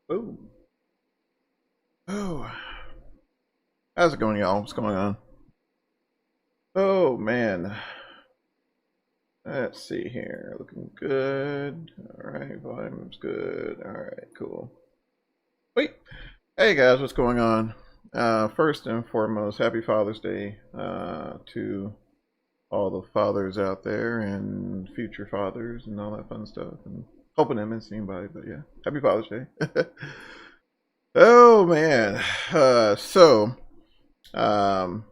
Boom. Oh, how's it going, y'all? What's going on? Oh man, let's see here. Looking good. All right, volume's good. All right, cool. Wait, hey guys, what's going on? First and foremost, happy Father's Day to all the fathers out there and future fathers and all that fun stuff. And hoping I missed anybody, but yeah, happy Father's Day. Oh man, so um,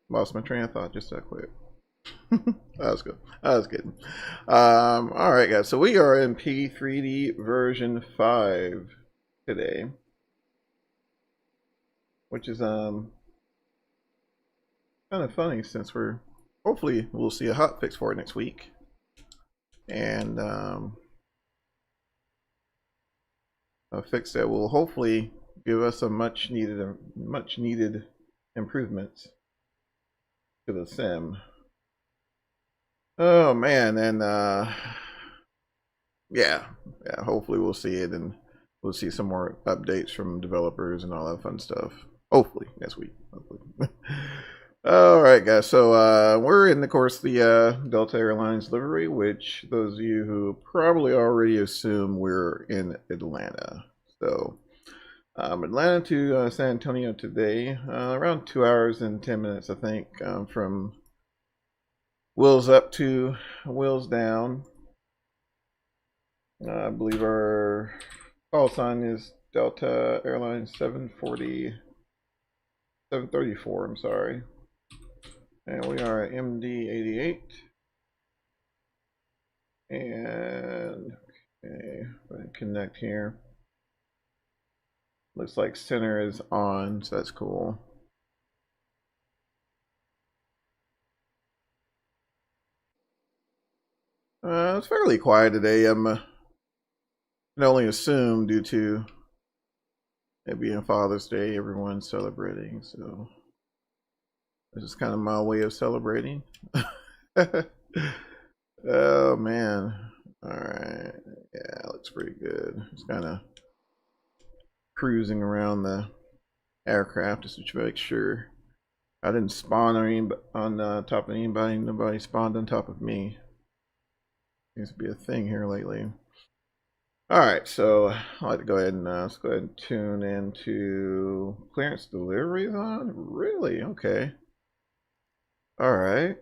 lost my train of thought just that quick. That was good. I was kidding. All right, guys. So we are in P3D version 5 today, which is kind of funny since we're hopefully we'll see a hot fix for it next week, and a fix that will hopefully give us a much needed improvements to the sim. Oh man, and yeah, hopefully we'll see it, and we'll see some more updates from developers and all that fun stuff. Hopefully next week. Hopefully. All right, guys. So we're in, of course, the Delta Airlines livery, which those of you who probably already assume we're in Atlanta. So Atlanta to San Antonio today, around 2 hours and 10 minutes, I think, from wheels up to wheels down. I believe our call sign is Delta Airlines 734, I'm sorry. And we are at MD-88. And, okay, going to connect here. Looks like center is on, so that's cool. It's fairly quiet today. can only assume due to it being Father's Day, everyone's celebrating. So this is kind of my way of celebrating. Oh man. All right. Yeah, looks pretty good. Just kind of cruising around the aircraft just to make sure I didn't spawn on top of anybody. Nobody spawned on top of me. Seems to be a thing here lately. All right, so I'd like to go ahead and let's go ahead and tune into clearance deliveries on. Really? Okay. All right.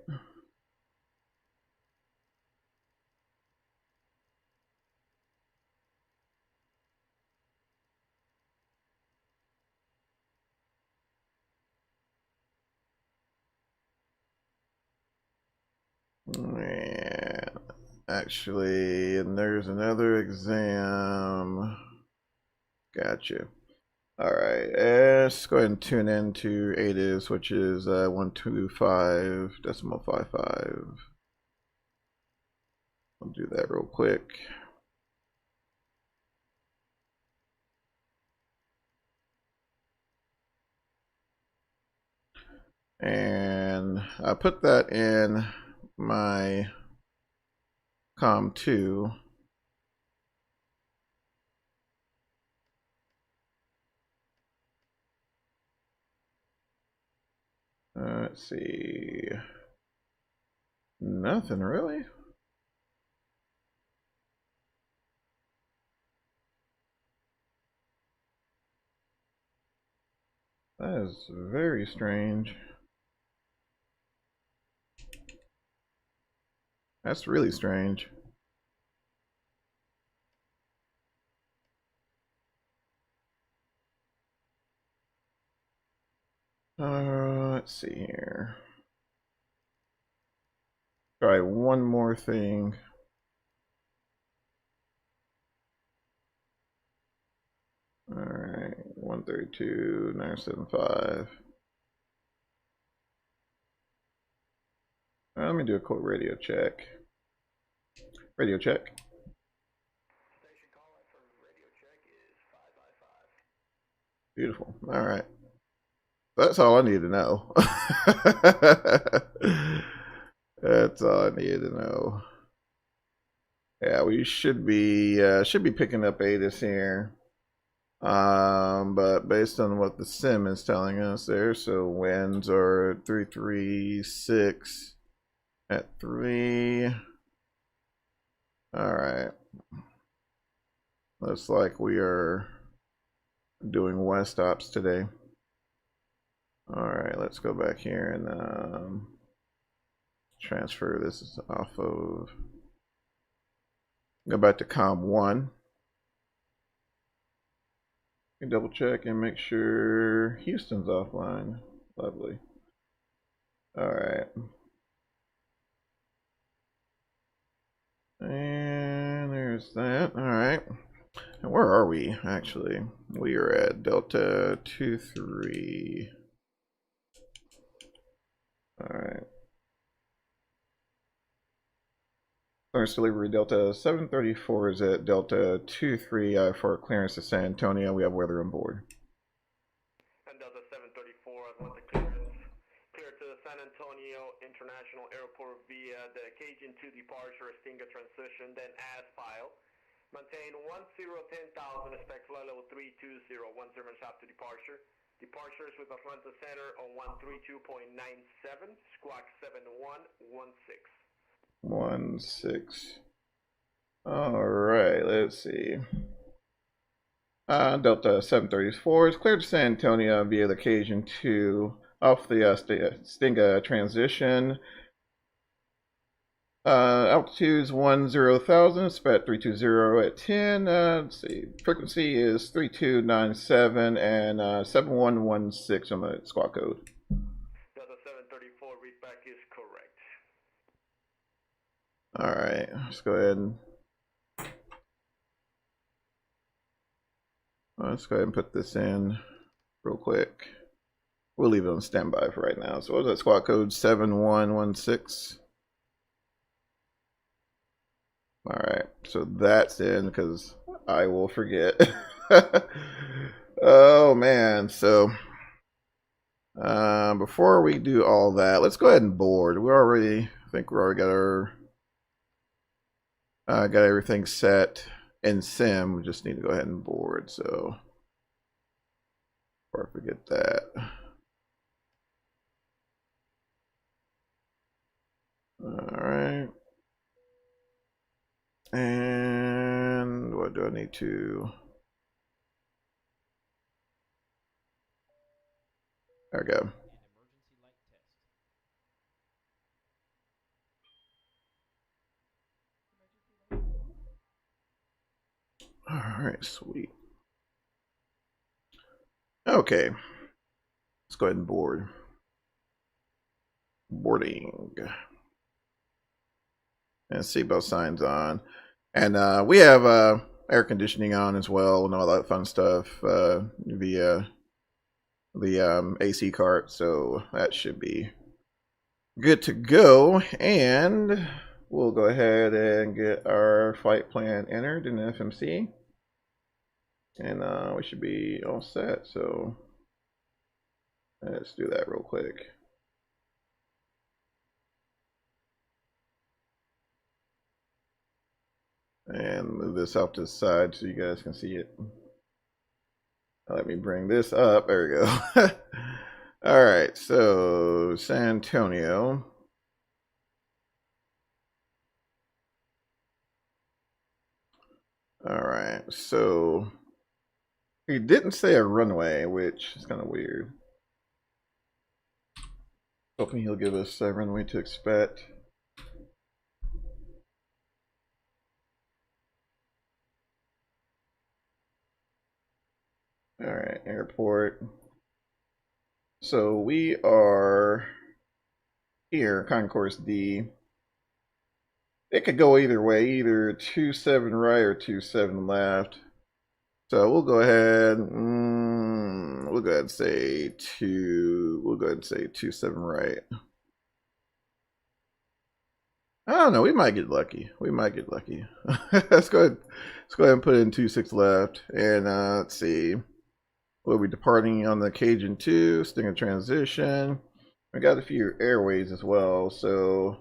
Yeah, actually, and there's another exam. Gotcha. All right, let's go ahead and tune into ATIS, which is 125.55. I'll do that real quick. And I put that in my COM2. Let's see. Nothing really. That is very strange. That's really strange. Let's see here. Try one more thing. Alright, 132.975. Let me do a quick radio check. Radio check. Beautiful. Alright. That's all I need to know. That's all I need to know. Yeah, we should be picking up ATIS here. But based on what the sim is telling us there, so winds are 336 at 3. All right. Looks like we are doing west ops today. All right, let's go back here and transfer this off of. Go back to COM 1. Double check and make sure Houston's offline. Lovely. All right. And there's that. All right. And where are we, actually? We are at Delta 23. All right. Clearance delivery Delta 734 is at Delta 23 for clearance to San Antonio. We have weather on board. And Delta 734, I want the clearance. Clear to the San Antonio International Airport via the Cajun 2 departure, Stinga transition, then as file. Maintain 1010,000, expect flight level 320, 17 shop to departure. Departures with Atlanta Center on 132.97, squawk 7116. 16. All right, let's see. Delta 734 is cleared to San Antonio via the Cajun 2 off the Stinga transition. Altitude is 10,000, spec 320 at 10. Let's see, frequency is 3297 and 7116 on the squawk code. Delta 734, readback is correct. All right, let's go ahead and put this in real quick. We'll leave it on standby for right now. So what was that squawk code? 7116. All right, so that's in because I will forget. Oh man, so before we do all that, let's go ahead and board. I think we already got our got everything set in sim. We just need to go ahead and board. So before I forget that. All right. And what do I need to? There we go. All right, sweet. Okay, let's go ahead and board. Boarding. And seatbelt signs on. And we have air conditioning on as well and all that fun stuff via the AC cart. So that should be good to go. And we'll go ahead and get our flight plan entered in FMC. And we should be all set. So let's do that real quick. And move this off to the side so you guys can see it. Let me bring this up. There we go. All right, so San Antonio. All right, so he didn't say a runway, which is kind of weird. Hoping he'll give us a runway to expect. All right, airport. So we are here, Concourse D. It could go either way, either 27 right or 27 left. So we'll go ahead. We'll go ahead and say 27 right. I don't know. We might get lucky. Let's go ahead and put in 26 left. And let's see. We'll be departing on the Cajun 2, Stinger transition. We got a few airways as well, so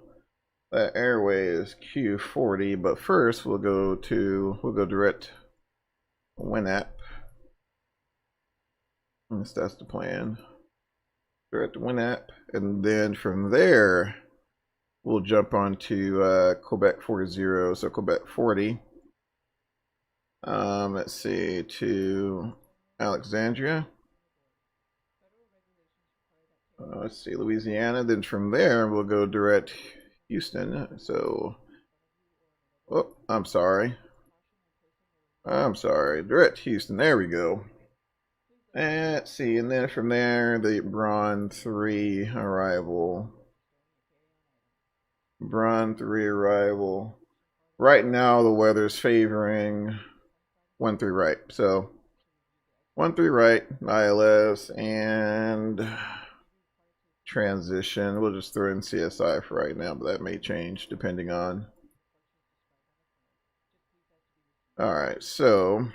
That airway is Q40, but first we'll go direct WinApp. That's the plan. Direct WinApp, and then from there we'll jump onto Quebec 40, so Quebec 40. Let's see, to Alexandria. Let's see, Louisiana. Then from there we'll go direct Houston. So, oh, I'm sorry, direct Houston. There we go. And let's see, and then from there the Braun 3 arrival. Braun 3 arrival. Right now the weather's favoring 1-3 right. So 1-3 right, ILS, and transition. We'll just throw in CSI for right now, but that may change depending on. Alright, so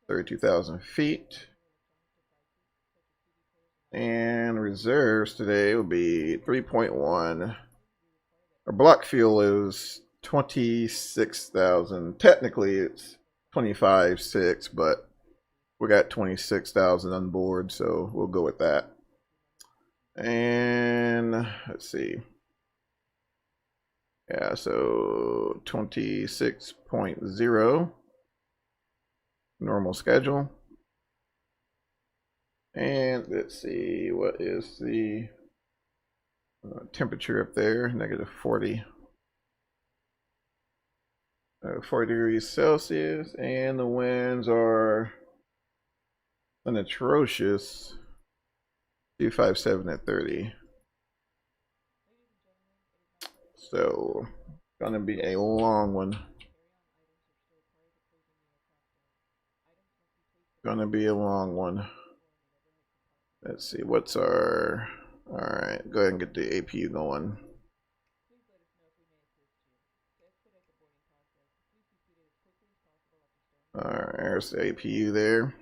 32,000 feet. And reserves today will be 3.1. Our block fuel is 26,000. Technically it's 25.6, but we got 26,000 on board, so we'll go with that. And let's see. Yeah, so 26.0 normal schedule. And let's see, what is the temperature up there? -40. 40 degrees Celsius, and the winds are an atrocious 257 at 30. So, gonna be a long one. Gonna be a long one. Let's see, what's our... Alright, go ahead and get the APU going. Alright, there's the APU there.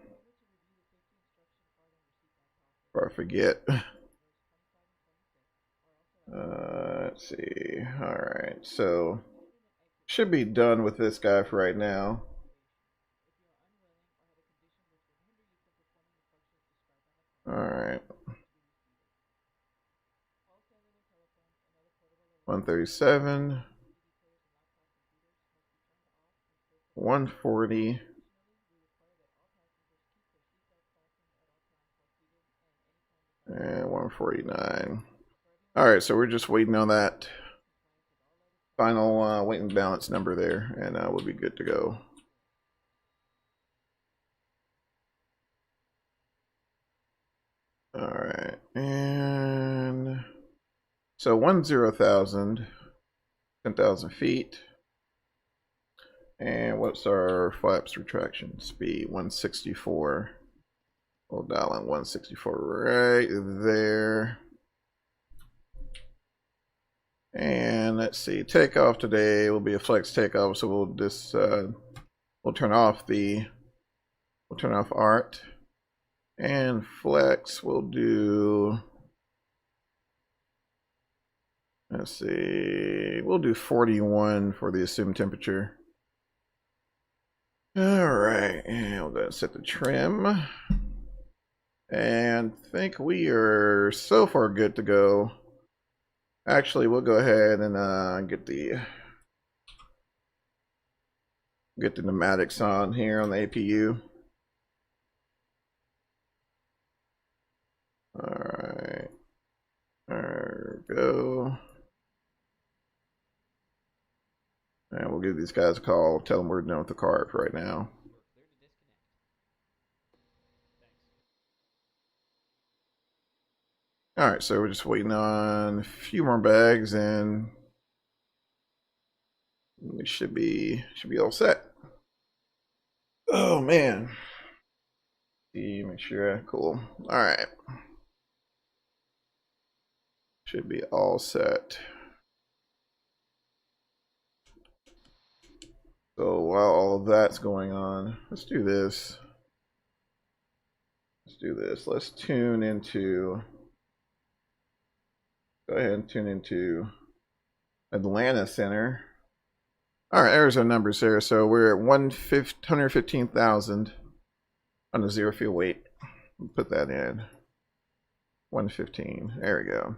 Before I forget. Let's see. Alright, so should be done with this guy for right now. Alright. 137. 140. And 149. Alright, so we're just waiting on that final weight and balance number there, and we'll be good to go. Alright, and so 10,000, 10,000 feet. And what's our flaps retraction speed? 164. We'll dial in 164 right there. And let's see, takeoff today will be a flex takeoff, so we'll just we'll turn off art, and flex we'll do, let's see, we'll do 41 for the assumed temperature. Alright, and we'll go and set the trim. And think we are so far good to go. Actually, we'll go ahead and get the pneumatics on here on the APU. Alright. There we go. And we'll give these guys a call, tell them we're done with the cart for right now. Alright, so we're just waiting on a few more bags and we should be all set. Oh man. See, make sure, cool. Alright. Should be all set. So while all of that's going on, let's do this. Let's tune into, go ahead and tune into Atlanta Center. All right, there's our numbers there. So we're at 115,000 on the zero fuel weight. Put that in. 115. There we go.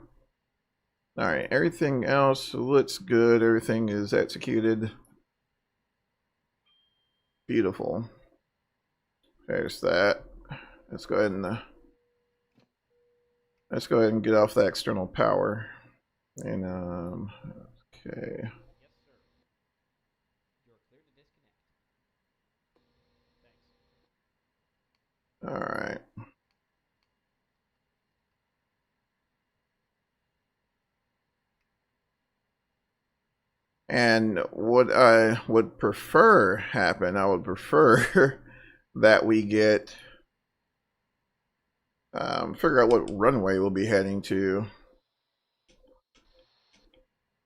All right, everything else looks good. Everything is executed. Beautiful. There's that. Let's go ahead and get off that external power. And okay. All right. And what I would prefer happen, I would prefer that we get figure out what runway we'll be heading to.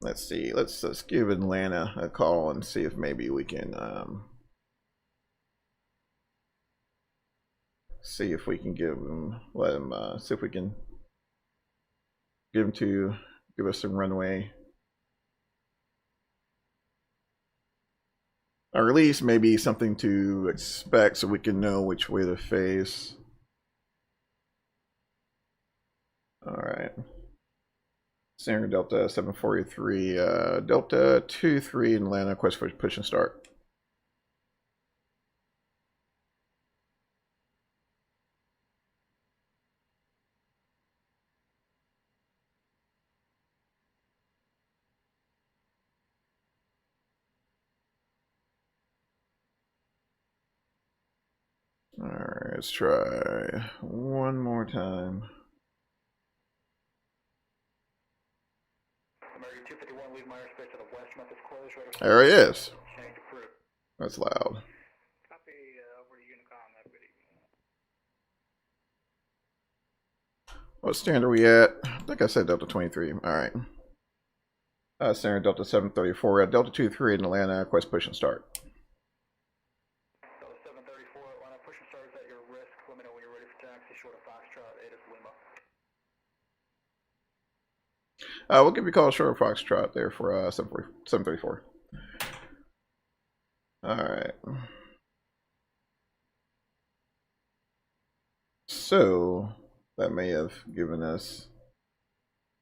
Let's see. Let's give Atlanta a call and see if maybe we can see if we can give them, see if we can give us some runway, or at least maybe something to expect so we can know which way to face. All right. Center Delta 743, Delta 23 in Atlanta, quest for push and start. All right, let's try one more time. There he is. That's loud. What standard are we at? I think I said Delta 23. All right. Standard Delta 734. At Delta 23 in Atlanta. Quest push and start. Delta 734 Atlanta, push and start is at your risk. Let me know when you're ready for taxi. Short of Foxtrot, 8 is Lima. We'll give you a call short of Foxtrot there for 734. All right. So that may have given us.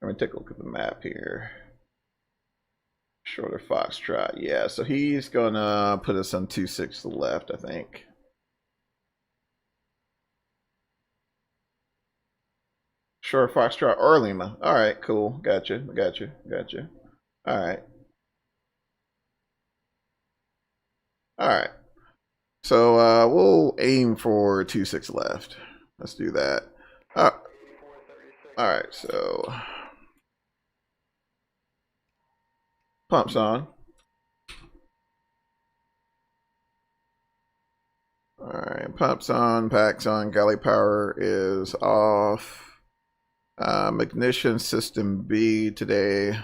Let me take a look at the map here. Short of Foxtrot, yeah. So he's gonna put us on 26 to the left, I think. Short of Foxtrot or Lima. All right, cool. Gotcha. All right. All right. So we'll aim for 26 left. Let's do that. All right. So pumps on. All right. Pumps on. Packs on. Galley power is off. Ignition system B today.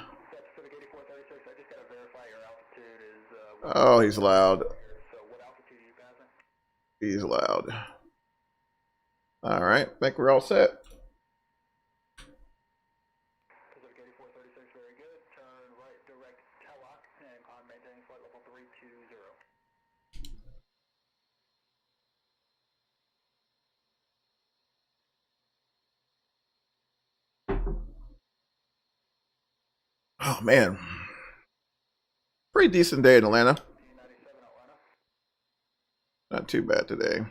Oh, he's loud. He's loud. All right, I think we're all set. Oh man, pretty decent day in Atlanta. Not too bad today.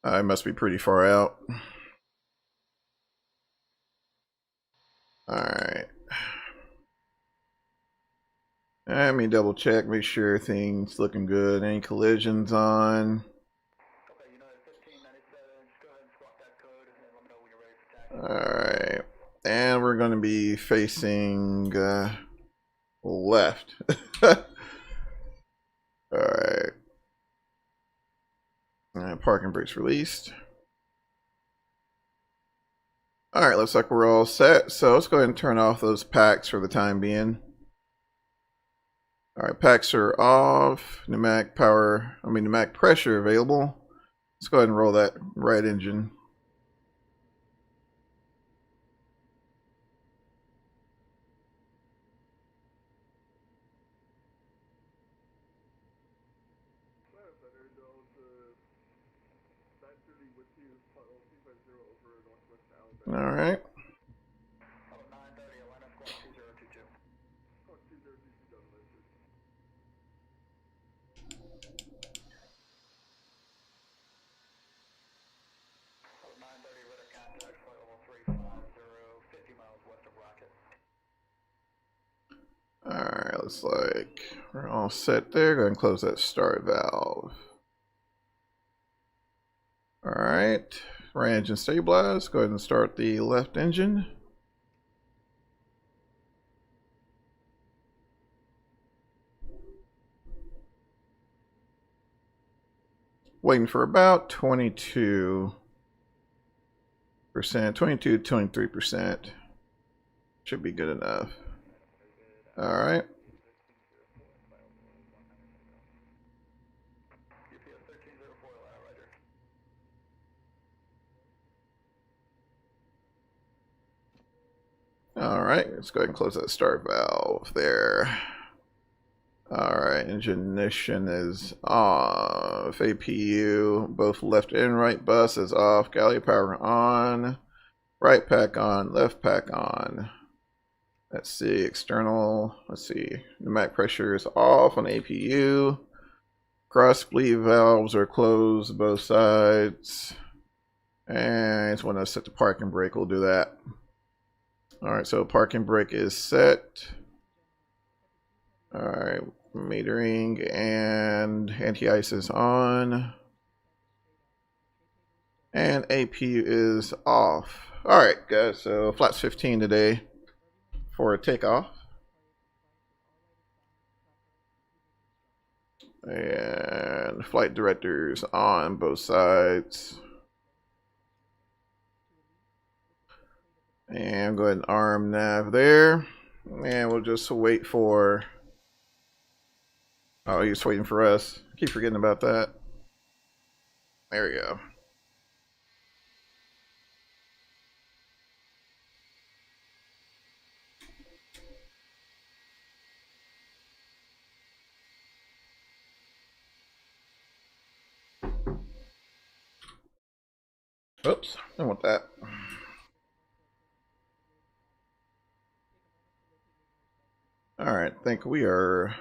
I must be pretty far out. All right. Let me double check, make sure things looking good. Any collisions on? Alright. And we're going to be facing left. Alright. Parking brakes released. Alright, looks like we're all set. So let's go ahead and turn off those packs for the time being. All right, packs are off. Pneumatic pressure available. Let's go ahead and roll that right engine. All right. Alright, looks like we're all set there. Go ahead and close that start valve. Alright, right engine stabilized. Go ahead and start the left engine. Waiting for about 22%, 23%. Should be good enough. Alright. Alright, let's go ahead and close that start valve there. Alright, ignition is off. APU, both left and right bus is off. Galley power on. Right pack on, left pack on. Let's see, external, let's see. Pneumatic pressure is off on APU. Cross bleed valves are closed both sides. And I just want to set the parking brake, we'll do that. Alright, so parking brake is set. Alright, metering and anti-ice is on. And APU is off. Alright guys, so flaps 15 today for a takeoff. And flight directors on both sides. And go ahead and arm nav there. And we'll just wait for... Oh, he's waiting for us. I keep forgetting about that. There we go. Oops, I don't want that. Alright, I think we are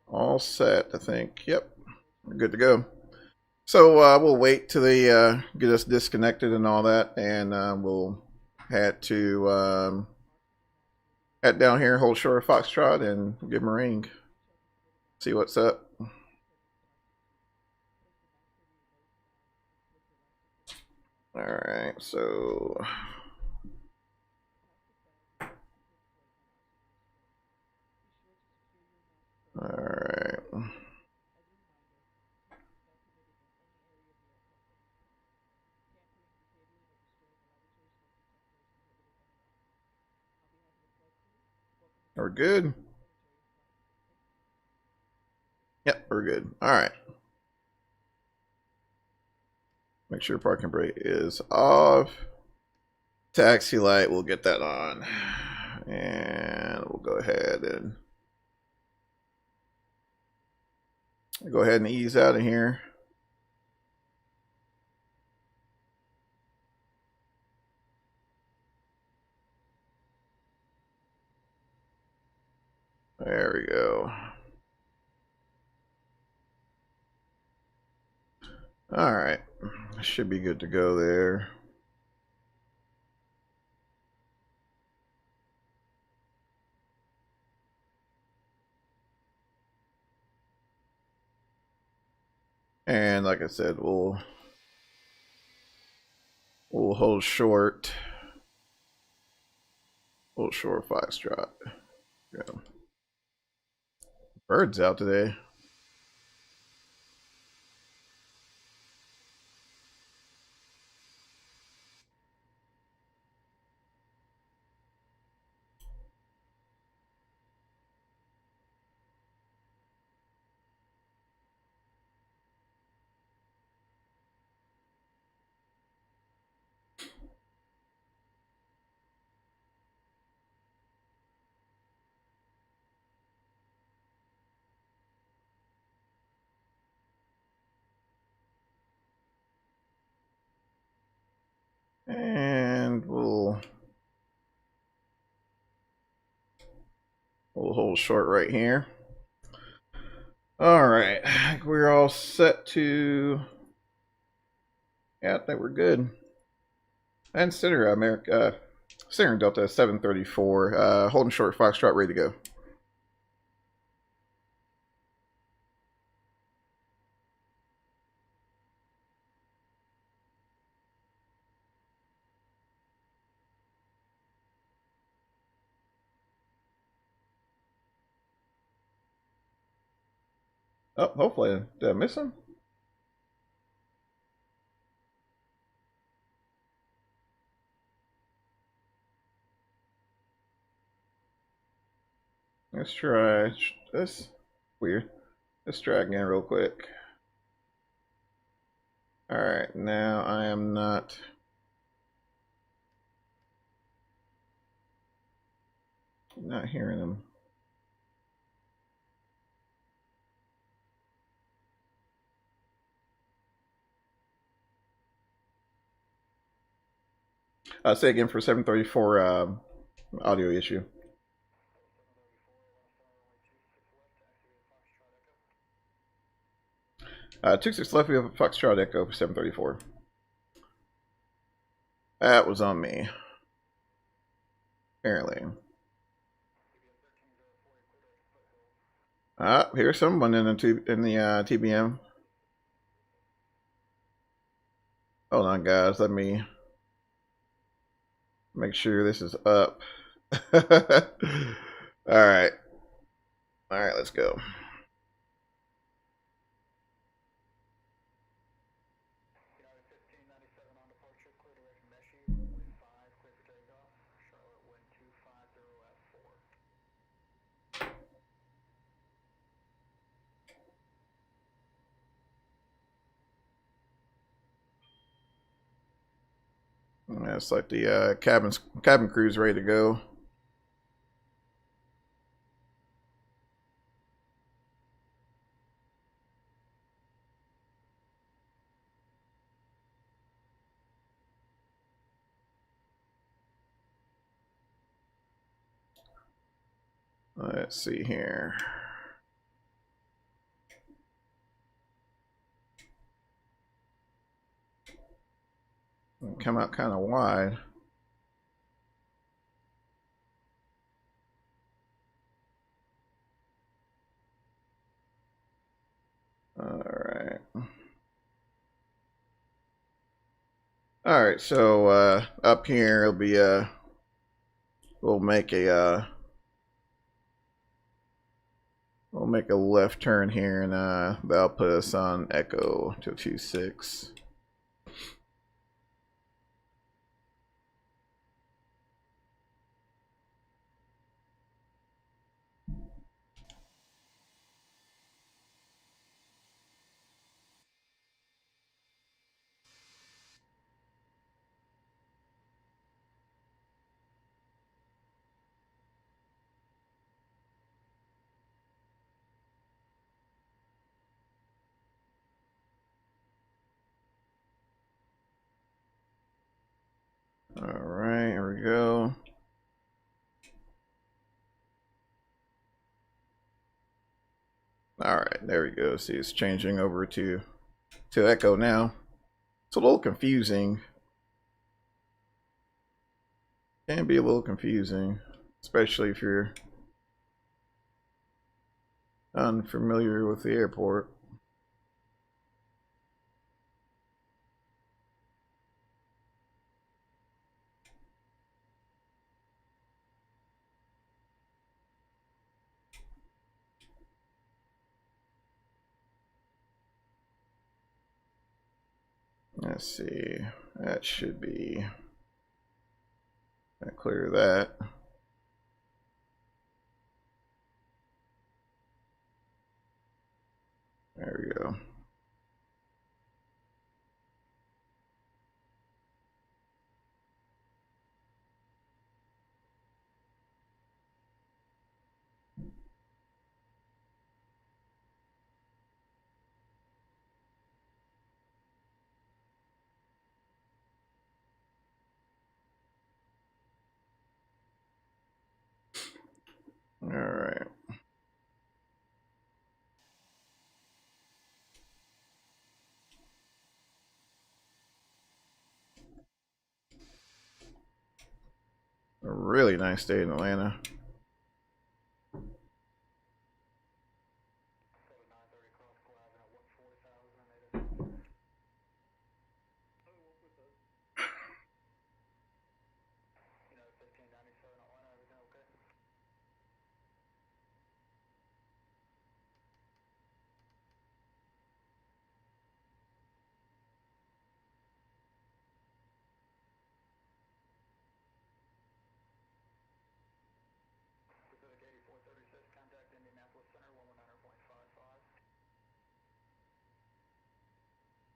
all set, I think. Yep, we're good to go. So we'll wait till they get us disconnected and all that, and we'll head to head down here, hold shore of Foxtrot, and give them a ring. See what's up. Alright, so... Alright. We're good. Yep, we're good. Alright. Make sure parking brake is off. Taxi light, we'll get that on. And we'll go ahead and ease out of here. There we go. Alright. Should be good to go there. And like I said, we'll hold short. Hold short Foxtrot. Yeah. Birds out today. And we'll hold short right here. All right, I think we're all set to. Yeah, I think we're good. And center America, center Delta 734, holding short Foxtrot, ready to go. Oh, hopefully, did I miss him? Let's try this. Weird. Let's try again real quick. All right, now I am not. Not hearing him. Say again for 734 audio issue. 26 left, we have a Foxtrot Echo for 734. That was on me. Apparently. Here's someone in the TBM. Hold on, guys. Let me make sure this is up. All right. All right, let's go. Yeah, it's like the cabin crew's ready to go. Let's see here. Come out kind of wide. All right. All right. So up here it'll be we'll make a left turn here, and that'll put us on Echo 226. All right, here we go. All right, there we go. See, it's changing over to Echo now. It's a little confusing. Can be a little confusing, especially if you're unfamiliar with the airport. Let's see. That should be. Clear that. There we go. All right. A really nice day in Atlanta.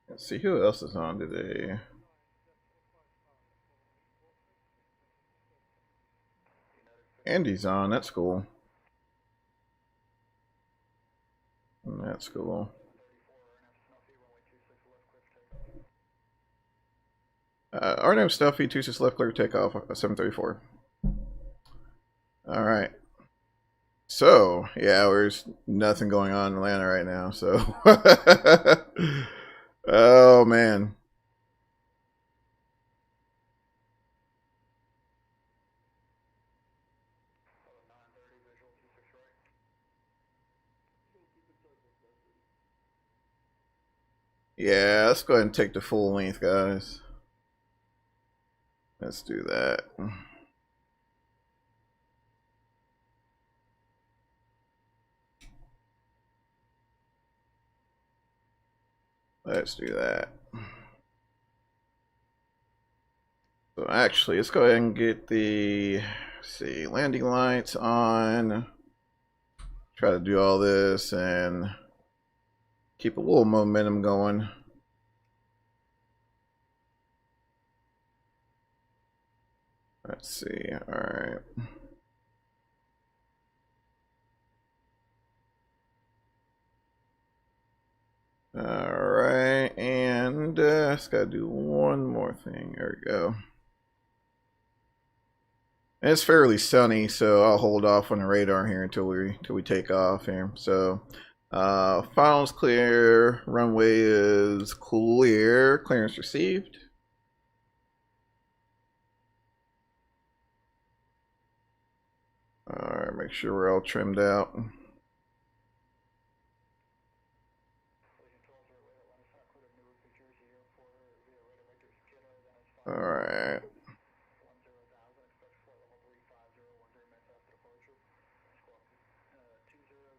Let's see who else is on today. Andy's on. That's cool. That's cool. Our name's Stuffy. 26 left clear takeoff. 734. All right. So yeah, there's nothing going on in Atlanta right now. So, oh man. Yeah, let's go ahead and take the full length, guys. Let's do that. Let's do that. So actually, let's go ahead and get the, let's see, landing lights on. Try to do all this and keep a little momentum going. Let's see. All right. All right, and just gotta do one more thing. There we go. And it's fairly sunny, so I'll hold off on the radar here until we take off here. So, funnel's clear, runway is clear, clearance received. All right, make sure we're all trimmed out. All right.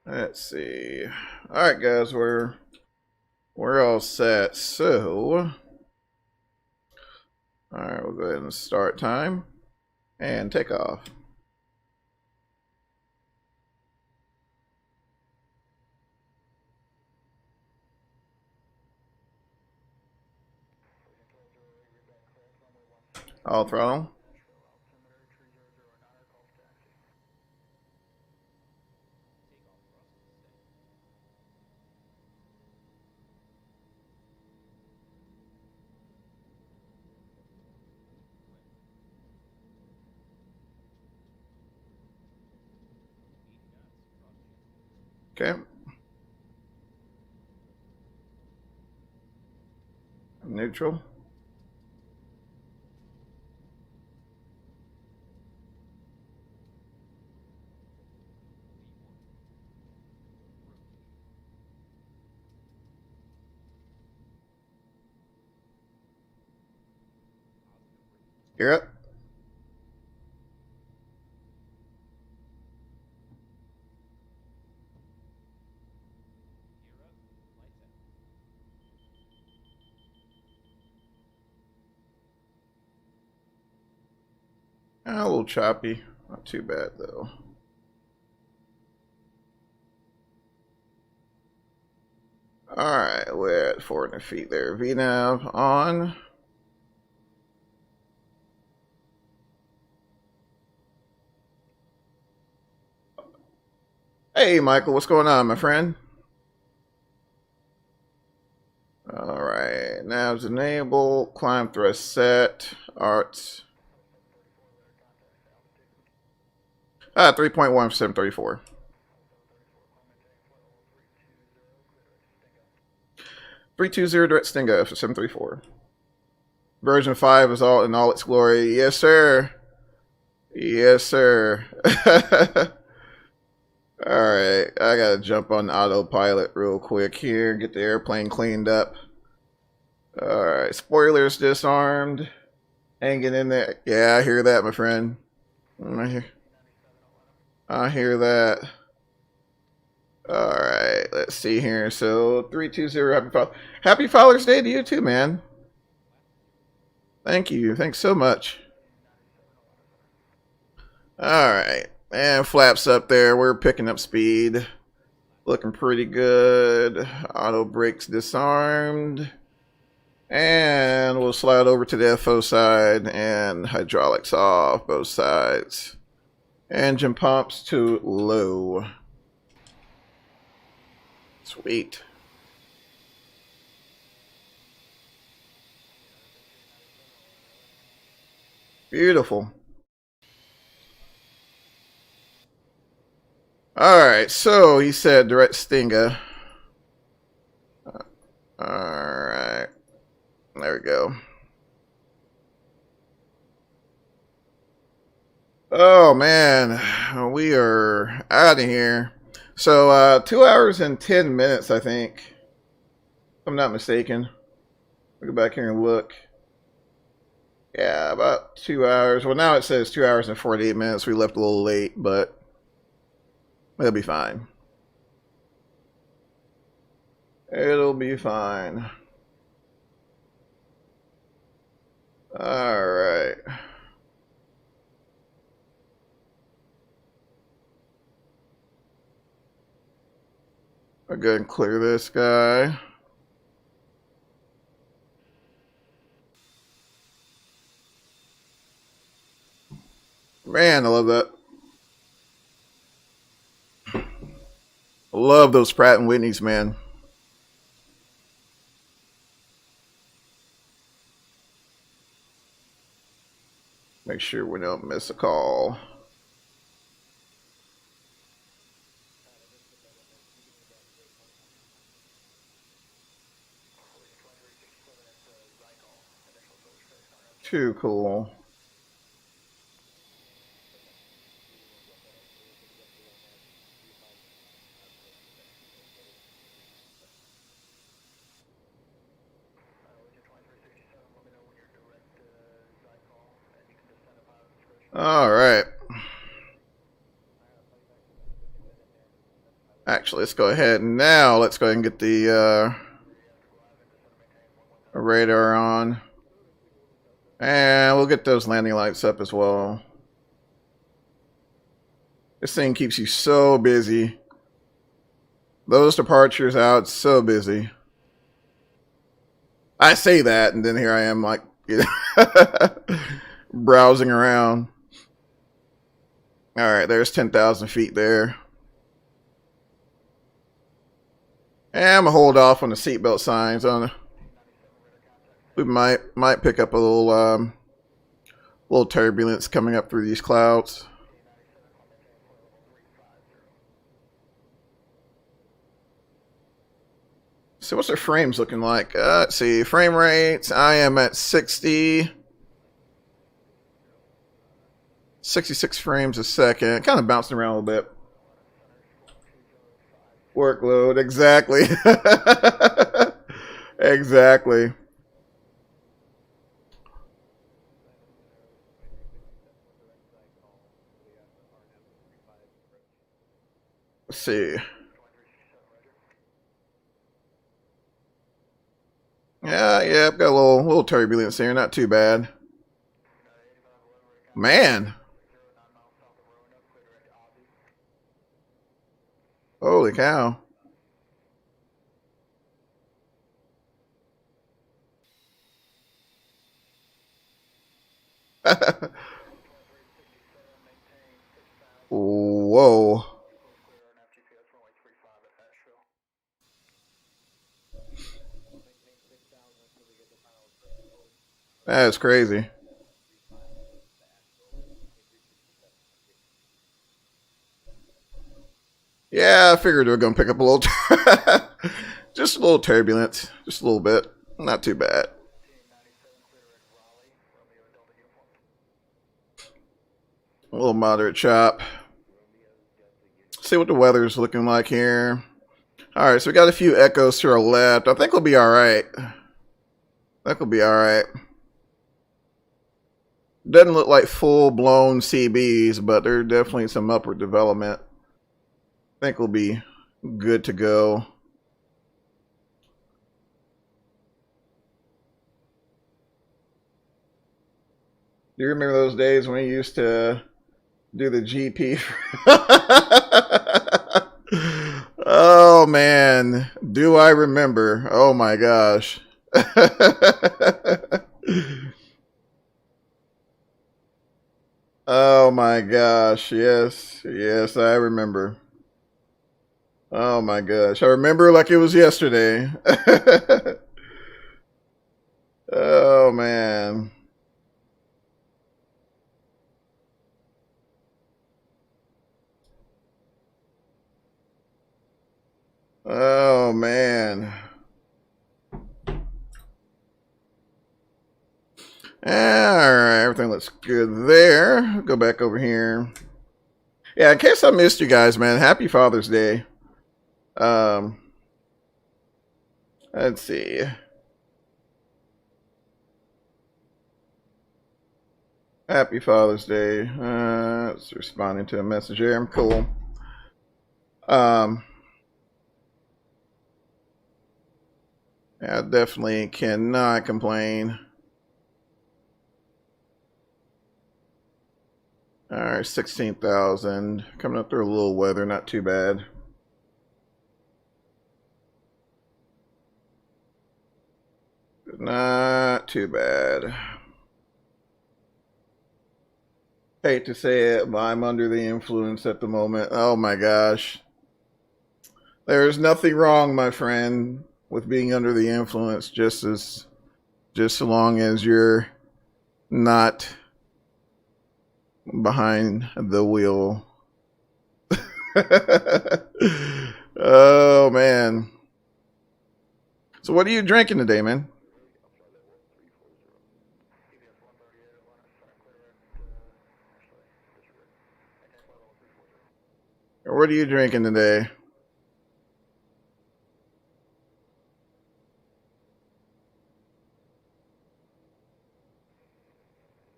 Let's see. All right, guys, we're all set. So, all right, we'll go ahead and start time and take off. All throttle. Okay. Neutral. You're up. A little choppy. Not too bad, though. Alright, we're at 400 feet there. VNAV on. Hey, Michael, what's going on, my friend? Alright, nav's enabled. Climb thrust set. Arts. 3.1 for 734. 320 direct Stingo for 734. Version 5 is all in all its glory. Yes, sir. Yes, sir. Alright, I gotta jump on autopilot real quick here. Get the airplane cleaned up. Alright, spoilers disarmed. Hanging in there. Yeah, I hear that, my friend. I hear that. Alright, let's see here. So, 320, Happy Father's Day to you too, man. Thank you. Thanks so much. Alright. And flaps up there. We're picking up speed. Looking pretty good. Auto brakes disarmed. And we'll slide over to the FO side and hydraulics off both sides. Engine pumps to low. Sweet. Beautiful. Alright, so he said direct Stinga. Alright. There we go. Oh man, we are out of here. So 2 hours and 10 minutes, I think. If I'm not mistaken. We'll go back here and look. Yeah, about 2 hours. Well, now it says 2 hours and 48 minutes. We left a little late, but it'll be fine. It'll be fine. Alright. I'll go ahead and clear this guy. Man, I love that. I love those Pratt & Whitneys, man. Make sure we don't miss a call. Too cool. All right. Actually, let's go ahead and now let's go ahead and get the radar on. And we'll get those landing lights up as well. This thing keeps you so busy. Those departures out, so busy. I say that, and then here I am, like, browsing around. All right, there's 10,000 feet there. And I'm gonna hold off on the seatbelt signs. We might pick up a little turbulence coming up through these clouds. So what's our frames looking like? Let's see, frame rates. I am at 66 frames a second. Kind of bouncing around a little bit. Workload, exactly. Exactly. Let's see. Yeah, I've got a little turbulence here. Not too bad. Man. Holy cow. Whoa. That is crazy. Yeah, I figured we were going to pick up a little, just a little turbulence, just a little bit. Not too bad. A little moderate chop. See what the weather's looking like here. All right, so we got a few echoes to our left. I think we'll be all right. I think we'll be all right. Doesn't look like full-blown CBs, but there's definitely some upward development. I think we'll be good to go. Do you remember those days when we used to do the GP? Oh, man. Do I remember? Oh, my gosh. Oh my gosh, yes, yes, I remember. Oh my gosh, I remember like it was yesterday. Oh man. Oh man. Alright, everything looks good there. Go back over here. Yeah, in case I missed you guys, man, happy Father's Day. Let's see. Happy Father's Day. It's responding to a message here. I'm cool. I definitely cannot complain. Alright, 16,000. Coming up through a little weather, not too bad. Not too bad. Hate to say it, but I'm under the influence at the moment. Oh my gosh. There's nothing wrong, my friend, with being under the influence, just so long as you're not behind the wheel. Oh man. So what are you drinking today, man? What are you drinking today?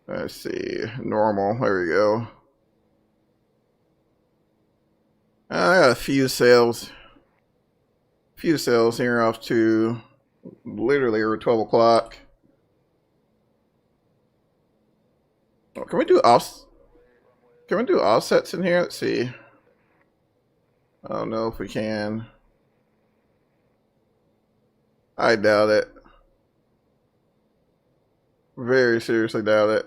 Let's see. Normal. There we go. I got a few sales. Few sales here off to literally over 12 o'clock. Oh, can we do offsets in here? Let's see. I don't know if we can. I doubt it. Very seriously doubt it.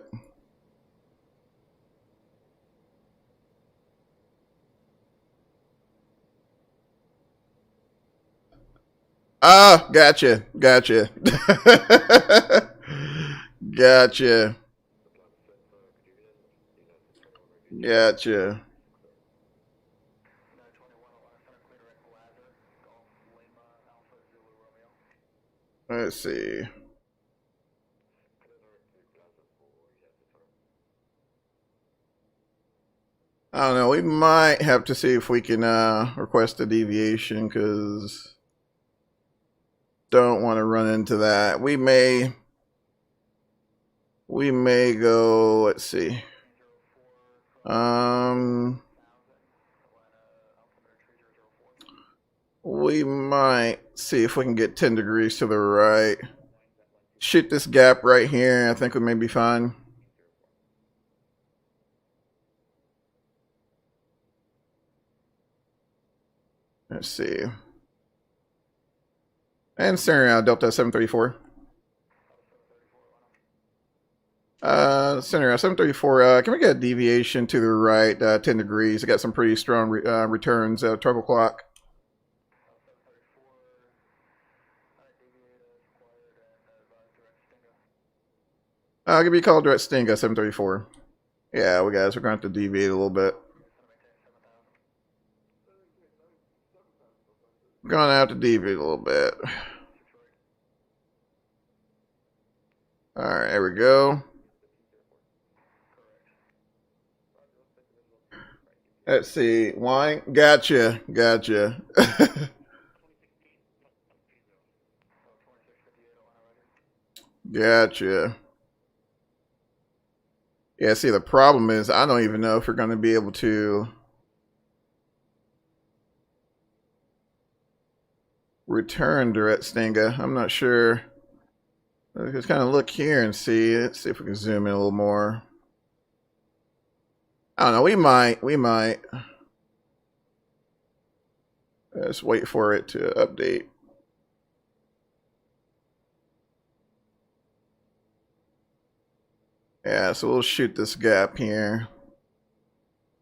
Ah, gotcha. Gotcha. Gotcha. Gotcha. Let's see. I don't know. We might have to see if we can request a deviation because don't want to run into that. We may go. Let's see. We might see if we can get 10 degrees to the right. Shoot this gap right here. I think we may be fine. Let's see. And staring out Delta 734. Center 734. Can we get a deviation to the right? 10 degrees. I got some pretty strong returns at 12 o'clock. Give me a call direct Stinga 734. Yeah, we're going to have to deviate a little bit. gonna have to deviate a little bit. Alright, there we go. Let's see. Wine. Gotcha. Gotcha. Gotcha. Yeah, see, the problem is I don't even know if we're going to be able to return direct Stinga. I'm not sure. Let's kind of look here and see. Let's see if we can zoom in a little more. I don't know. We might. We might. Let's wait for it to update. Yeah, so we'll shoot this gap here.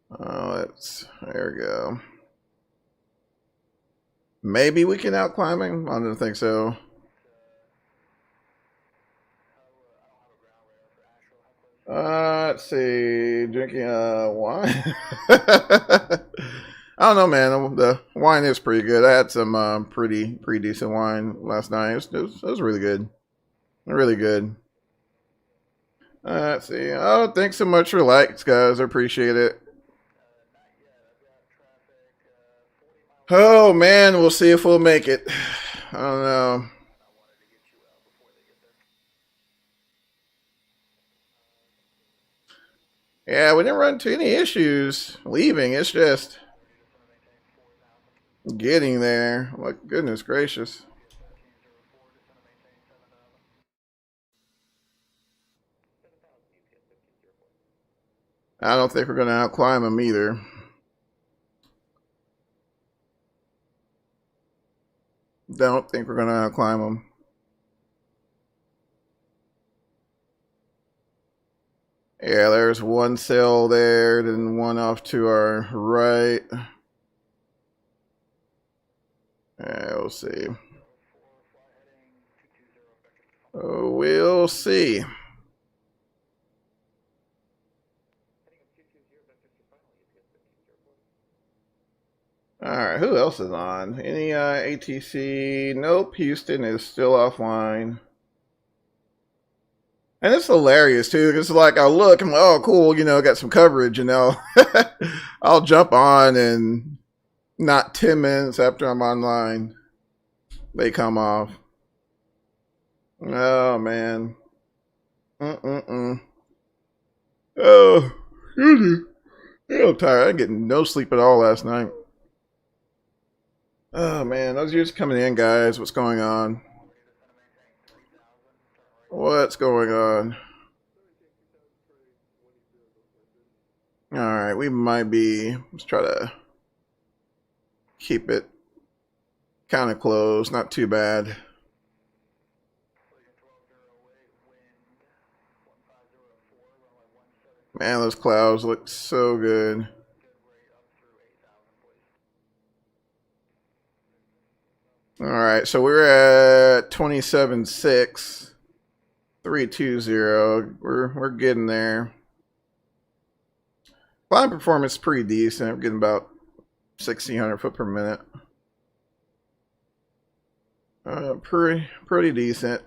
There we go. Maybe we can outclimb him? I don't think so. Let's see. Drinking wine. I don't know, man. The wine is pretty good. I had some pretty decent wine last night. It was really good. Really good. Let's see. Oh, thanks so much for likes, guys. I appreciate it. Oh, man. We'll see if we'll make it. I don't know. Yeah, we didn't run into any issues leaving. It's just getting there. Like, goodness gracious. I don't think we're going to outclimb them either. Don't think we're going to outclimb them. Yeah, there's one sail there, then one off to our right. Yeah, we'll see. Oh, we'll see. Alright, who else is on? Any ATC? Nope, Houston is still offline. And it's hilarious too, because like I look, I'm like, oh cool, you know, got some coverage, you know. I'll jump on and not 10 minutes after I'm online, they come off. Oh man. Oh, excuse me. I'm tired. I'm getting no sleep at all last night. Oh man, those just coming in, guys. What's going on? What's going on? Alright, we might be. Let's try to keep it kind of close. Not too bad. Man, those clouds look so good. Alright, so we're at 27.6. 320. We're getting there. Climb performance is pretty decent. We're getting about 1,600 foot per minute. Pretty decent.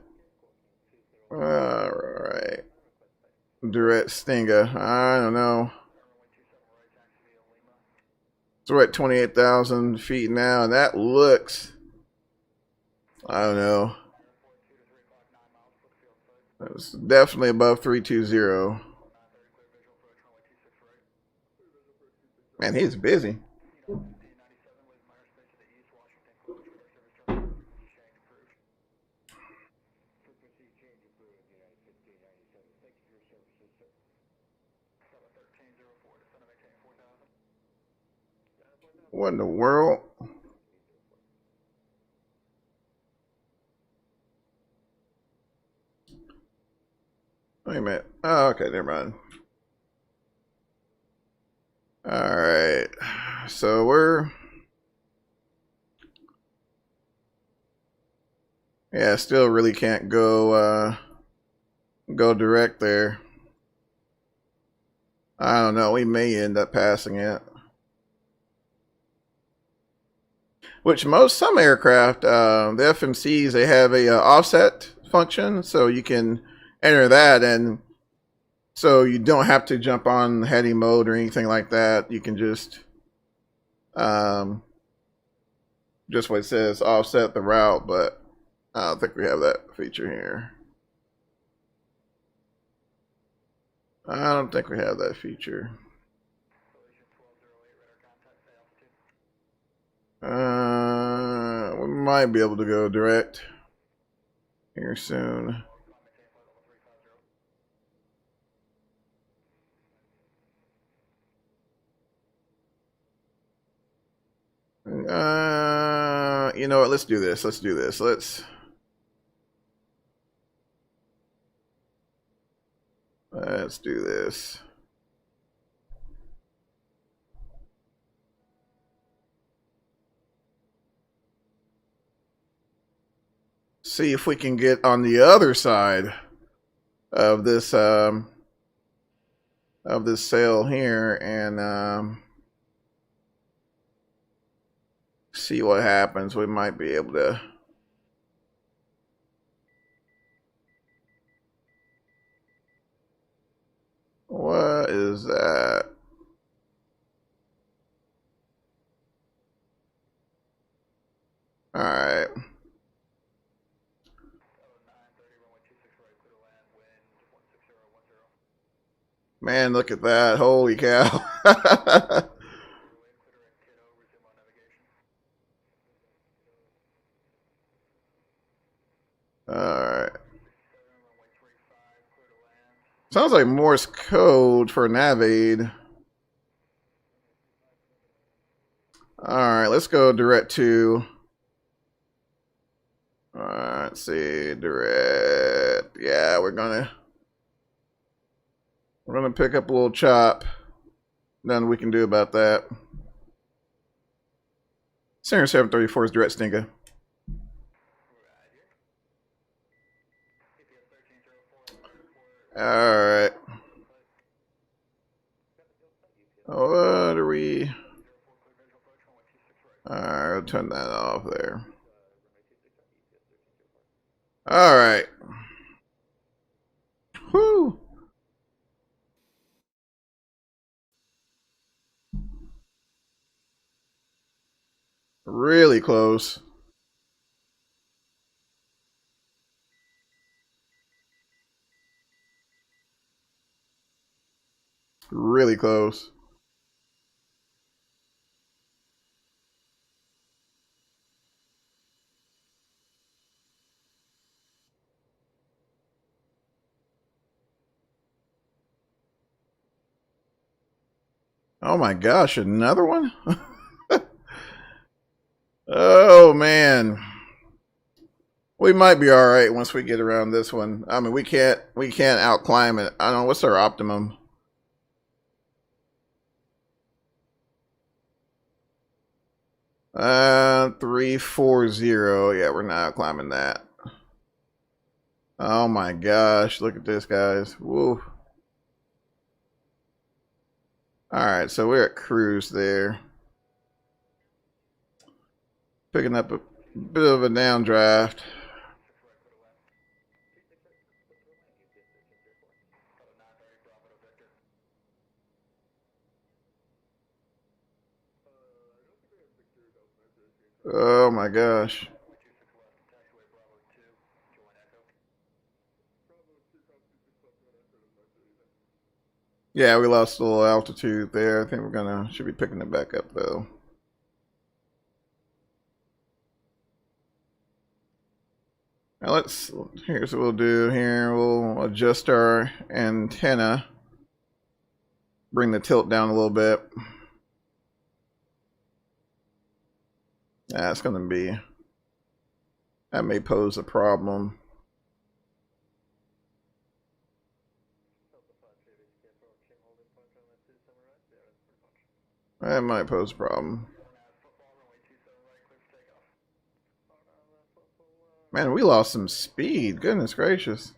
Alright. Direct Stinga. I don't know. So we're at 28,000 feet now, and that looks, I don't know. It's definitely above 320. Man, he's busy. What in the world? Wait a minute. Oh, okay, never mind. Alright. So we're... Yeah, still really can't go go direct there. I don't know. We may end up passing it. which some aircraft, the FMCs, they have a offset function, so you can enter that, and so you don't have to jump on heading mode or anything like that. You can just what it says, offset the route, but I don't think we have that feature here. I don't think we have that feature. We might be able to go direct here soon. You know what? Let's do this. Let's do this. Let's do this. See if we can get on the other side of this sail here and see what happens. We might be able to. What is that? All right. Man, look at that. Holy cow. Alright. Sounds like Morse code for Navaid. Alright, let's go direct to. Alright, let's see. Direct. Yeah, we're gonna pick up a little chop. Nothing we can do about that. Center 734 is direct Stinga. Alright. What are we? Alright, we'll turn that off there. Alright. Whew. Really close. Really close. Oh my gosh, another one? Oh man. We might be alright once we get around this one. I mean, we can't out climb it. I don't know, what's our optimum? Uh, 340. Yeah, we're not climbing that. Oh my gosh, look at this, guys. Woo. Alright, so we're at cruise there. Picking up a bit of a downdraft. Oh my gosh. Yeah, we lost a little altitude there. I think should be picking it back up though. Now here's what we'll do here. We'll adjust our antenna. Bring the tilt down a little bit. That's going to be, that may pose a problem. That might pose a problem. Man, we lost some speed. Goodness gracious.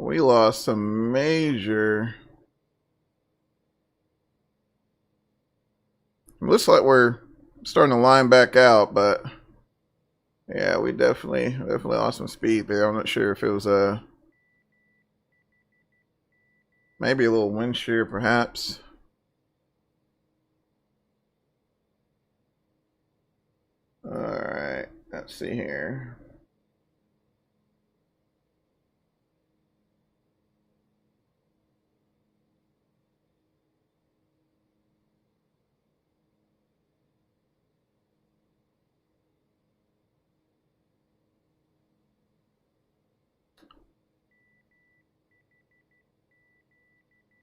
We lost some major. Looks like we're starting to line back out, but yeah, we definitely lost some speed there. I'm not sure if it was maybe a little wind shear, perhaps. All right, let's see here.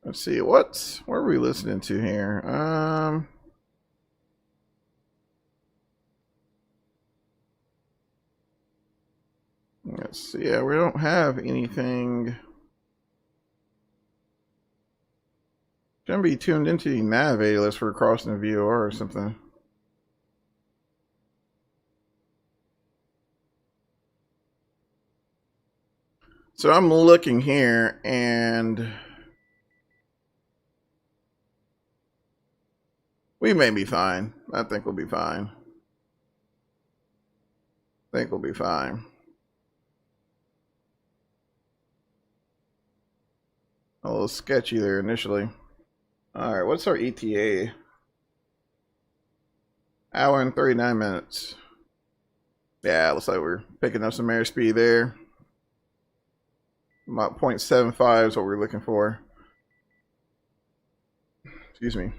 Let's see, what are we listening to here? Let's see. Yeah, we don't have anything. Shouldn't be tuned into the navigator unless we're crossing the VOR or something. So I'm looking here, and we may be fine. I think we'll be fine. I think we'll be fine. A little sketchy there initially. All right, what's our ETA? Hour and 39 minutes. Yeah, looks like we're picking up some airspeed there. About 0.75 is what we're looking for. Excuse me.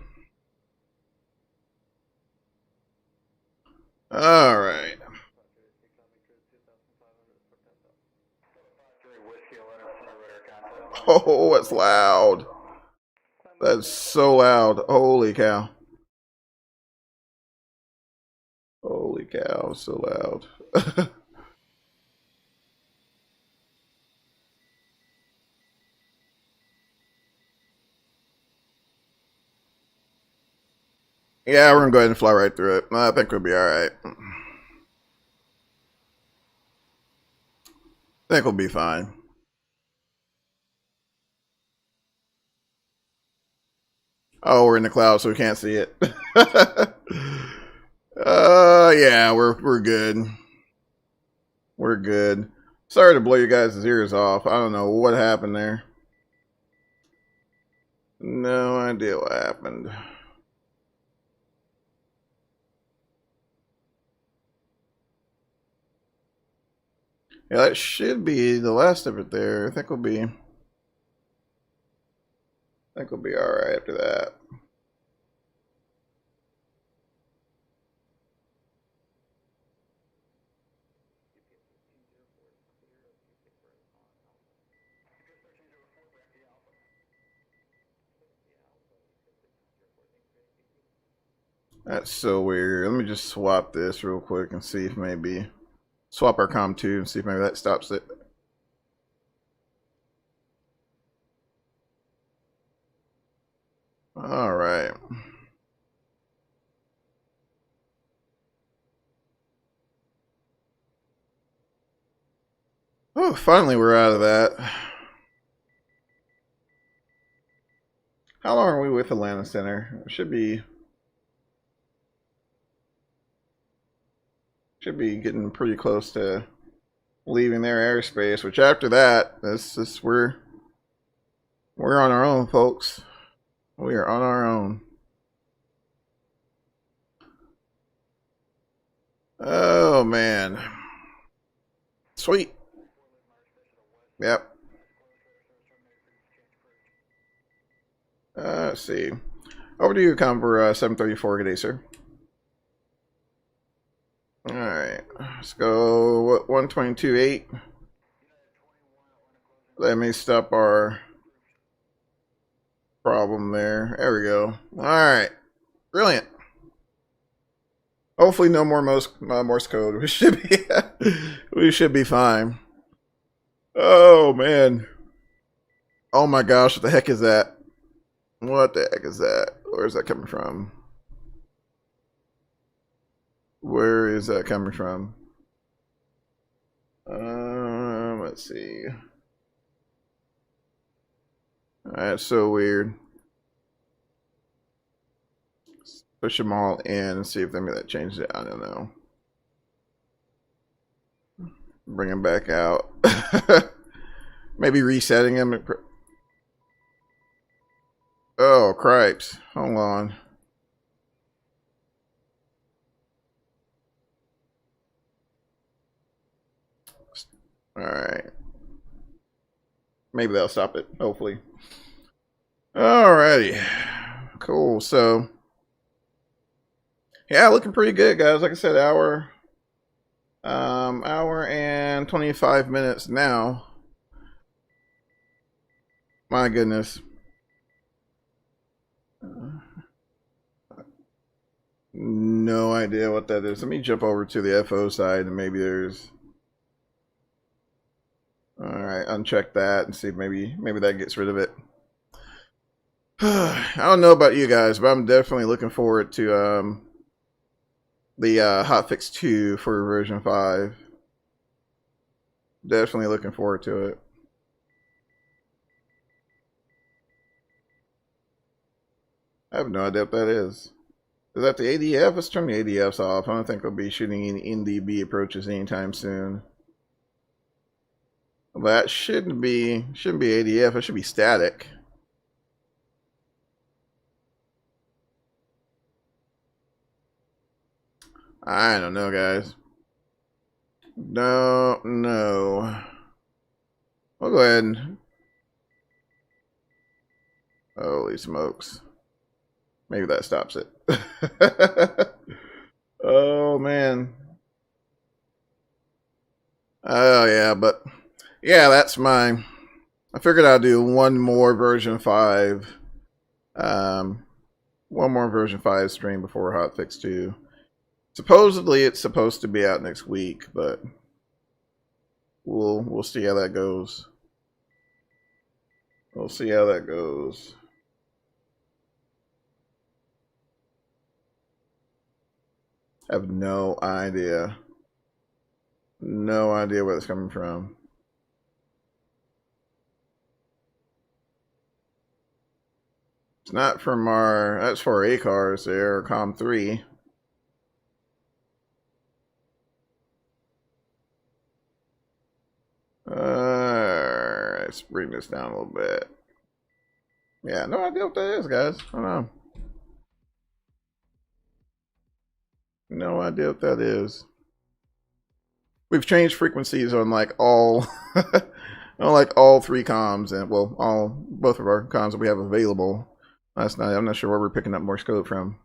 All right. Oh, it's loud. That's so loud. Holy cow. Holy cow, so loud. Yeah, we're gonna go ahead and fly right through it. I think we'll be alright. I think we'll be fine. Oh, we're in the clouds, so we can't see it. Yeah, we're good. We're good. Sorry to blow you guys' ears off. I don't know what happened there. No idea what happened. Yeah, that should be the last of it there. I think we'll be alright after that. That's so weird. Let me just swap this real quick and see if maybe swap our comm 2 and see if maybe that stops it. All right. Oh, finally we're out of that. How long are we with Atlanta Center? It should be getting pretty close to leaving their airspace, which after that, we're on our own, folks. We are on our own. Oh man. Sweet. Yep. Let's see. Over to you, Conver 734. Good day, sir. Alright. Let's go 122.8. Let me stop our problem there. There we go. Alright. Brilliant. Hopefully no more Morse code. We should be fine. Oh man. Oh my gosh, what the heck is that? What the heck is that? Where is that coming from? Where is that coming from? Let's see. That's so weird. Push them all in and see if maybe that changed it. I don't know. Bring them back out. Maybe resetting them. Oh, cripes. Hold on. Alright. Maybe that'll stop it, hopefully. Alrighty. Cool, so yeah, looking pretty good, guys. Like I said, hour and 25 minutes now. My goodness. No idea what that is. Let me jump over to the FO side and maybe there's... Alright, uncheck that and see if maybe that gets rid of it. I don't know about you guys, but I'm definitely looking forward to the hotfix 2 for version 5. Definitely looking forward to it. I have no idea what that is. Is that the ADF? Let's turn the ADFs off. I don't think we'll be shooting any NDB approaches anytime soon. That shouldn't be ADF. It should be static. I don't know, guys. No. We'll go ahead and... Holy smokes. Maybe that stops it. Oh, man. Oh, yeah, but... Yeah, that's my... I figured I'd do one more version 5. One more version 5 stream before hotfix 2. Supposedly it's supposed to be out next week, but we'll see how that goes. We'll see how that goes. I have no idea. No idea where it's coming from. It's not from our... That's for our AKRs there, COM3. Let's bring this down a little bit. Yeah, no idea what that is, guys. I don't know. No idea what that is. We've changed frequencies on like all on like all 3 comms and well both of our comms that we have available. Last night I'm not sure where we're picking up more scope from.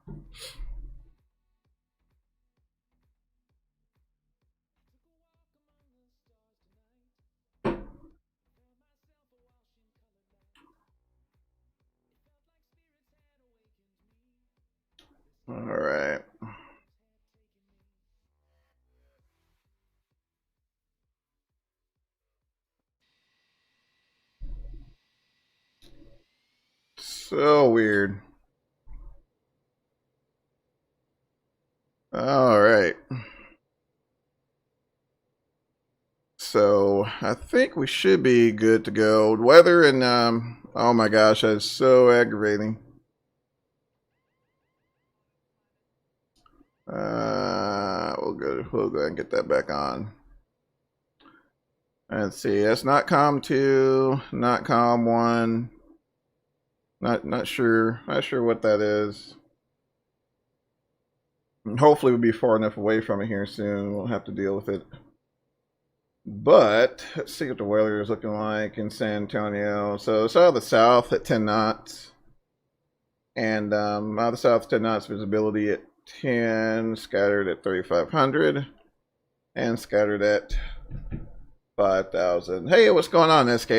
All right. So weird. All right. So I think we should be good to go. Weather and oh my gosh, that's so aggravating. We'll go ahead and get that back on. Let's see. That's not COM 2, not COM 1. Not sure what that is. Hopefully we'll be far enough away from it here soon. We'll have to deal with it. But let's see what the weather is looking like in San Antonio. So it's out of the south at 10 knots. And out of the south 10 knots, visibility at 10, scattered at 3,500, and scattered at 5,000. Hey, what's going on, SK?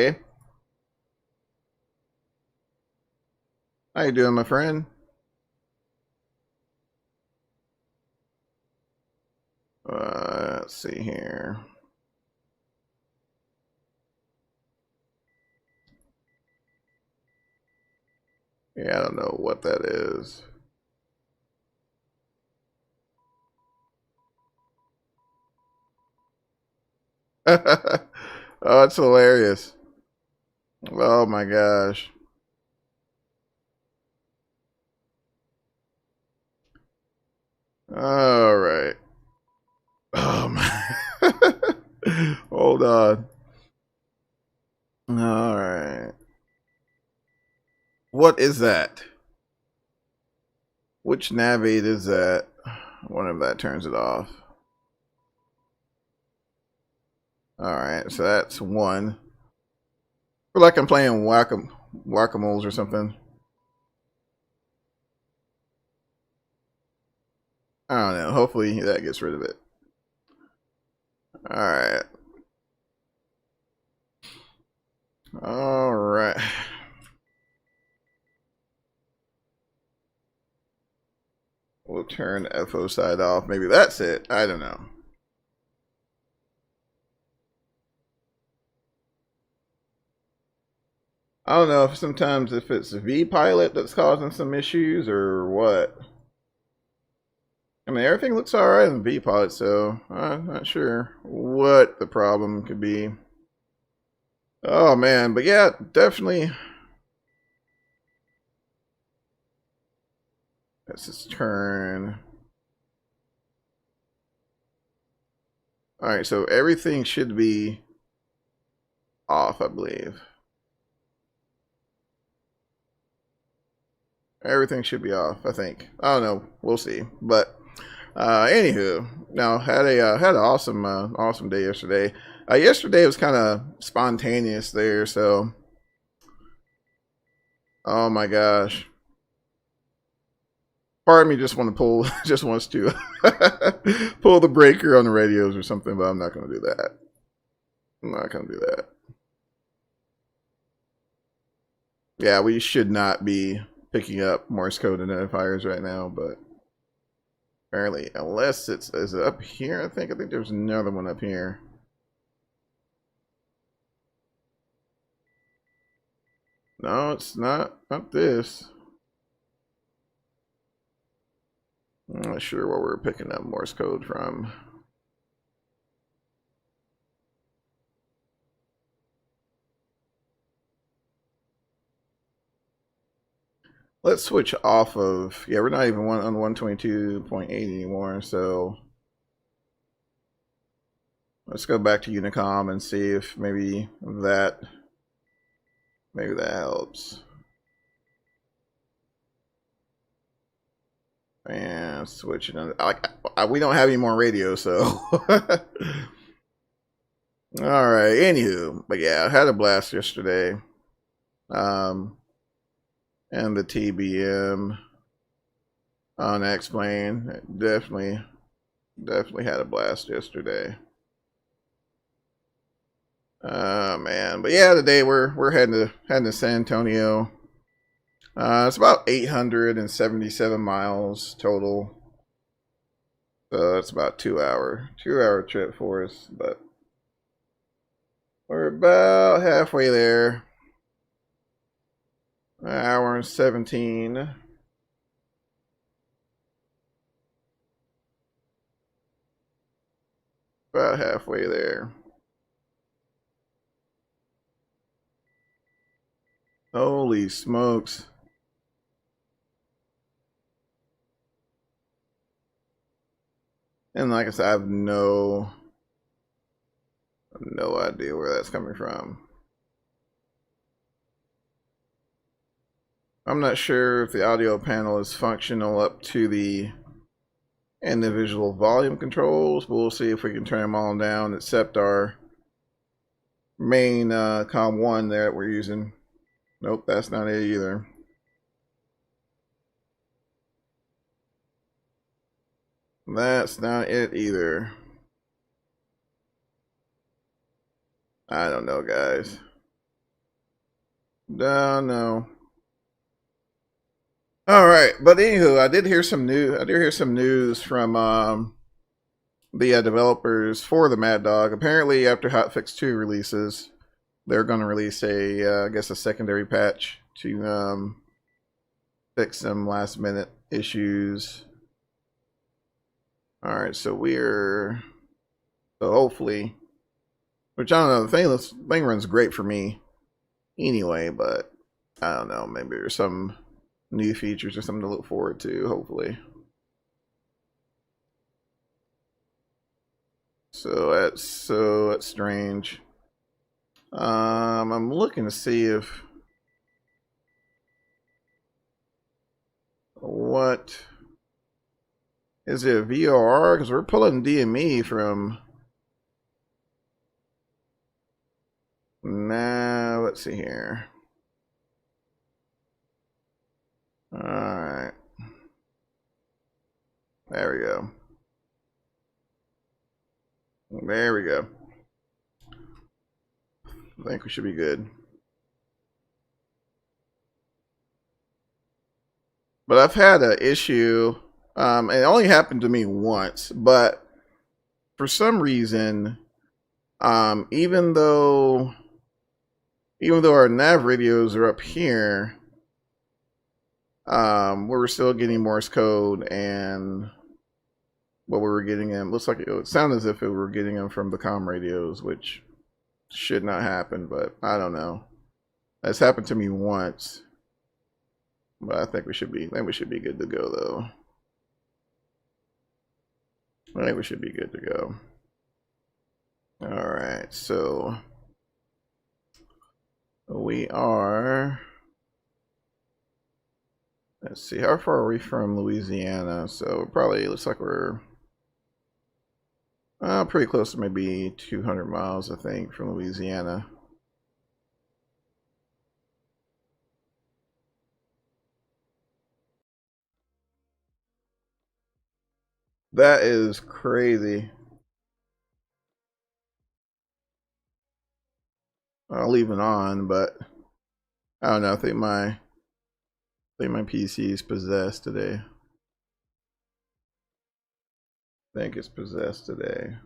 How you doing, my friend? Let's see here. Yeah, I don't know what that is. Oh, it's hilarious. Oh my gosh. All right. Hold on. All right. What is that? Which nav aid is that? I wonder if that turns it off. Alright, so that's one. Feel like I'm playing whack-a-moles or something. I don't know. Hopefully that gets rid of it. Alright. Alright. We'll turn FO side off. Maybe that's it. I don't know. I don't know if sometimes if it's V-Pilot that's causing some issues or what. I mean, everything looks alright in V-Pilot, so I'm not sure what the problem could be. Oh man, but yeah, definitely. That's his turn. Alright, so everything should be off, I believe. Everything should be off, I think. I don't know. We'll see. But anywho, now had an awesome day yesterday. Yesterday was kind of spontaneous there, so oh my gosh. Part of me just wants to pull the breaker on the radios or something, but I'm not gonna do that. I'm not gonna do that. Yeah, we should not be picking up Morse code identifiers right now, but apparently, unless is it up here? I think there's another one up here. No, it's not this. I'm not sure where we're picking up Morse code from. Let's switch off of, yeah, we're not even on 122.8 anymore, so let's go back to Unicom and see if maybe that helps. And switching on, we don't have any more radio, so all right, anywho, but yeah, I had a blast yesterday. And the TBM on X-Plane. Definitely had a blast yesterday. Oh man, but yeah, today we're heading to San Antonio. It's about 877 miles total. So it's about 2 hour trip for us, but we're about halfway there. An hour and 17. About halfway there. Holy smokes. And like I said, I have no idea where that's coming from. I'm not sure if the audio panel is functional up to the individual volume controls, but we'll see if we can turn them all down except our main COM 1 there that we're using. Nope, that's not it either. That's not it either. I don't know, guys. Don't know. All right, but anywho, I did hear some news from the developers for the Mad Dog. Apparently, after Hotfix 2 releases, they're going to release I guess a secondary patch to fix some last minute issues. All right, so hopefully, which I don't know, the thing runs great for me anyway, but I don't know, maybe there's some new features or something to look forward to, hopefully. that's strange. I'm looking to see if what is it, VOR? Because we're pulling DME from. Nah, let's see here. All right, there we go. There we go. I think we should be good. But I've had an issue. It only happened to me once, but for some reason, even though our nav radios are up here, we're still getting Morse code, and what we were getting in looks like it sounded as if we were getting them from the comm radios, which should not happen, but I don't know. That's happened to me once, but I think we should be good to go though. I think we should be good to go. All right, so we are. Let's see, how far are we from Louisiana? So it probably looks like we're pretty close to maybe 200 miles, I think, from Louisiana. That is crazy. I'll leave it on, but I don't know. I think my PC is possessed today. I think it's possessed today.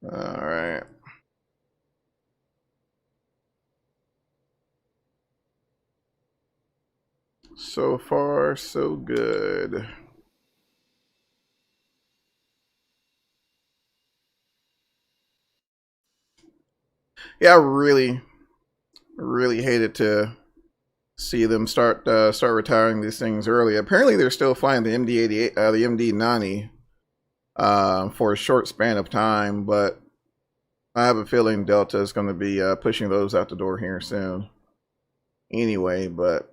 All right. So far, so good. Yeah, I really hated to see them start retiring these things early. Apparently, they're still flying the MD-88, the MD-90, for a short span of time, but I have a feeling Delta is going to be pushing those out the door here soon. Anyway, but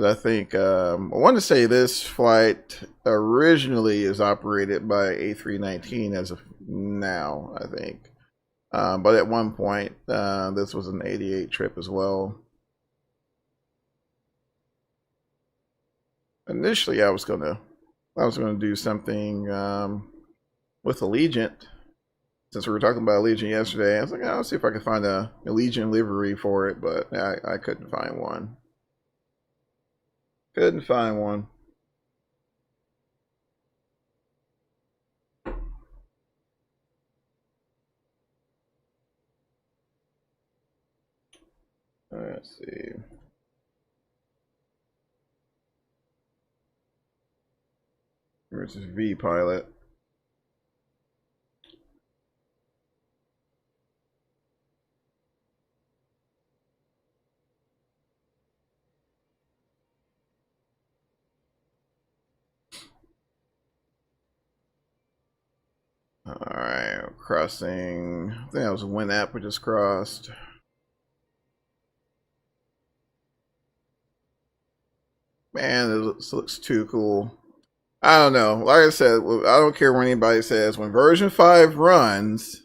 I think I want to say this flight originally is operated by A319 as of now, I think. But at one point, this was an 88 trip as well. Initially, I was gonna do something with Allegiant. Since we were talking about Allegiant yesterday, I was like, I'll see if I can find a Allegiant livery for it, but I couldn't find one. Couldn't find one. Let's see. Where's this V pilot? Alright, crossing. I think that was WinApp we just crossed. Man, this looks too cool. I don't know. Like I said, I don't care what anybody says. When version 5 runs,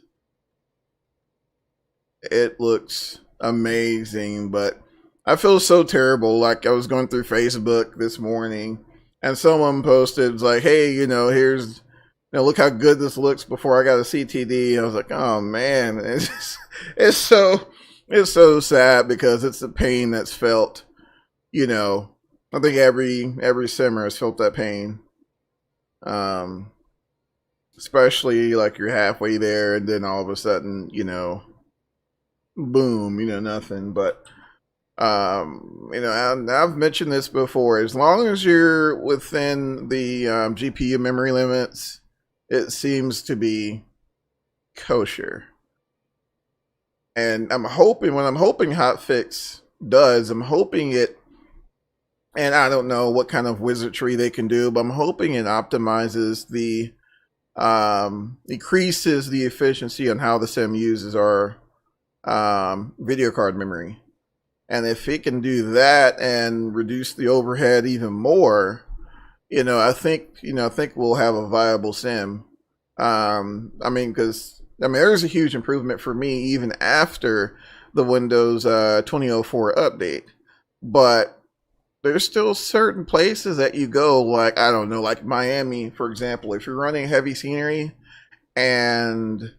it looks amazing, but I feel so terrible. Like I was going through Facebook this morning and someone posted like, hey, here's look how good this looks before I got a CTD. I was like, oh man, it's so sad because it's the pain that's felt. I think every simmer has felt that pain. Especially like you're halfway there and then all of a sudden, boom, nothing. But I've mentioned this before. As long as you're within the GPU memory limits, it seems to be kosher. And I'm hoping hotfix does, I'm hoping it, and I don't know what kind of wizardry they can do, but I'm hoping it optimizes the increases the efficiency on how the sim uses our video card memory. And if it can do that and reduce the overhead even more, I think we'll have a viable sim. There's a huge improvement for me even after the Windows 2004 update, but there's still certain places that you go, like, I don't know, like Miami, for example. If you're running heavy scenery and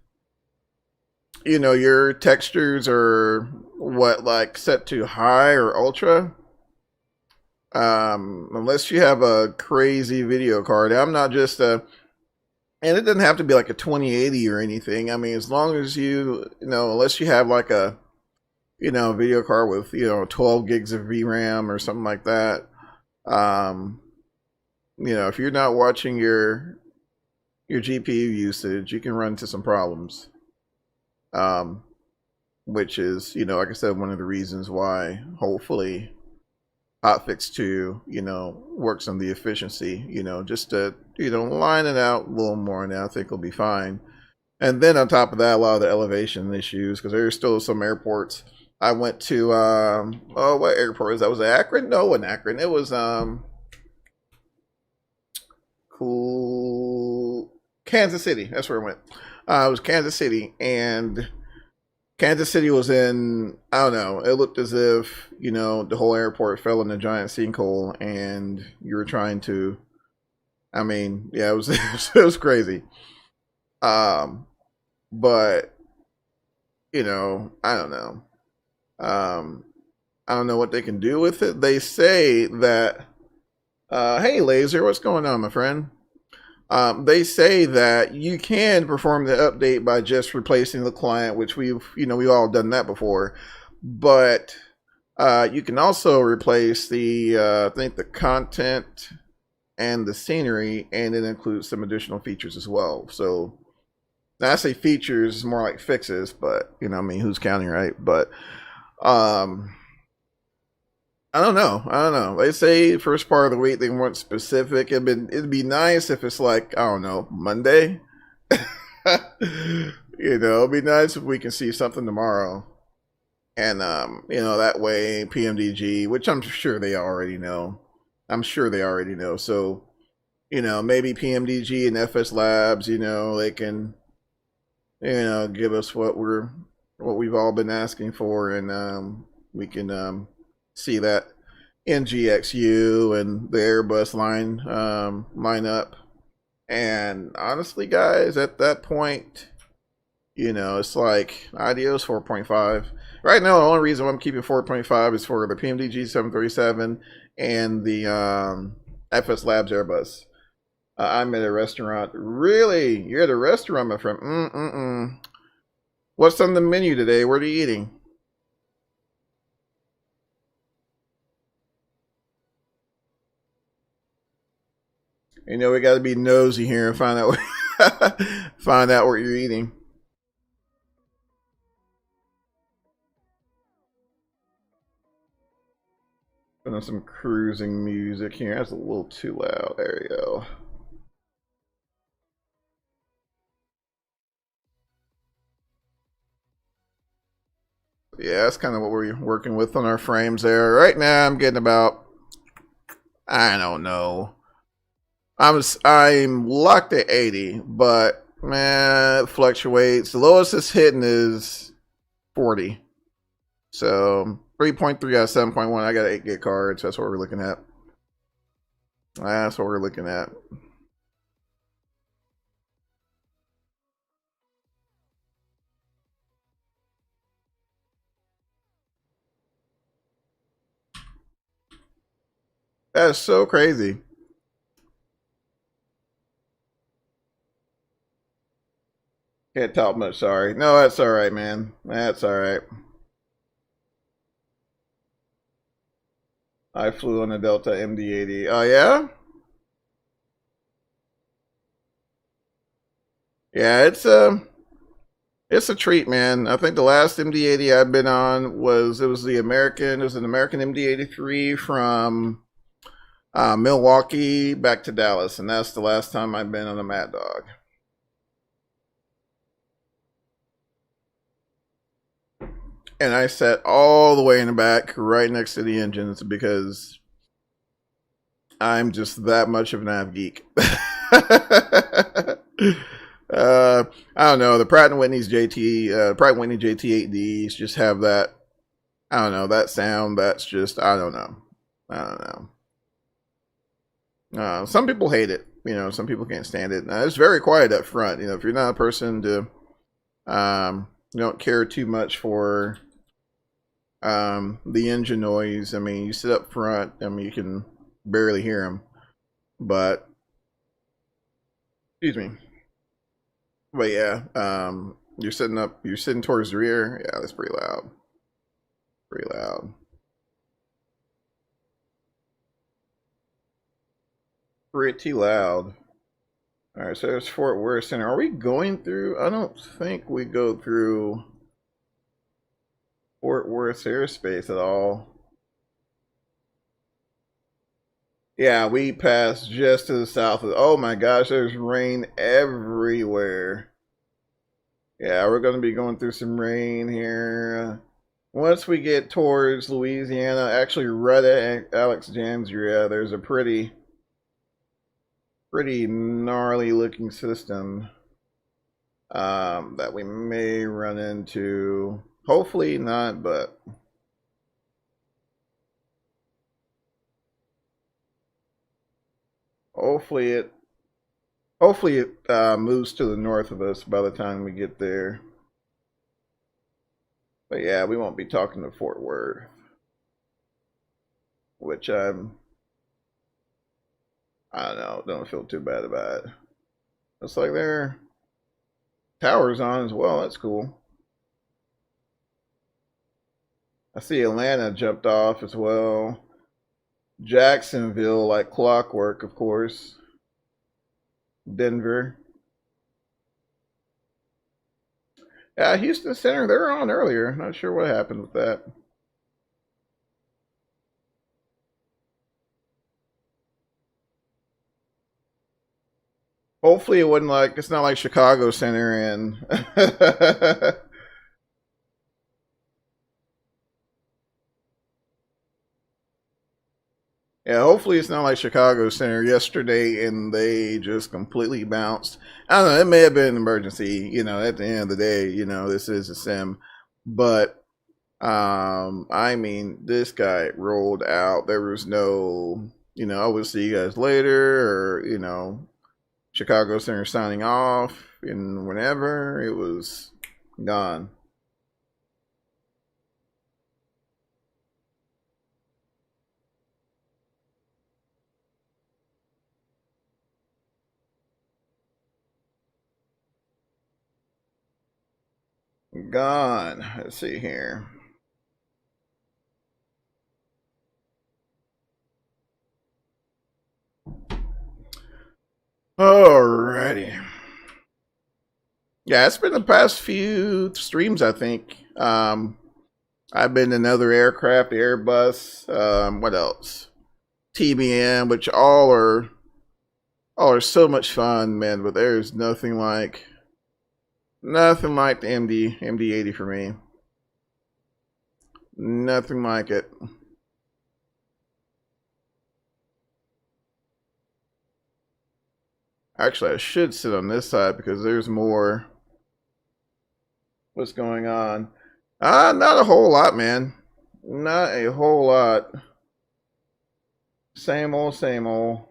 your textures are like set to high or ultra, unless you have a crazy video card. I'm not just and it doesn't have to be like a 2080 or anything. I mean, as long as unless you have like a video card with 12 gigs of VRAM or something like that. If you're not watching your GPU usage, you can run into some problems. Which is, like I said, one of the reasons why hopefully hotfix 2, works on the efficiency, just to, line it out a little more, and I think it'll be fine. And then on top of that, a lot of the elevation issues, because there's still some airports. I went to, what airport was that? Was it Akron? No, it wasn't Akron. It was, Kansas City. That's where I went. It was Kansas City, and Kansas City was in, I don't know, it looked as if, the whole airport fell in a giant sinkhole and you were trying to, it was, it was crazy. But, I don't know. I don't know what they can do with it. They say that, hey, Laser, what's going on, my friend? They say that you can perform the update by just replacing the client, which we've all done that before. But you can also replace the I think the content and the scenery, and it includes some additional features as well. So now I say features, more like fixes, but who's counting, right? But I don't know. They say first part of the week they weren't specific. It'd be nice if it's like, I don't know, Monday. It'd be nice if we can see something tomorrow. And that way PMDG, which I'm sure they already know. So, maybe PMDG and FS Labs, they can give us what we've all been asking for, and we can see that NGXU and the Airbus line up. And honestly, guys, at that point, it's like adios 4.5. Right now, the only reason I'm keeping 4.5 is for the PMDG 737 and the FS Labs Airbus. I'm at a restaurant. Really? You're at a restaurant, my friend? What's on the menu today? What are you eating? We got to be nosy here and find out find out what you're eating. Put on some cruising music here. That's a little too loud. There you go. Yeah, that's kind of what we're working with on our frames there. Right now, I'm getting about, I don't know. I'm locked at 80, but man, it fluctuates. The lowest it's hitting is 40. So 3.3 out of 7.1. I got 8 gig cards. That's what we're looking at. That's what we're looking at. That's so crazy. Can't talk much, sorry. No, that's alright, man. That's alright. I flew on a Delta MD-88. Oh, yeah? Yeah, it's It's a treat, man. I think the last MD-80 I've been on was an American MD-83 from Milwaukee back to Dallas, and that's the last time I've been on a Mad Dog. And I sat all the way in the back, right next to the engines, because I'm just that much of an av geek. I don't know. The Pratt & Whitney's Pratt & Whitney JT8Ds just have that. I don't know, that sound. That's just, I don't know. Some people hate it. Some people can't stand it. It's very quiet up front. If you're not a person to, you don't care too much for the engine noise. I mean, you sit up front. I mean, you can barely hear them. But, excuse me. But yeah, you're sitting towards the rear. Yeah, that's pretty loud. Pretty loud. Pretty loud. All right, so there's Fort Worth Center. Are we going through? I don't think we go through Fort Worth airspace at all. Yeah, we passed just to the south of. Oh my gosh, there's rain everywhere. Yeah, we're going to be going through some rain here. Once we get towards Louisiana, actually right at Alexandria, there's a pretty gnarly looking system that we may run into. Hopefully not, but hopefully it moves to the north of us by the time we get there. But yeah, we won't be talking to Fort Worth, which I don't know, don't feel too bad about it. Looks like their tower's on as well. That's cool. I see Atlanta jumped off as well. Jacksonville, like clockwork, of course. Denver. Yeah, Houston Center, they were on earlier. Not sure what happened with that. Hopefully it wasn't like, it's not like Chicago Center and yeah, hopefully it's not like Chicago Center yesterday and they just completely bounced. I don't know, it may have been an emergency, at the end of the day, this is a sim. But I mean, this guy rolled out. There was no, I will see you guys later, or, Chicago Center signing off, and whenever, it was gone. Gone. Let's see here. Alrighty. Yeah, it's been the past few streams, I think. I've been in other aircraft, Airbus, what else? TBM, which all are so much fun, man, but there's nothing like the MD-80 for me. Nothing like it. Actually, I should sit on this side because there's more. What's going on? Not a whole lot, man. Not a whole lot. Same old, same old.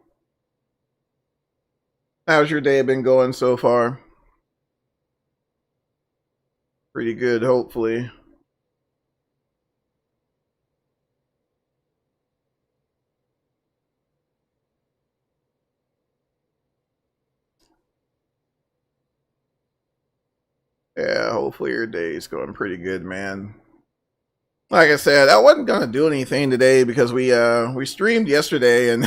How's your day been going so far? Pretty good, hopefully. Yeah, hopefully your day's going pretty good, man. Like I said, I wasn't gonna do anything today because we streamed yesterday and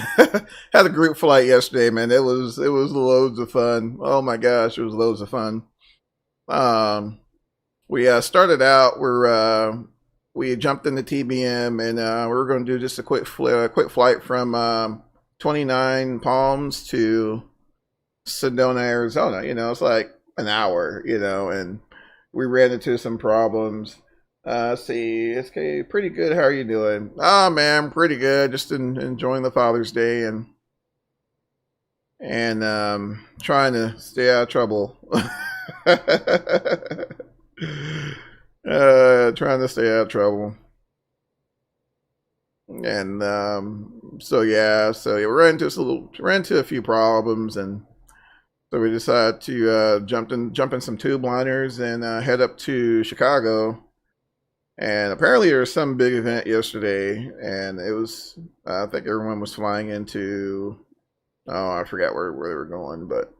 had a group flight yesterday, man. It was loads of fun. Oh my gosh, it was loads of fun. We started out. We jumped into TBM, and we were going to do just a quick flight from 29 Palms to Sedona, Arizona. You know, it's like an hour. You know, and we ran into some problems. See, SK, pretty good. How are you doing? Oh man, pretty good. Just enjoying the Father's Day and trying to stay out of trouble. Trying to stay out of trouble. And so yeah, we ran into a few problems, and so we decided to jump in some tube liners and head up to Chicago. And apparently there was some big event yesterday, and it was, I think everyone was flying into, oh, I forgot where they were going, but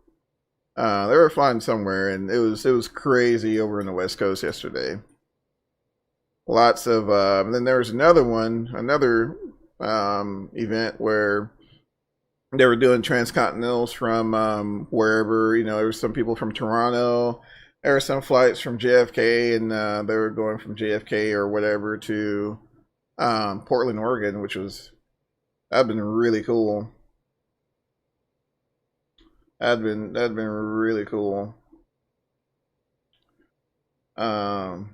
they were flying somewhere, and it was crazy over in the West Coast yesterday. Lots of, then there was another event where they were doing transcontinentals from wherever, you know, there was some people from Toronto. There were some flights from JFK, and they were going from JFK or whatever to Portland, Oregon, that'd been really cool. That'd been really cool. Been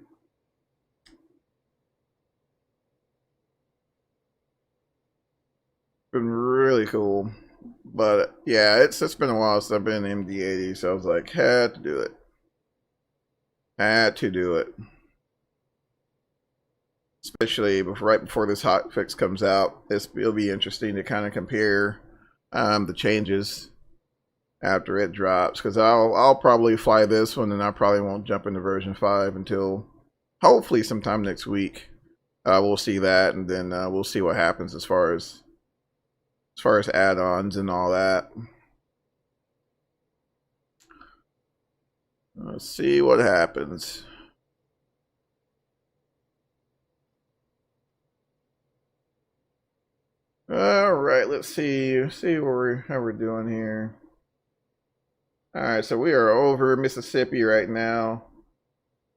really cool. But yeah, it's been a while since I've been in MD-80, so I was like, had to do it. Had to do it. Especially right before this hotfix comes out. It'll be interesting to kind of compare the changes after it drops, because I'll probably fly this one, and I probably won't jump into version 5 until hopefully sometime next week. We'll see that, and then we'll see what happens as far as add-ons and all that. Let's see what happens. All right, let's see how we're doing here. All right, so we are over Mississippi right now.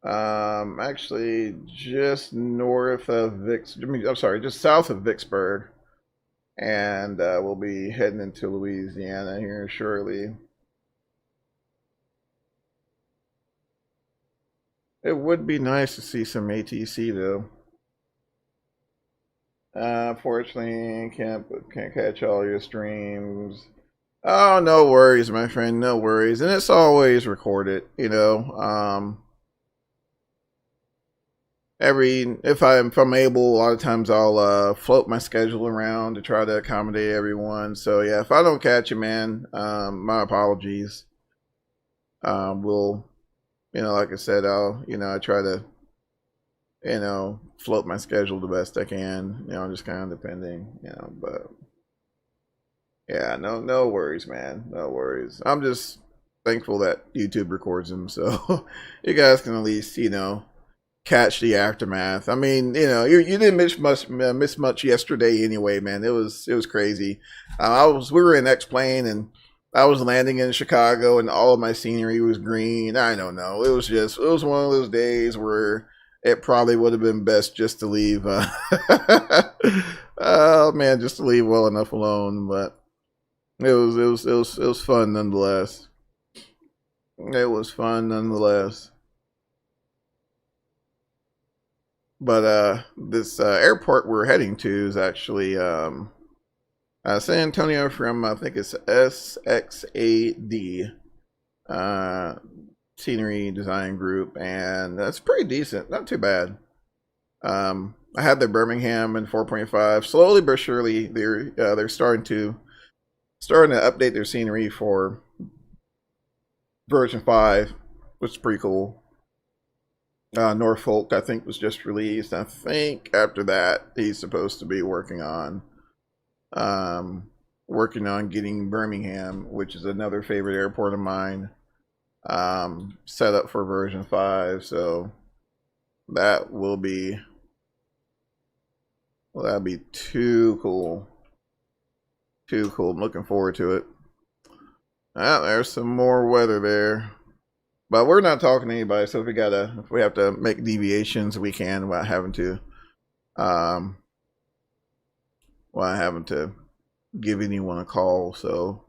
Actually, just north of just south of Vicksburg, and we'll be heading into Louisiana here shortly. It would be nice to see some ATC though. Fortunately, can't catch all your streams. Oh, no worries, my friend. No worries, and it's always recorded. You know, if I'm able, a lot of times I'll float my schedule around to try to accommodate everyone. So yeah, if I don't catch you, man, my apologies. We'll, you know, like I said, I try to, float my schedule the best I can. You know, just kind of depending, but yeah, no worries, man. No worries. I'm just thankful that YouTube records them, so you guys can at least, catch the aftermath. I mean, you didn't miss much yesterday anyway, man. It was crazy. We were in X-plane, and I was landing in Chicago, and all of my scenery was green. I don't know. It was one of those days where it probably would have been best just to leave. Oh man, just to leave well enough alone. But it was fun nonetheless. It was fun nonetheless. But this airport we're heading to is actually San Antonio from, I think it's SXAD Scenery Design Group, and that's pretty decent, not too bad. I had the Birmingham in 4.5. Slowly but surely, they're starting to update their scenery for version 5, which is pretty cool. Norfolk, I think, was just released. I think after that, he's supposed to be working on getting Birmingham, which is another favorite airport of mine, set up for version 5. So that will be, that'd be too cool. Too cool. I'm looking forward to it. Ah, there's some more weather there. But we're not talking to anybody, so if we have to make deviations, we can without having to um give anyone a call. So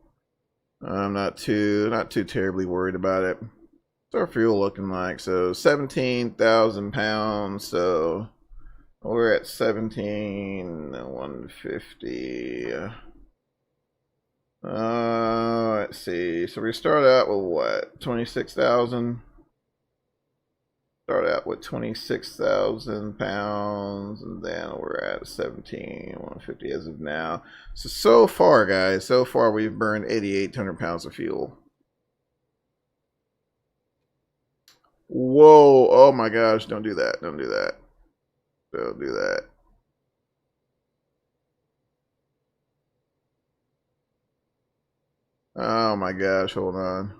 I'm not too terribly worried about it. What's our fuel looking like? So 17,000 pounds. So we're at 17,150. Let's see. So we start out with what? 26,000. Start out with 26,000 pounds, and then we're at 17,150 as of now. So far, guys, so far we've burned 8,800 pounds of fuel. Whoa! Oh my gosh! Don't do that! Don't do that! Don't do that! Oh my gosh! Hold on.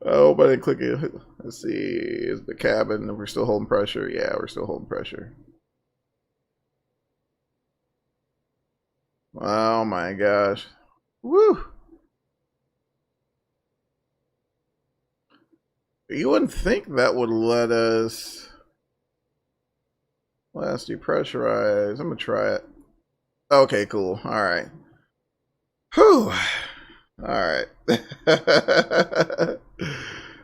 Oh, but I didn't click it. Let's see. Is the cabin? We're still holding pressure. Yeah, we're still holding pressure. Oh my gosh. Woo! You wouldn't think that would let us depressurize. I'm gonna try it. Okay, cool. All right. Whew. All right.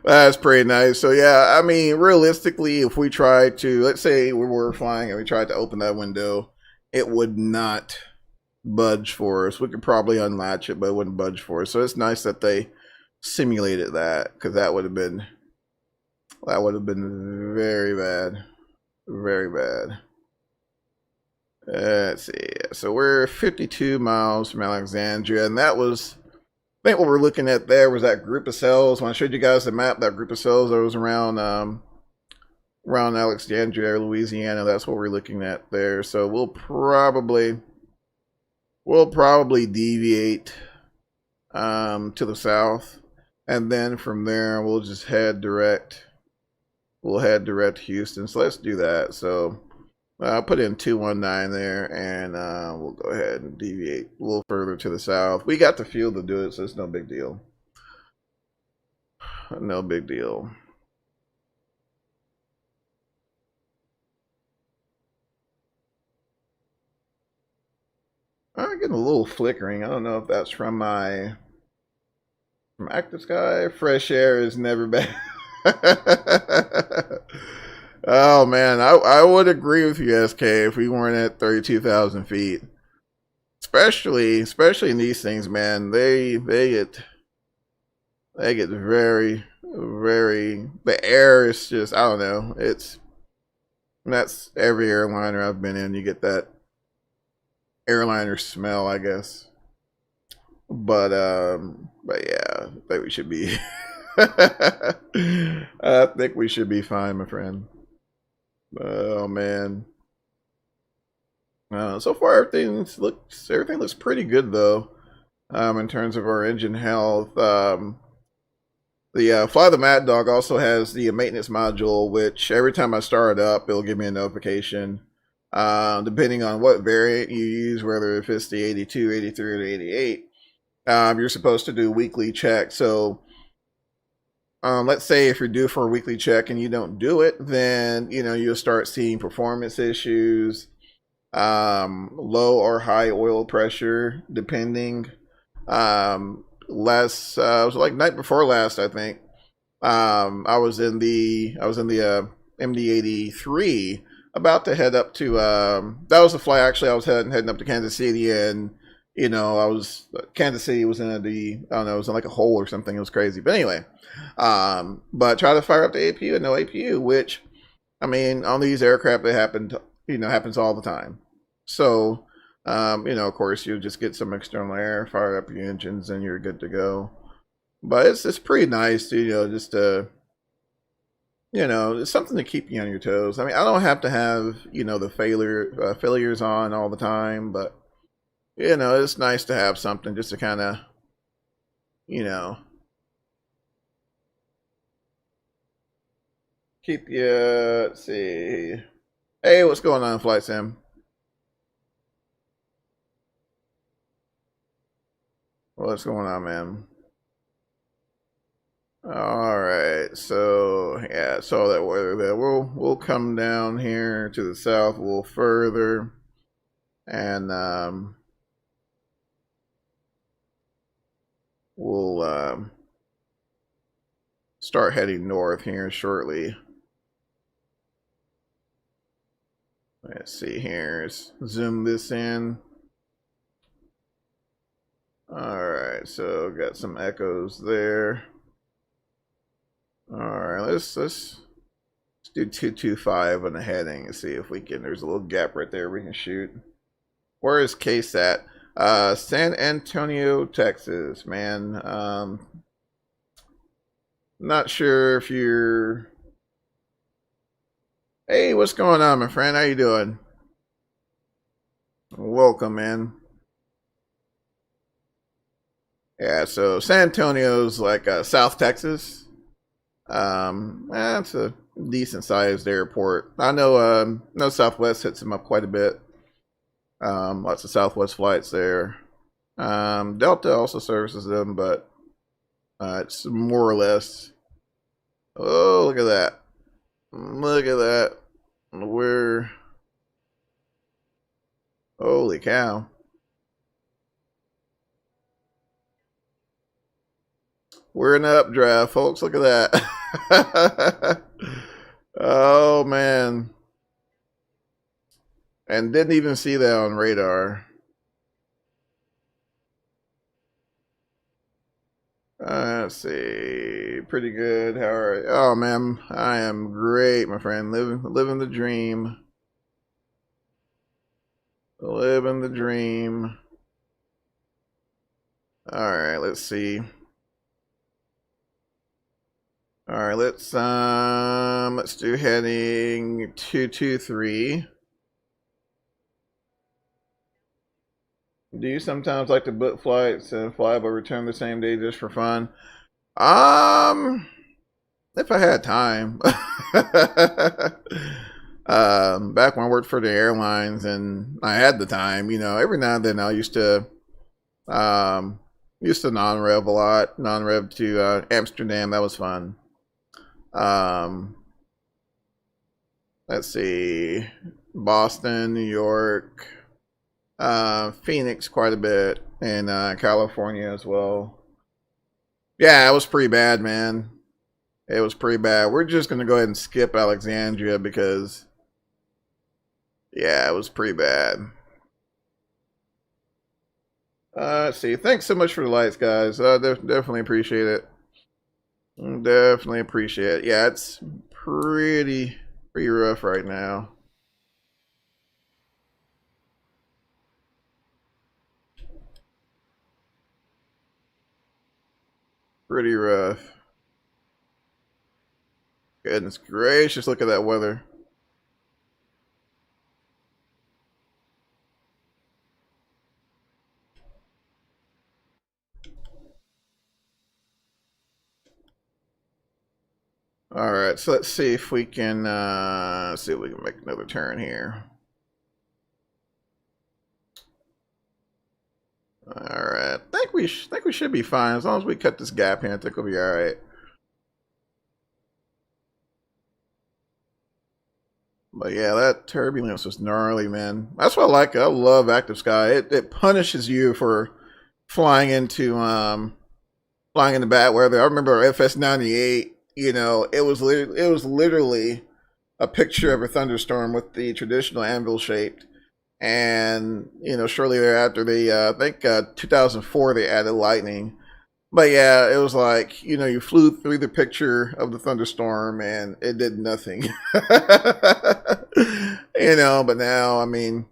That's pretty nice. So yeah, I mean, realistically, if we tried to, let's say we were flying and we tried to open that window, it would not budge for us. We could probably unlatch it, but it wouldn't budge for us. So it's nice that they simulated that, because that would have been very bad, very bad. Let's see. So we're 52 miles from Alexandria, and that was, I think what we're looking at there was that group of cells. When I showed you guys the map, that group of cells that was around Alexandria, Louisiana, that's what we're looking at there. So we'll probably deviate to the south, and then from there we'll just head direct. We'll head direct to Houston. So let's do that. So I'll put in 219 there, and we'll go ahead and deviate a little further to the south. We got the fuel to do it, so it's no big deal. No big deal. I'm getting a little flickering. I don't know if that's from active sky. Fresh air is never bad. Oh man, I would agree with you, SK, if we weren't at 32,000 feet. Especially in these things, man. They get very, very, the air is just, I don't know. That's every airliner I've been in. You get that airliner smell, I guess. But yeah, I think we should be I think we should be fine, my friend. Oh man. So far everything looks pretty good though. In terms of our engine health. The Fly the Mad Dog also has the maintenance module, which every time I start it up, it'll give me a notification. Depending on what variant you use, whether if it's the 82, 83, or the 88, you're supposed to do weekly checks. So let's say if you're due for a weekly check and you don't do it, then you'll start seeing performance issues, low or high oil pressure, depending. It was like night before last, I think. I was in the MD-83, about to head up to that was the flight actually. I was heading up to Kansas City, and Kansas City was in I don't know, it was in like a hole or something. It was crazy, but anyway, but try to fire up the APU and no APU, which I mean, on these aircraft it happens all the time. So of course you just get some external air, fire up your engines, and you're good to go. But it's pretty nice to just to it's something to keep you on your toes. I mean, I don't have to have the failures on all the time, but it's nice to have something just to kind of keep you. Let's see. Hey, what's going on, Flight Sim? What's going on, man? All right, so yeah, saw that weather there. We'll come down here to the south a little further, and we'll start heading north here shortly. Let's see here. Let's zoom this in. All right, so got some echoes there. All right, let's do 225 on the heading and see if we can. There's a little gap right there we can shoot. Where is KSAT? San Antonio, Texas, man. Not sure if you're. Hey, what's going on, my friend? How you doing? Welcome, man. Yeah, so San Antonio's like South Texas. It's a decent sized airport. I know Southwest hits them up quite a bit. Lots of Southwest flights there. Delta also services them, but it's more or less. Oh, look at that! Look at that! We're holy cow! We're in the updraft, folks. Look at that! Oh man! And didn't even see that on radar. Let's see. Pretty good. How are you? Oh man, I am great, my friend. Living the dream. Living the dream. Alright, let's see. Alright, let's do heading 223. Do you sometimes like to book flights and fly but return the same day just for fun? If I had time. Back when I worked for the airlines and I had the time, you know, every now and then I used to non-rev a lot, non-rev to Amsterdam. That was fun. Let's see, Boston, New York, Phoenix quite a bit, and California as well. Yeah, it was pretty bad, man. It was pretty bad. We're just gonna go ahead and skip Alexandria because, yeah, it was pretty bad. Let's see. Thanks so much for the lights, guys. Definitely appreciate it. Definitely appreciate it. Yeah, it's pretty rough right now. Pretty rough. Goodness gracious, look at that weather. All right, so let's see if we can make another turn here. All right, I think we should be fine as long as we cut this gap here. I think we'll be all right. But yeah, that turbulence was gnarly, man. That's what I like. I love Active Sky. It punishes you for flying into bad weather. I remember FS-98. You know, it was literally a picture of a thunderstorm with the traditional anvil shaped. And you know, shortly thereafter, they I think 2004 they added lightning. But yeah, it was like, you know, you flew through the picture of the thunderstorm and it did nothing. You know, but now, I mean,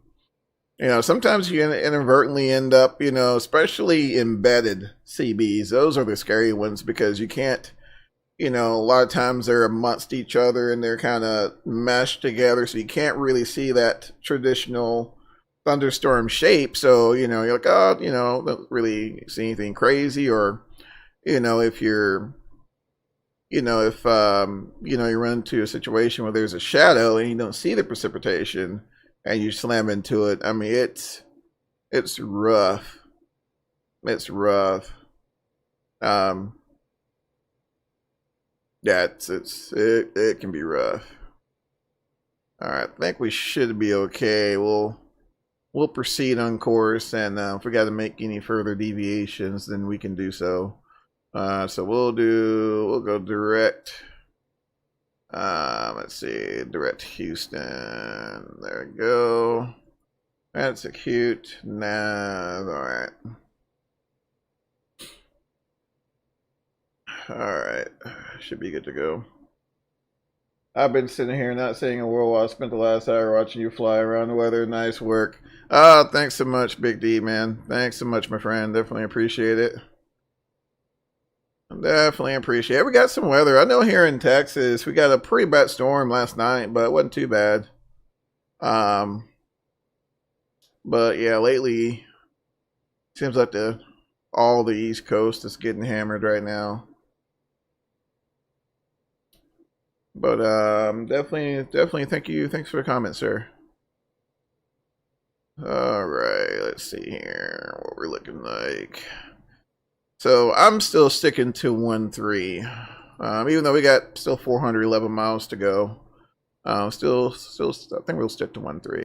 you know, sometimes you inadvertently end up, you know, especially embedded CBs. Those are the scary ones because you can't, you know, a lot of times they're amongst each other and they're kind of meshed together, so you can't really see that traditional thunderstorm shape. So, you know, you're like, oh, you know, don't really see anything crazy. Or, you know, if you're, you know, if you know, you run into a situation where there's a shadow and you don't see the precipitation and you slam into it, I mean, it's rough. It's rough. Yeah, it can be rough. All right, I think we should be okay. We'll proceed on course, and if we got to make any further deviations, then we can do so. So we'll go direct. Let's see, direct Houston. There we go. Execute. Nah, all right. All right, should be good to go. I've been sitting here not saying a word while I spent the last hour watching you fly around the weather. Nice work. Oh, thanks so much, Big D, man. Thanks so much, my friend. Definitely appreciate it. Definitely appreciate it. We got some weather. I know here in Texas, we got a pretty bad storm last night, but it wasn't too bad. But yeah, lately, seems like all the East Coast is getting hammered right now. But definitely thank you. Thanks for the comment, sir. All right, let's see here what we're looking like. So I'm still sticking to 1-3, even though we got still 411 miles to go. Still, I think we'll stick to 1-3.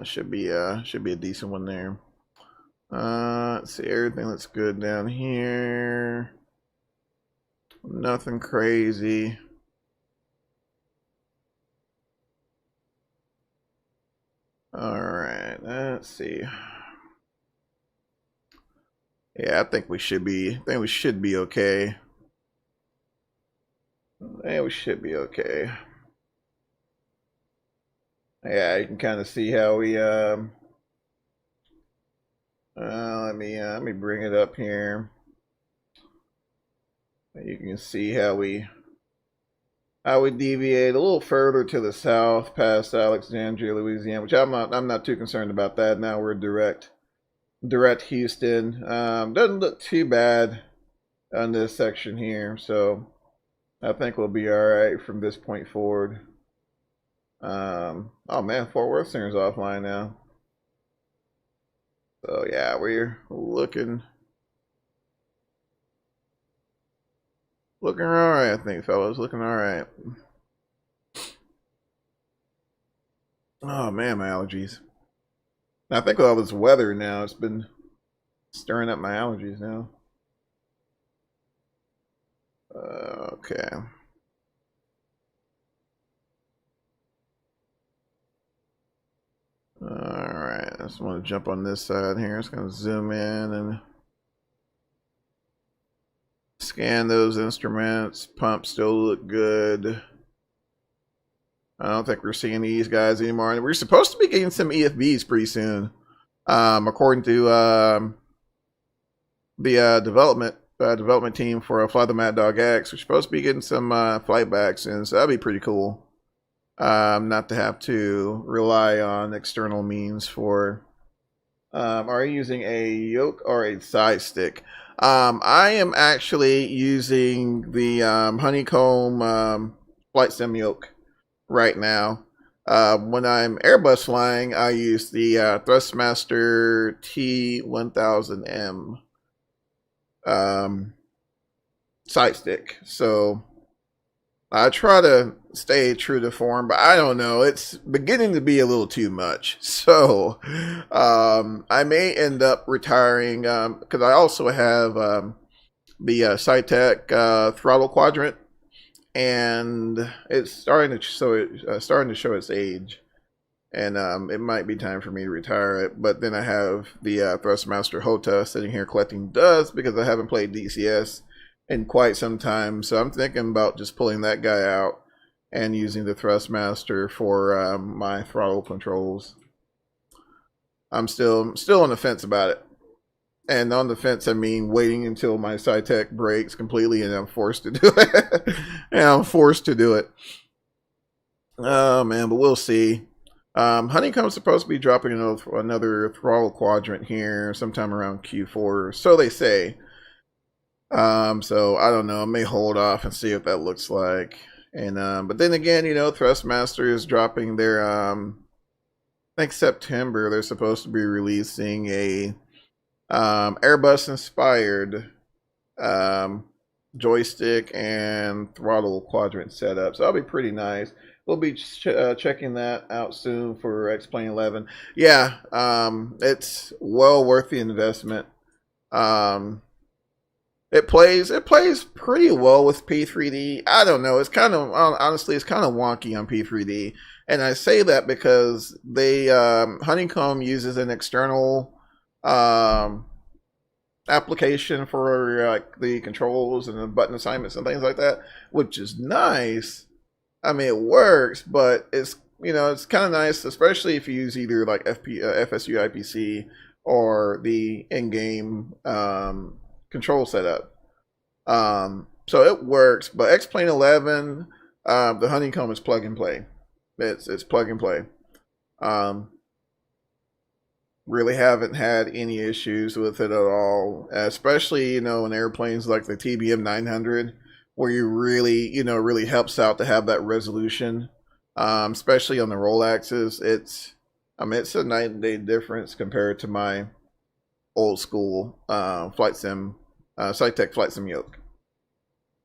Should be a decent one there. Let's see, everything looks good down here. Nothing crazy. All right, let's see. Yeah, I think we should be. I think we should be okay. Yeah, we should be okay. Yeah, you can kind of see how we. Let me bring it up here. You can see how we deviate a little further to the south past Alexandria, Louisiana, which I'm not too concerned about that. Now we're direct Houston. Doesn't look too bad on this section here, so I think we'll be all right from this point forward. Oh man, Fort Worth Center's offline now. So yeah, we're looking all right, I think, fellas. Looking all right. Oh man, my allergies. I think with all this weather now, it's been stirring up my allergies now. Okay. All right. I just want to jump on this side here. It's going to zoom in and scan those instruments. Pumps still look good. I don't think we're seeing these guys anymore. We're supposed to be getting some EFBs pretty soon, according to the development team for Fly the Maddog-X. We're supposed to be getting some flight backs in, so that'd be pretty cool. Not to have to rely on external means for. Are you using a yoke or a side stick? I am actually using the honeycomb flight sim yoke right now. When I'm Airbus flying, I use the Thrustmaster T1000M side stick. So I try to stay true to form, but I don't know. It's beginning to be a little too much. So I may end up retiring because I also have the Cytec throttle quadrant, and it's starting to show its age, and it might be time for me to retire it. But then I have the Thrustmaster HOTA sitting here collecting dust because I haven't played DCS in quite some time, so I'm thinking about just pulling that guy out and using the Thrustmaster for my throttle controls. I'm still on the fence about it. And on the fence, I mean waiting until my Cytec breaks completely and I'm forced to do it. Oh man, but we'll see. Honeycomb's supposed to be dropping another throttle quadrant here sometime around Q4, so they say. So I don't know. I may hold off and see what that looks like. And but then again, Thrustmaster is dropping their I think September they're supposed to be releasing a Airbus inspired joystick and throttle quadrant setup. So that'll be pretty nice. We'll be checking that out soon for X-Plane 11. Yeah, it's well worth the investment. It plays pretty well with P3D. I don't know. It's kind of honestly, it's kind of wonky on P3D, and I say that because they Honeycomb uses an external application for like the controls and the button assignments and things like that, which is nice. I mean, it works, but it's it's kind of nice, especially if you use either like FSU IPC or the in-game control setup. So it works, but X-Plane 11, the Honeycomb is plug and play. It's plug and play. Really haven't had any issues with it at all, especially in airplanes like the TBM 900, where you really helps out to have that resolution, especially on the roll axis. It's a night and day difference compared to my old school flight sim, Cytec flight sim yoke.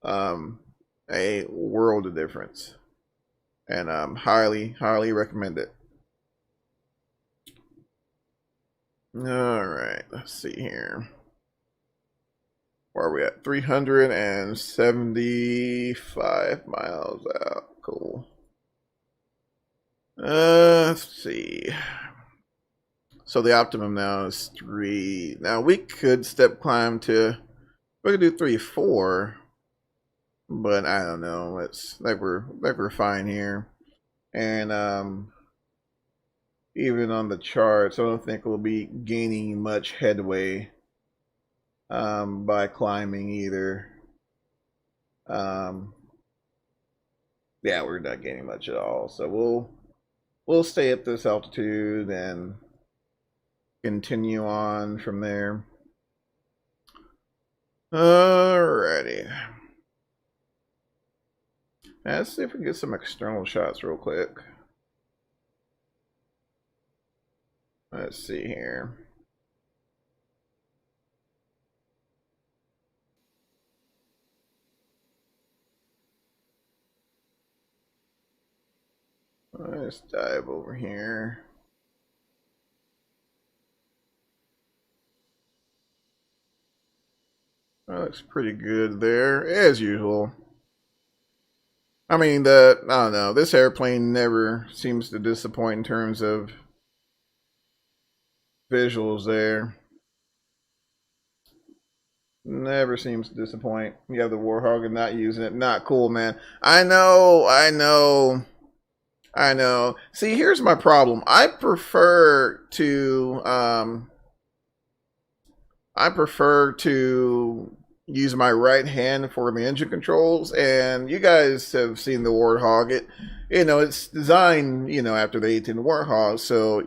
A world of difference, and highly recommend it. All right, let's see here. Where are we at? 375 miles out. Cool. Let's see. So the optimum now is 3. Now we could step climb to, we could do 3-4, but I don't know. It's like we're fine here, and even on the charts, I don't think we'll be gaining much headway by climbing either. Yeah, we're not gaining much at all. So we'll stay at this altitude and continue on from there. Alrighty. Let's see if we can get some external shots real quick. Let's see here. Let's dive over here. That looks pretty good there, as usual. I mean, I don't know, this airplane never seems to disappoint in terms of visuals there. Never seems to disappoint. You have the Warhog and not using it. Not cool, man. I know. See, here's my problem. I prefer to use my right hand for the engine controls, and you guys have seen the Warthog. It's designed, after the 18 Warthog, so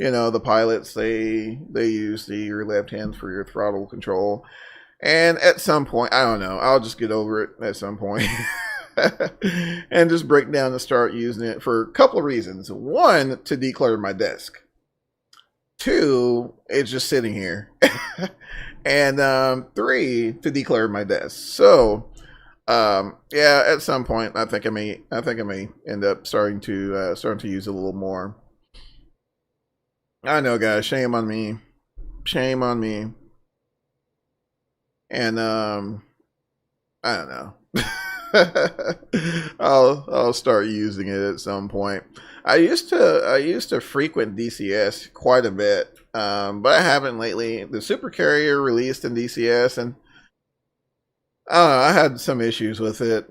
the pilots they use your left hand for your throttle control, and at some point, I don't know, I'll just get over it at some point. And just break down and start using it for a couple of reasons. One, to declutter my desk. Two, it's just sitting here. And 3, to declutter my desk. So yeah, at some point I think I may end up starting to use it a little more. I know, guys, shame on me. And I don't know. I'll start using it at some point. I used to frequent DCS quite a bit, but I haven't lately. The Super Carrier released in DCS, and I had some issues with it.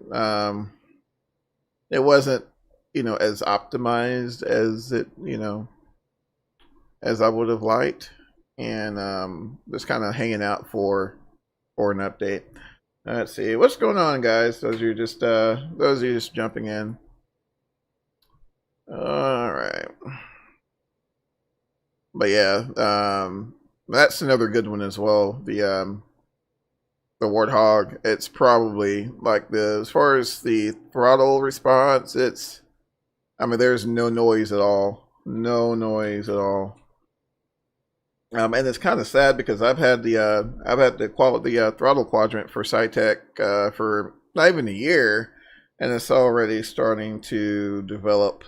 It wasn't as optimized as it as I would have liked, and just kind of hanging out for an update. Let's see what's going on, guys. Those are just jumping in. All right, but yeah, that's another good one as well. The Warthog. It's probably like as far as the throttle response, there's no noise at all. No noise at all. And it's kind of sad because I've had the throttle quadrant for SciTech for not even a year, and it's already starting to develop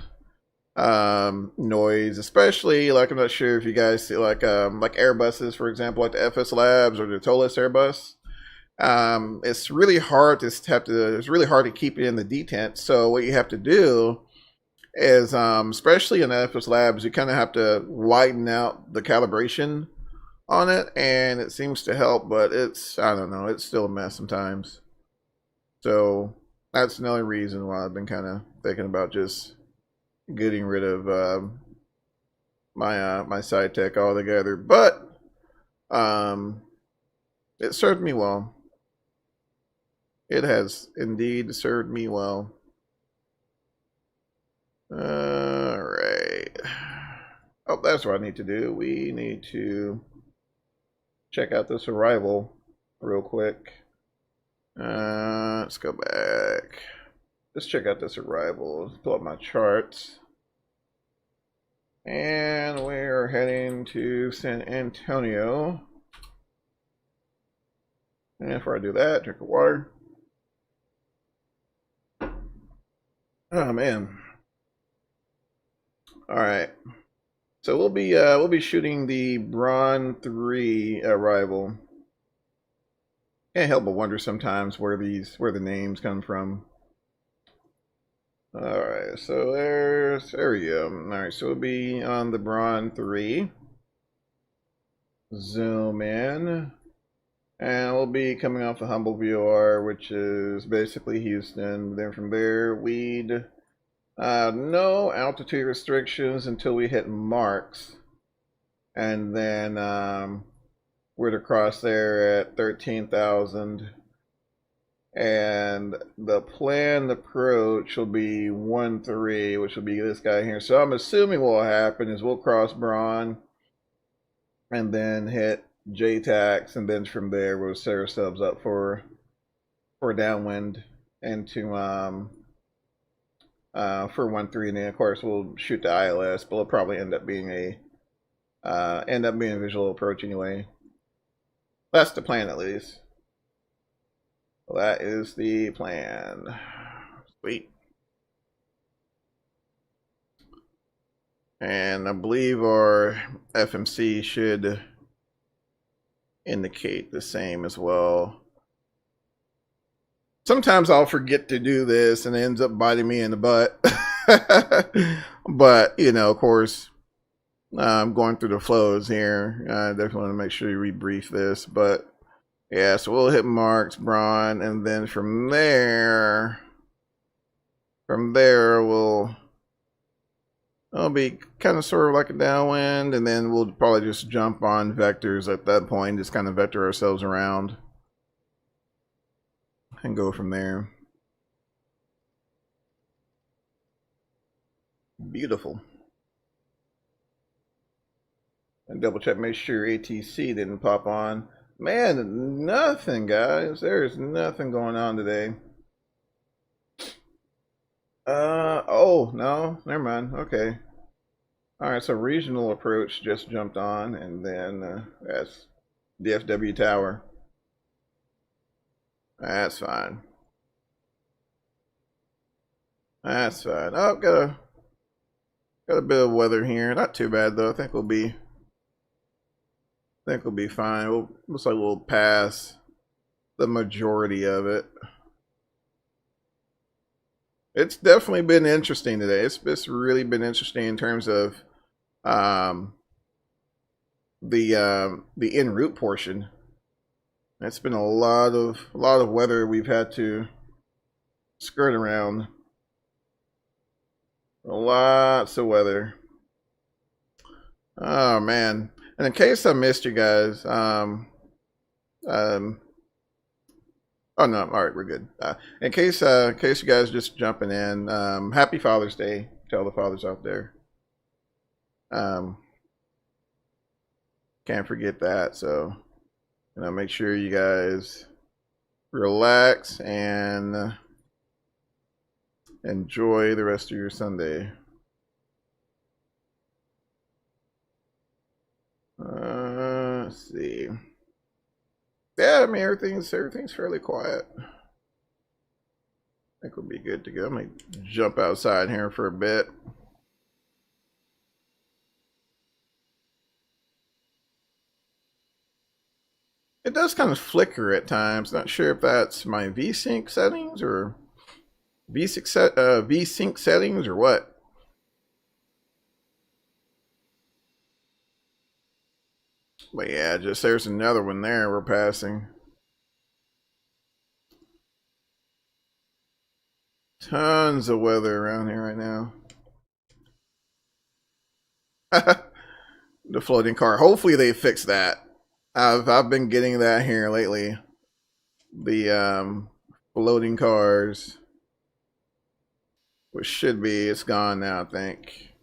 noise, especially like I'm not sure if you guys see like Airbuses, for example, like the FS Labs or the Tolis Airbus. It's really hard to it's really hard to keep it in the detent. So what you have to do is especially in FS Labs, you kind of have to widen out the calibration on it, and it seems to help, but it's, I don't know, it's still a mess sometimes. So that's another reason why I've been kind of thinking about just getting rid of my SciTech altogether. But it served me well. It has indeed served me well. Alright. Oh, that's what I need to do. We need to check out this arrival real quick. Let's go back. Let's check out this arrival. Let's pull up my charts. And we're heading to San Antonio. And before I do that, drink of water. Oh man. Alright. So we'll be shooting the Braun 3 arrival. Can't help but wonder sometimes where the names come from. Alright, so there we go. Alright, so we'll be on the Braun 3. Zoom in. And we'll be coming off the Humble VOR, which is basically Houston. Then from there, we'd no altitude restrictions until we hit marks. And then we're to cross there at 13,000. And the planned approach will be 1-3, which will be this guy here. So I'm assuming what will happen is we'll cross Braun and then hit JTAX, and then from there we'll set ourselves up for downwind into for 1-3, and then of course we'll shoot the ILS, but it'll probably end up being a visual approach anyway. That's the plan, at least. Well, that is the plan. Sweet. And I believe our FMC should indicate the same as well. Sometimes I'll forget to do this and it ends up biting me in the butt. But, you know, of course, I'm going through the flows here. I definitely want to make sure you rebrief this. But, yeah, so we'll hit marks, Braun, and then from there it'll be kind of sort of like a downwind, and then we'll probably just jump on vectors at that point, just kind of vector ourselves around and go from there. Beautiful. And double check, make sure ATC didn't pop on. Man, nothing, guys. There's nothing going on today. Oh, no, never mind. Okay. Alright, so regional approach just jumped on, and then that's DFW Tower. That's fine. That's fine. Oh, got a bit of weather here. Not too bad though. I think we'll be fine. Looks like we'll pass the majority of it. It's definitely been interesting today. It's really been interesting in terms of the en route portion. It's been a lot of weather we've had to skirt around. Lots of weather. Oh man. And in case I missed you guys, oh no, all right, we're good. In case you guys just jumping in, happy Father's Day to all the fathers out there. Can't forget that. So, you know, make sure you guys relax and enjoy the rest of your Sunday. see. Yeah, I mean everything's fairly quiet. I think we'll be good to go. I'm gonna jump outside here for a bit. It does kind of flicker at times. Not sure if that's my VSync settings or VSync settings or what. But yeah, just there's another one there we're passing. Tons of weather around here right now. The floating car. Hopefully they fix that. I've been getting that here lately. The floating cars, which should be, it's gone now, I think.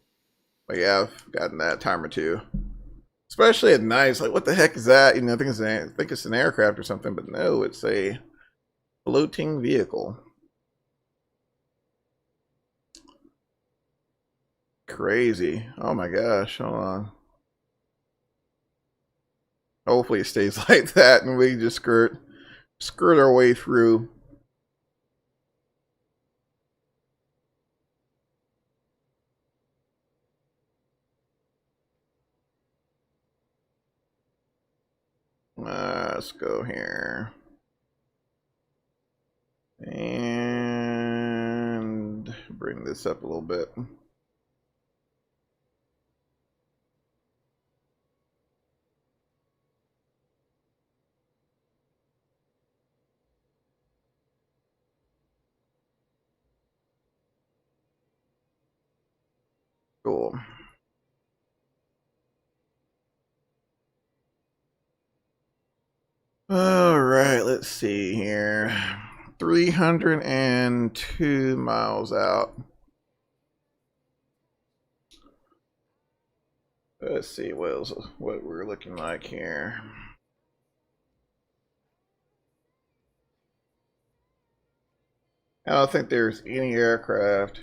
But yeah, I've gotten that time or two. Especially at night, it's like, what the heck is that? You know, I think it's an aircraft or something, but no, it's a floating vehicle. Crazy. Oh my gosh, hold on. Hopefully it stays like that and we just skirt our way through. Let's go here. And bring this up a little bit. Cool. All right, let's see here. 302 miles out. Let's see what we're looking like here. I don't think there's any aircraft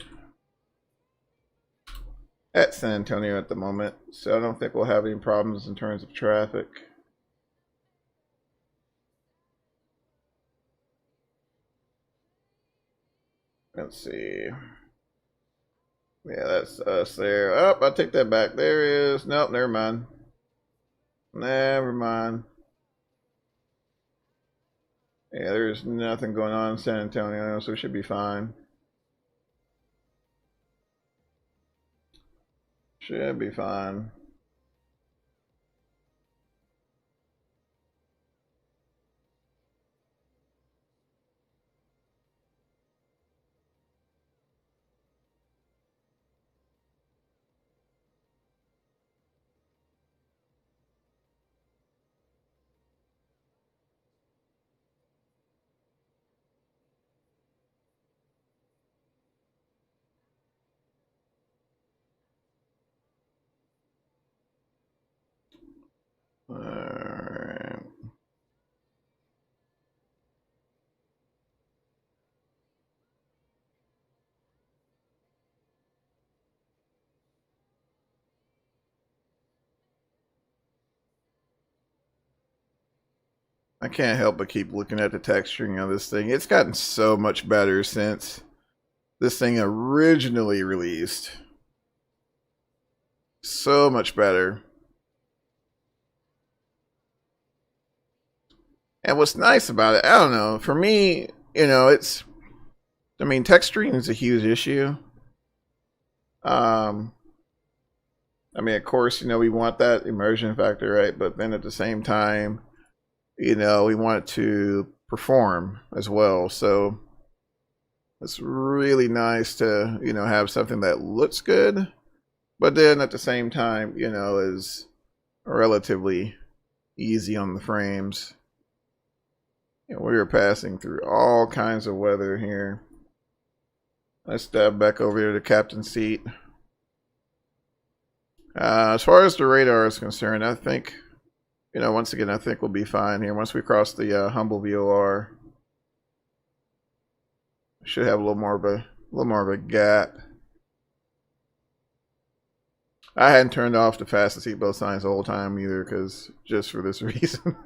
at San Antonio at the moment, so I don't think we'll have any problems in terms of traffic. Let's see. Yeah, that's us there. Oh, I take that back. There is. Nope, never mind. Never mind. Yeah, there's nothing going on in San Antonio, so we should be fine. Should be fine. All right. I can't help but keep looking at the texturing of this thing. It's gotten so much better since this thing originally released. So much better. And what's nice about it, I don't know, for me, you know, texturing is a huge issue. I mean, of course, you know, we want that immersion factor, right? But then at the same time, you know, we want it to perform as well. So it's really nice to, you know, have something that looks good, but then at the same time, you know, is relatively easy on the frames. You know, we are passing through all kinds of weather here. Let's step back over to the captain's seat. As far as the radar is concerned, I think, you know, once again, I think we'll be fine here. Once we cross the Humble VOR, should have a little more of a gap. I hadn't turned off the fasten seatbelt signs the whole time either, because just for this reason.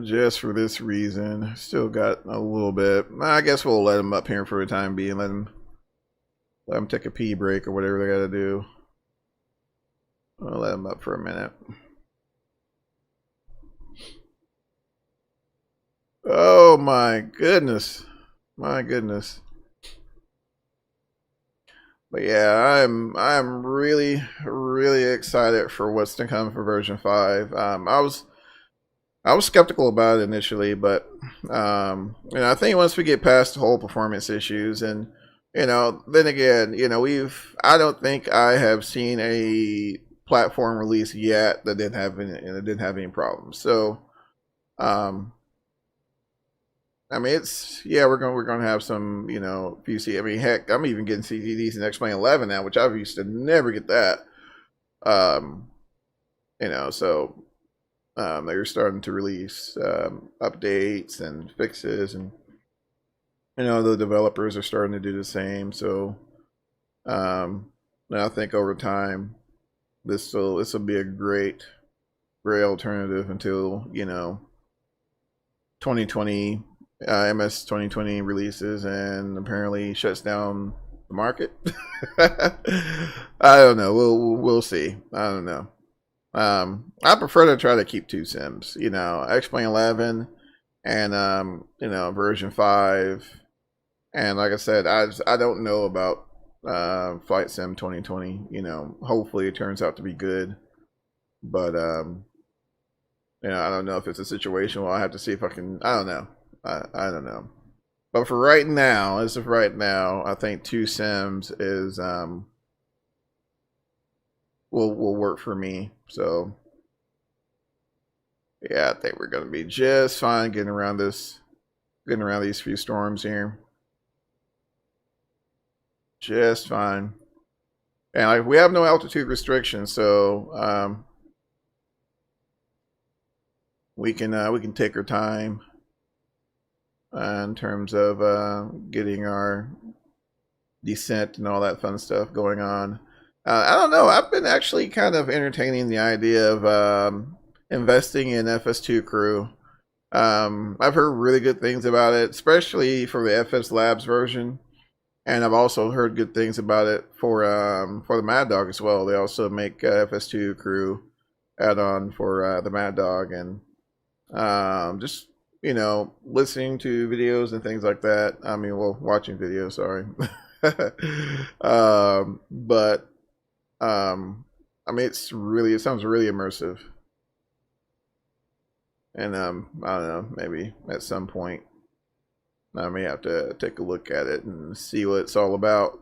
Just for this reason. Still got a little bit. I guess we'll let them up here for the time being. Let them take a pee break or whatever they got to do. I'll let them up for a minute. Oh my goodness. My goodness. But yeah, I'm really excited for what's to come for version 5. I was skeptical about it initially, but I think once we get past the whole performance issues, and then again, I don't think I have seen a platform release yet that didn't have any problems. So, we're gonna have some, PC. I mean, heck, I'm even getting CTDs in X-Plane 11 now, which I used to never get that. So. They're starting to release updates and fixes, and the developers are starting to do the same. So I think over time this will be a great alternative until 2020 MS 2020 releases and apparently shuts down the market. I don't know. We'll see. I don't know. I prefer to try to keep 2 sims, X-Plane 11 and version 5. And like I said, I don't know about Flight Sim 2020. Hopefully it turns out to be good, but I don't know if it's a situation where I have to see if I can. I don't know. I don't know. But for right now, as of right now, I think 2 sims is will work for me. So yeah, I think we're gonna be just fine getting around these few storms here. Just fine. And we have no altitude restrictions, so we can take our time in terms of getting our descent and all that fun stuff going on. I don't know. I've been actually kind of entertaining the idea of investing in FS2 Crew. I've heard really good things about it, especially for the FS Labs version, and I've also heard good things about it for the Maddog as well. They also make FS2 Crew add-on for the Maddog, and just listening to videos and things like that. I mean, well, watching videos. Sorry, but. I mean, it sounds really immersive. And I don't know, maybe at some point I may have to take a look at it and see what it's all about.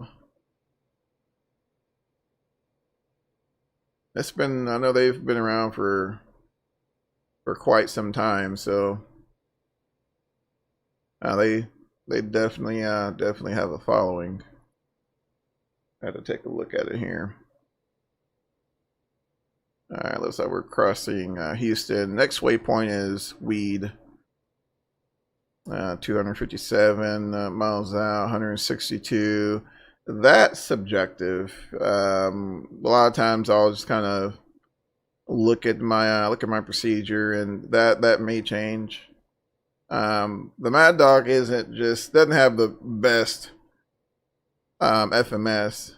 I know they've been around for quite some time, so they definitely have a following. I had to take a look at it here. Alright, looks like we're crossing Houston. Next waypoint is Weed. 257 miles out, 162. That's subjective. A lot of times I'll just kind of look at my procedure, and that may change. The Maddog doesn't have the best FMS.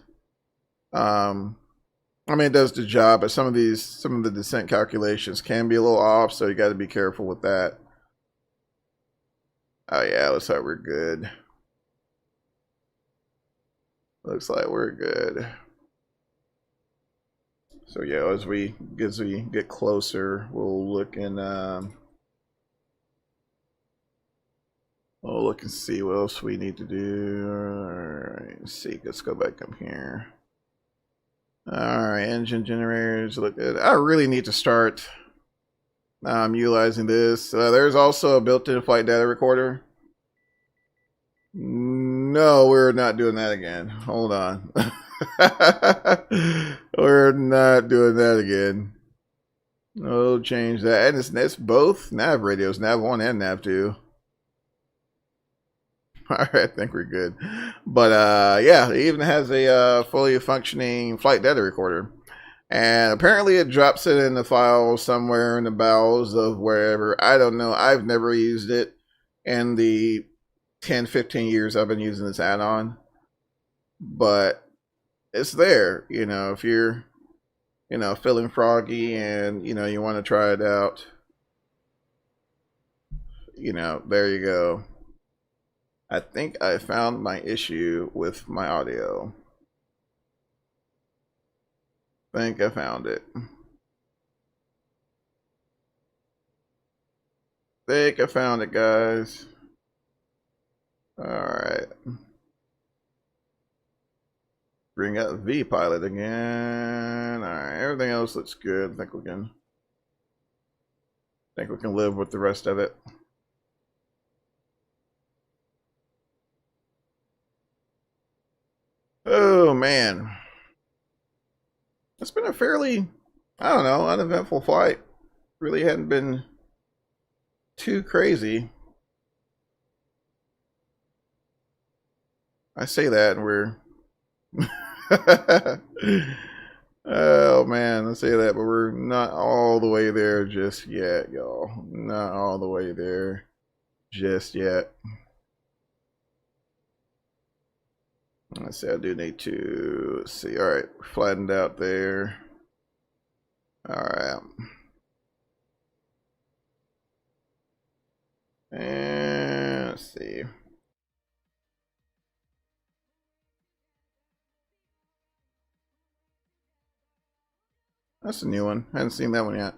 I mean, it does the job, but some of the descent calculations can be a little off, so you got to be careful with that. Oh yeah, looks like we're good. Looks like we're good. So yeah, as we get closer, we'll look and we'll look and see what else we need to do. All right, let's see. Let's go back up here. All right, engine generators look good. I really need to start utilizing this. There's also a built-in flight data recorder. No, we're not doing that again. Hold on. We're not doing that again. We'll change that. And it's both nav radios, nav 1 and nav 2. All right, I think we're good. But yeah, it even has a fully functioning flight data recorder. And apparently it drops it in the file somewhere in the bowels of wherever. I don't know. I've never used it in the 10, 15 years I've been using this add-on. But it's there, you know, if you're, you know, feeling froggy and, you know, you want to try it out. You know, there you go. I think I found my issue with my audio. I think I found it. Think I found it, guys. Alright. Bring up V-Pilot again. Alright, everything else looks good. I think we can live with the rest of it. Oh man. It's been a fairly, I don't know, uneventful flight. Really hadn't been too crazy. I say that and we're oh man, I say that, but we're not all the way there just yet, y'all. Not all the way there just yet. Let's see, I do need to, let's see, alright, flattened out there. Alright. And let's see. That's a new one. I haven't seen that one yet.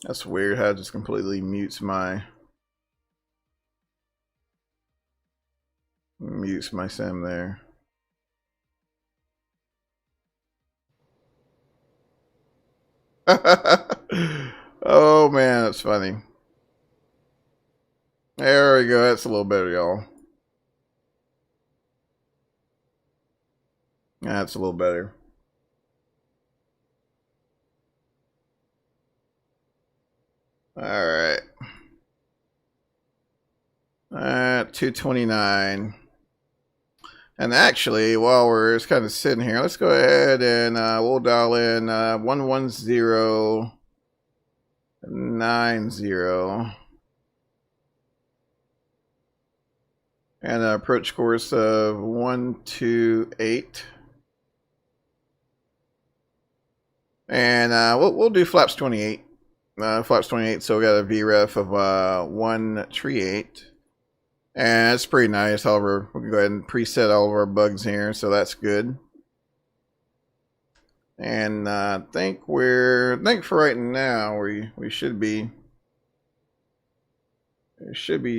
That's weird how it just completely mutes my sim there. Oh man, that's funny. There we go. That's a little better, y'all. That's a little better. Alright. 229. And actually, while we're just kind of sitting here, let's go ahead and we'll dial in 11090. And an approach course of 128. And we'll do flaps 28. Flaps 28, so we got a VREF of 138. And it's pretty nice. However, we can go ahead and preset all of our bugs here, so that's good. And I think for right now we should be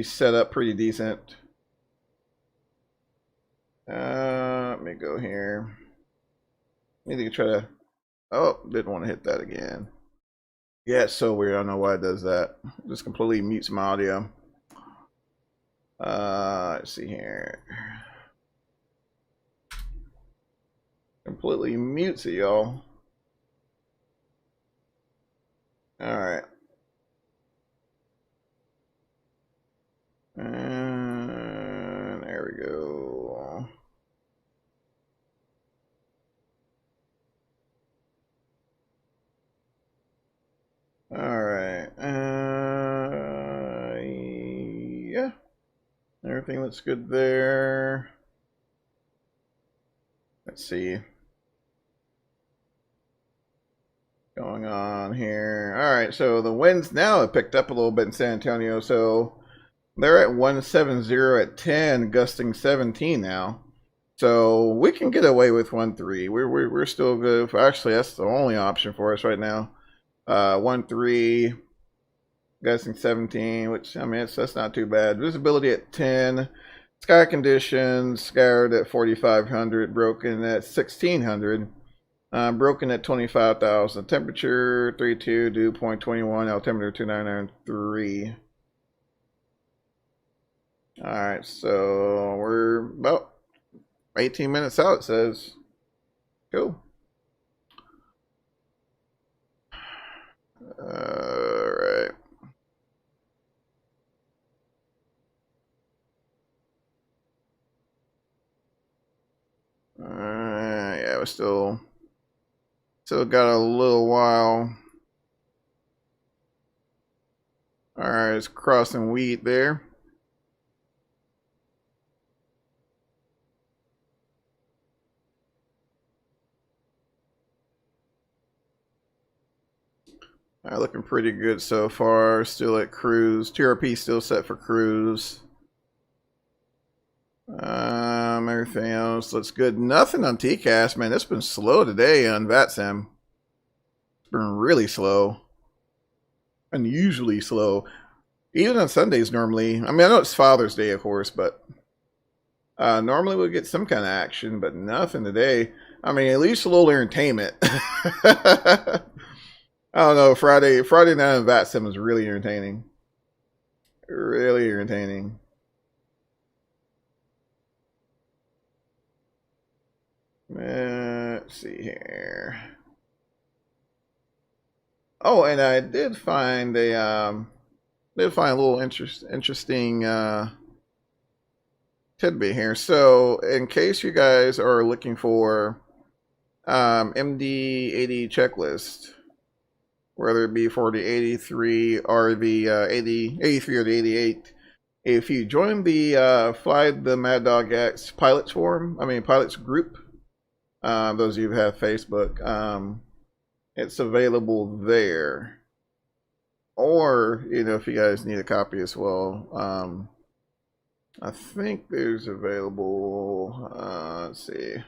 set up pretty decent. Let me go here. Need to try to. Oh, didn't want to hit that again. Yeah, it's so weird. I don't know why it does that. It just completely mutes my audio. Let's see here. Completely mutes it, y'all. Alright. And there we go. Alright. Yeah. Everything looks good there. Let's see. Going on here. Alright, so the winds now have picked up a little bit in San Antonio. So they're at 170 at 10, gusting 17 now. So we can get away with 1-3. We're still good. Actually, that's the only option for us right now. 1-3, gusting 17, which I mean that's not too bad. Visibility at 10. Sky conditions scoured at 4,500, broken at 1,600. Broken at 25,000. Temperature 32, dew point 21, altimeter 2993. Alright, so we're about 18 minutes out, it says. Cool. Alright. Yeah, we're still got a little while. Alright, it's crossing wheat there. Looking pretty good so far. Still at cruise. TRP still set for cruise. Everything else looks good. Nothing on TCAS, man. It's been slow today on Vatsim. It's been really slow. Unusually slow. Even on Sundays normally. I mean, I know it's Father's Day, of course, but normally we'll get some kind of action, but nothing today. I mean, at least a little entertainment. I don't know. Friday night on Vatsim was really entertaining. Really entertaining. Let's see here. Oh, and I did find a little interesting tidbit here. So, in case you guys are looking for MD-88 checklist, whether it be for the 83 or the 83 or the 88, if you join the Fly the Maddog-X pilots pilots group, those of you who have Facebook, it's available there. Or, if you guys need a copy as well, I think there's available, let's see.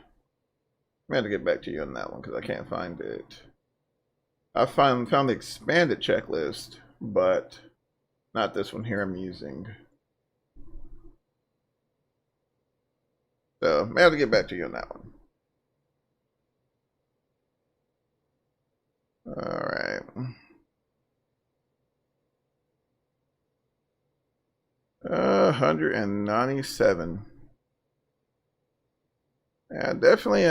I have to get back to you on that one because I can't find it. I found the expanded checklist, but not this one here I'm using. So I have to get back to you on that one. All right. 197. Yeah, definitely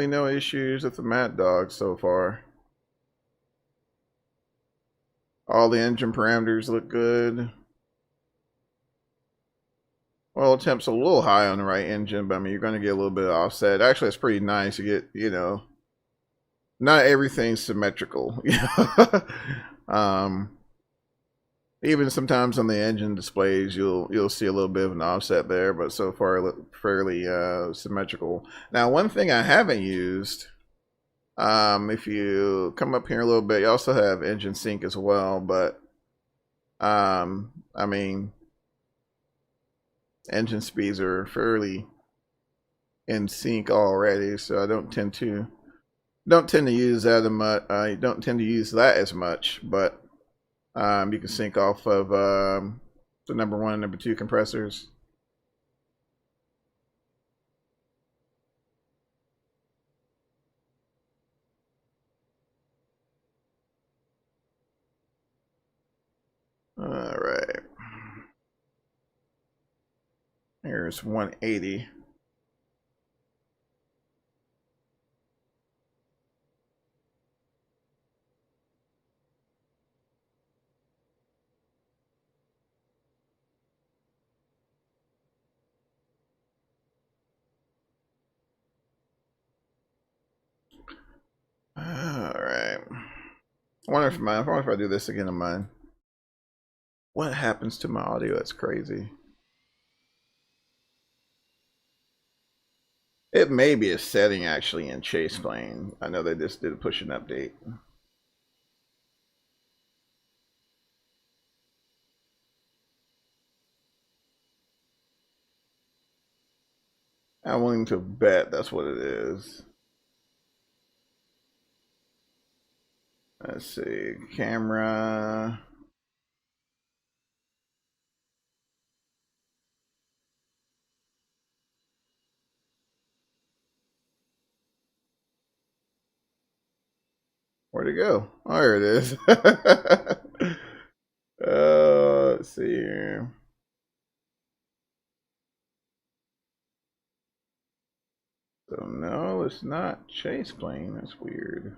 no issues with the Maddog so far. All the engine parameters look good. Well, temp's a little high on the right engine, but I mean, you're going to get a little bit of offset. Actually, it's pretty nice. You get, not everything's symmetrical. Even sometimes on the engine displays, you'll see a little bit of an offset there, but so far it look fairly symmetrical. Now, one thing I haven't used, if you come up here a little bit, you also have engine sync as well, but I mean, engine speeds are fairly in sync already, so I don't tend to use that as much. I don't tend to use that as much, but you can sync off of the number 1 and number 2 compressors. All right. Here's 180. All right. I wonder if I do this again on mine. What happens to my audio? That's crazy. It may be a setting actually in Chase Plane. I know they just did push an update. I'm willing to bet that's what it is. Let's see, camera. Where'd it go? Oh, there it is. Let's see here. it's not chase plane. That's weird.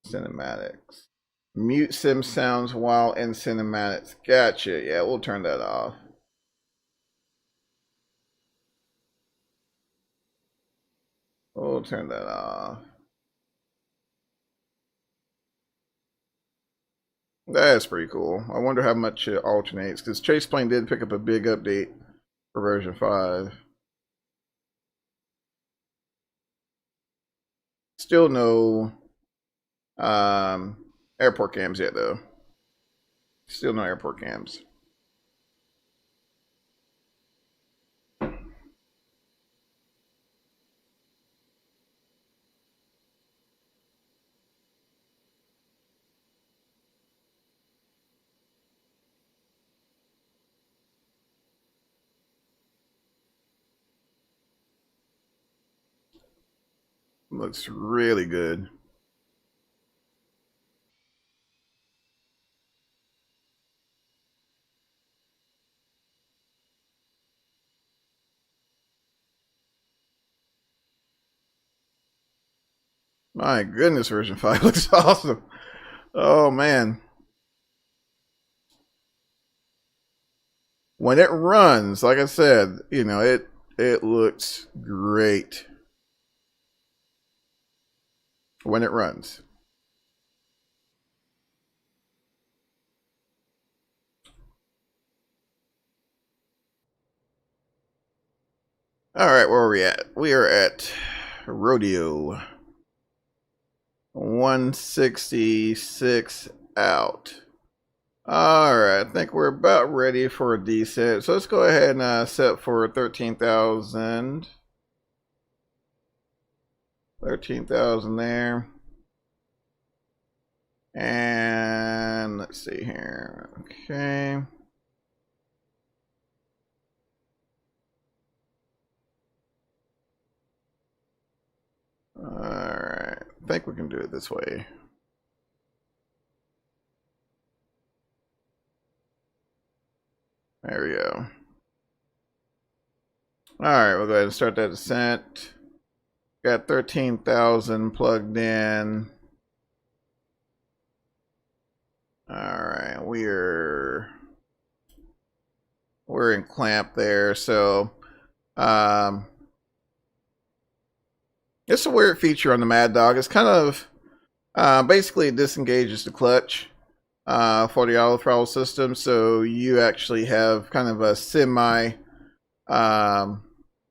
Cinematics. Mute sim sounds while in cinematics. Gotcha. Yeah, we'll turn that off. We'll turn that off. That's pretty cool. I wonder how much it alternates, because Chase Plane did pick up a big update for version 5. Still no airport cams yet, though. Still no airport cams. Looks really good. My goodness, version 5 looks awesome. Oh, man. When it runs, like I said, you know, it looks great. When it runs. Alright, where are we at? We are at Rodeo. 166 out. Alright, I think we're about ready for a descent. So let's go ahead and set for 13,000. 13,000 there. And let's see here. Okay. Alright, I think we can do it this way. There we go. Alright, we'll go ahead and start that descent. Got 13,000 plugged in. Alright, we're in clamp there, so it's a weird feature on the Mad Dog. It's kind of basically it disengages the clutch for the auto throttle system, so you actually have kind of a semi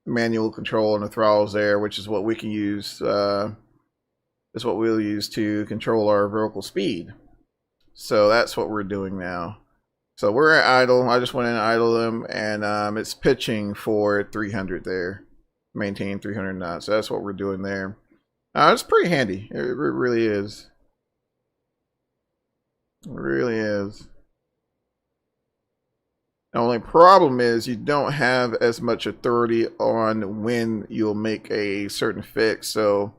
manual control on the throttles there, which is what we can use. Is what we'll use to control our vertical speed. So that's what we're doing now. So we're at idle. I just went in and idle them, and it's pitching for 300 there. Maintain 300 knots. So that's what we're doing there. It's pretty handy. It really is. It really is. The only problem is you don't have as much authority on when you'll make a certain fix. So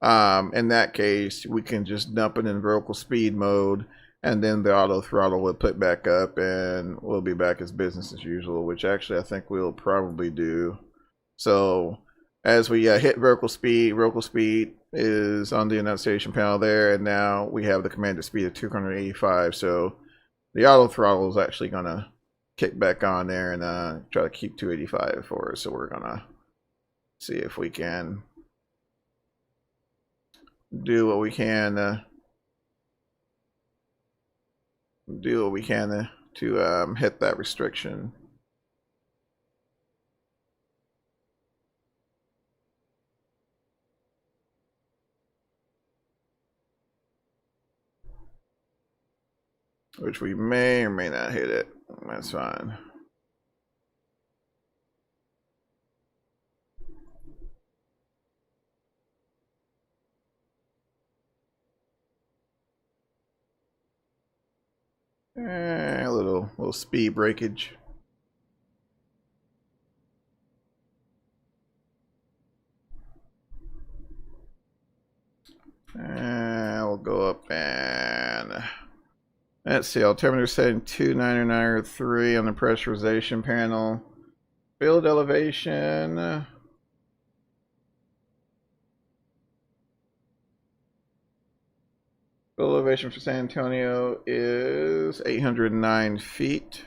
in that case, we can just dump it in vertical speed mode, and then the auto throttle will put back up, and we'll be back as business as usual, which actually I think we'll probably do. So as we hit vertical speed is on the annunciation panel there, and now we have the commanded speed of 285. So the auto throttle is actually going to kick back on there and try to keep 285 for us. So we're going to see if we can do what we can to hit that restriction. Which we may or may not hit it. That's fine. A little speed breakage. And we'll go up and let's see, altimeter setting 299 or 3 on the pressurization panel. Build elevation. Elevation for San Antonio is 809 feet.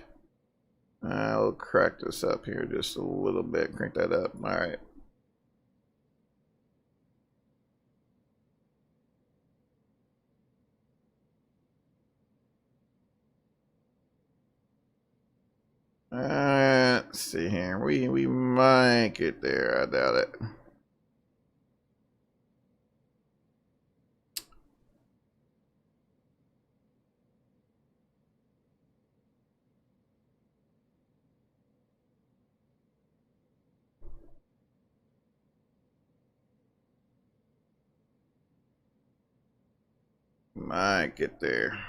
I'll crack this up here just a little bit, crank that up. All right. Let's see here. We might get there. I doubt it. Might get there.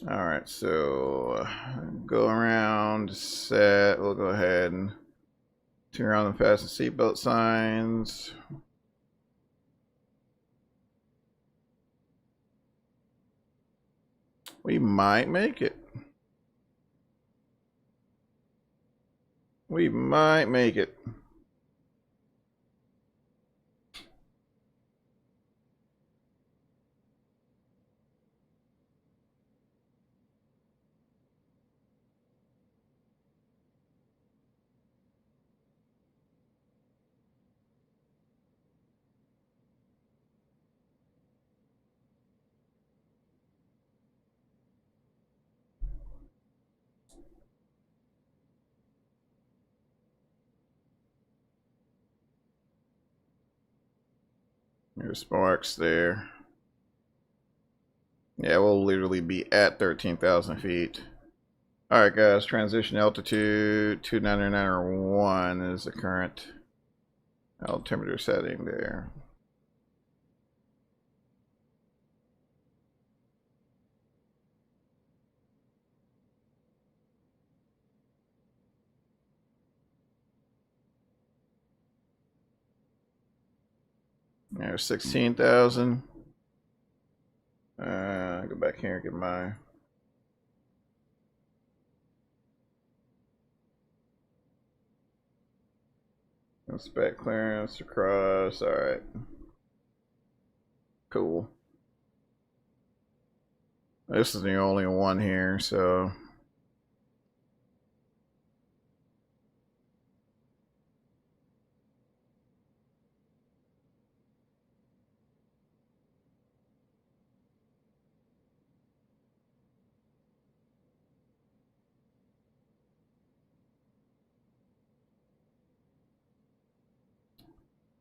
All right, so go around, set. We'll go ahead and turn around and fasten seatbelt signs. We might make it. We might make it. There's sparks there. Yeah, we'll literally be at 13,000 feet. Alright guys, transition altitude 29901 is the current altimeter setting there. There's 16,000. Go back here and get my inspect clearance across. Alright. Cool. This is the only one here, so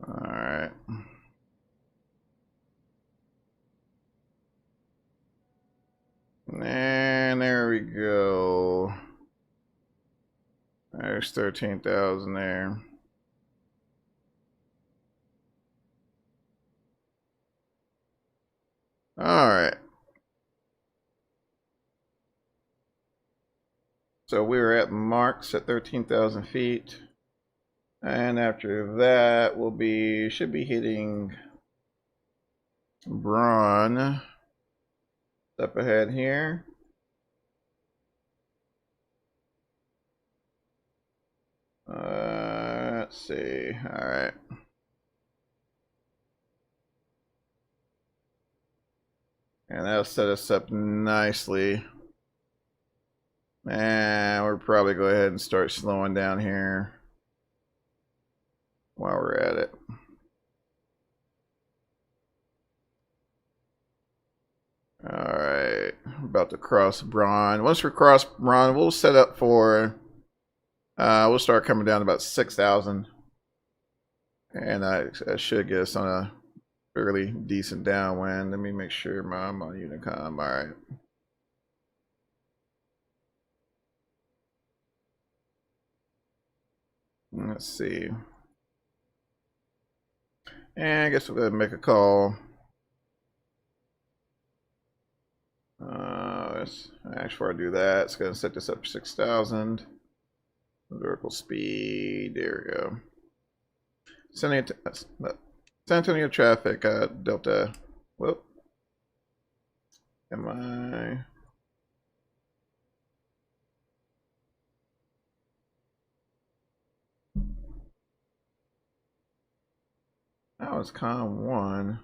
alright. And there we go. There's 13,000 there. Alright. So we were at marks at 13,000 feet. And after that, should be hitting Braun. Up ahead here. Let's see. All right. And that'll set us up nicely. And we'll probably go ahead and start slowing down here while we're at it. Alright, about to cross Braun. Once we cross Braun, we'll set up for, we'll start coming down to about 6,000. And that should get us on a fairly decent downwind. Let me make sure I'm on Unicom. Alright. Let's see. And I guess we'll go ahead and make a call. Actually, before I do that, it's going to set this up for 6,000. Vertical speed. There we go. San Antonio traffic. Delta. Whoop. Am I? it's com 1.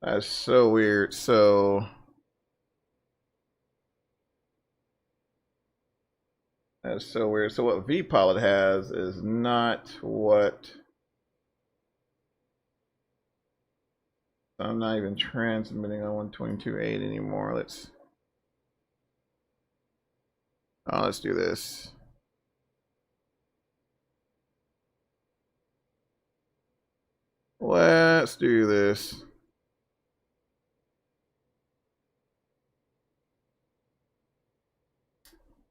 That's so weird. So that's so weird. So what vPilot has is not what. I'm not even transmitting on 122.8 anymore. Let's do this. Let's do this.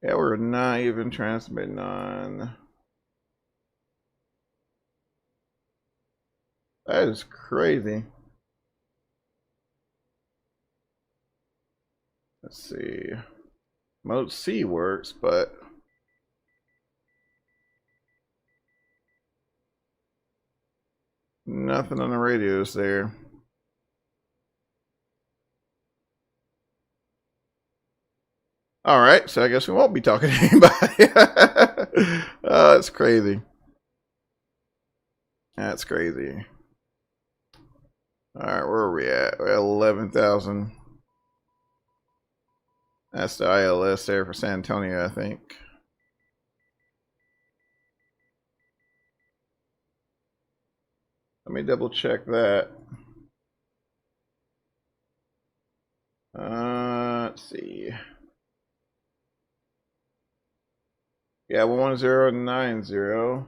Yeah, we're not even transmitting on. That is crazy. Let's see. Mode C works, but nothing on the radios there. All right, so I guess we won't be talking to anybody. Oh, that's crazy. That's crazy. All right, where are we at? We're at 11,000. That's the ILS there for San Antonio, I think. Let me double check that. Let's see. Yeah, 11090.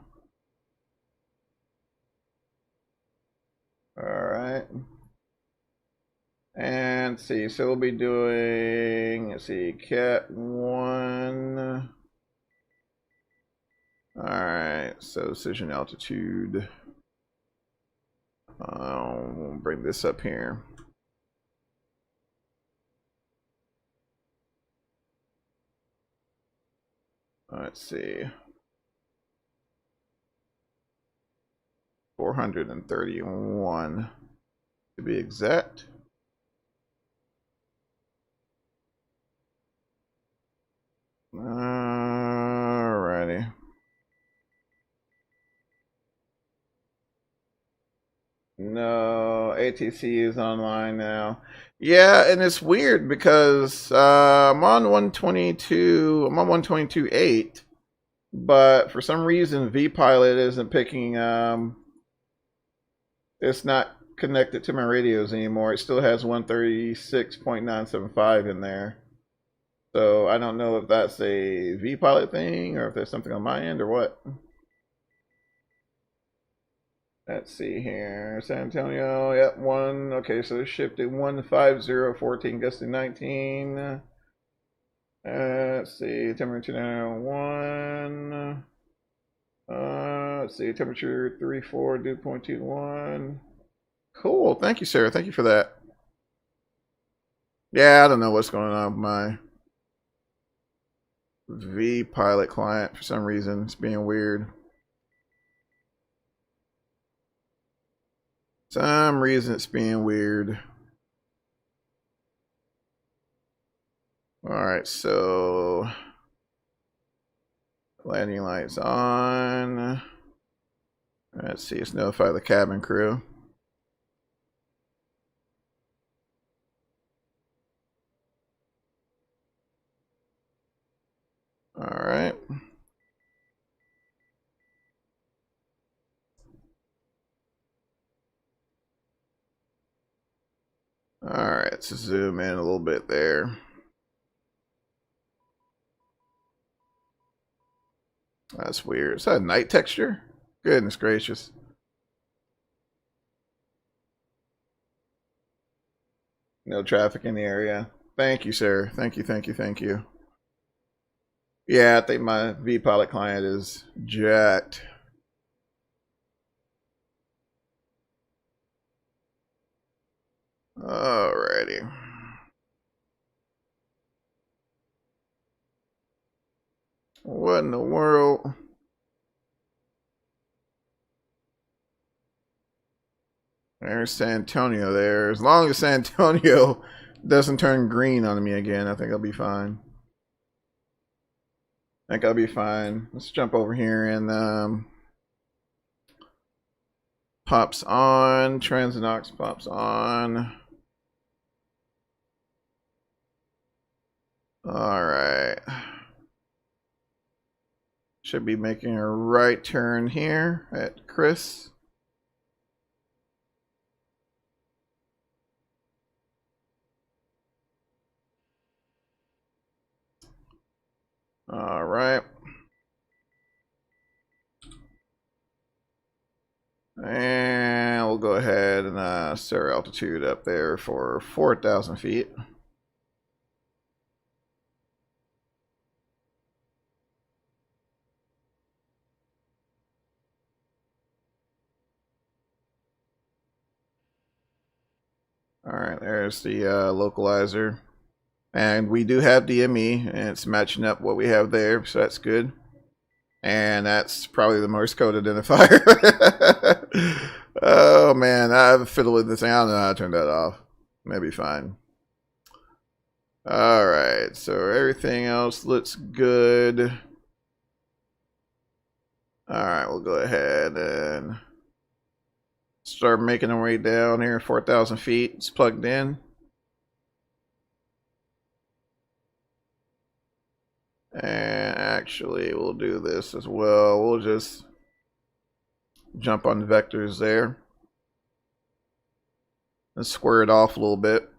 All right. And let's see, so we'll be doing, let's see, Cat 1. All right, so decision altitude. We'll bring this up here. Let's see. 431 to be exact. Alrighty. No, ATC is online now. Yeah, and it's weird because I'm on 122. I'm on 122.8, but for some reason vPilot isn't picking. It's not connected to my radios anymore. It still has 136.975 in there. So I don't know if that's a vPilot thing or if there's something on my end or what. Let's see here. San Antonio, yep, 1. Okay, so it shifted 15014 gusting 19. Let's see, temperature 901. Let's see, temperature 34, dew point 21. Cool, thank you, Sarah. Thank you for that. Yeah, I don't know what's going on with my vPilot client for some reason. It's being weird. Some reason it's being weird. All right, so landing lights on. Let's see, let's notify the cabin crew. All right. All right, let's zoom in a little bit there. That's weird. Is that a night texture? Goodness gracious. No traffic in the area. Thank you, sir. Thank you, thank you, thank you. Yeah, I think my vPilot client is jacked. Alrighty. What in the world? There's San Antonio there. As long as San Antonio doesn't turn green on me again, I think I'll be fine. I think I'll be fine. Let's jump over here and pops on. Transinox pops on. Alright. Should be making a right turn here at Chris. Alright. And we'll go ahead and set our altitude up there for 4,000 feet. Alright, there's the localizer. And we do have DME, and it's matching up what we have there, so that's good. And that's probably the Morse code identifier. Oh man, I've fiddled with this thing. I don't know how to turn that off. Maybe fine. Alright, so everything else looks good. Alright, we'll go ahead and start making our way down here. 4,000 feet. It's plugged in. And actually, we'll do this as well. We'll just jump on the vectors there and square it off a little bit.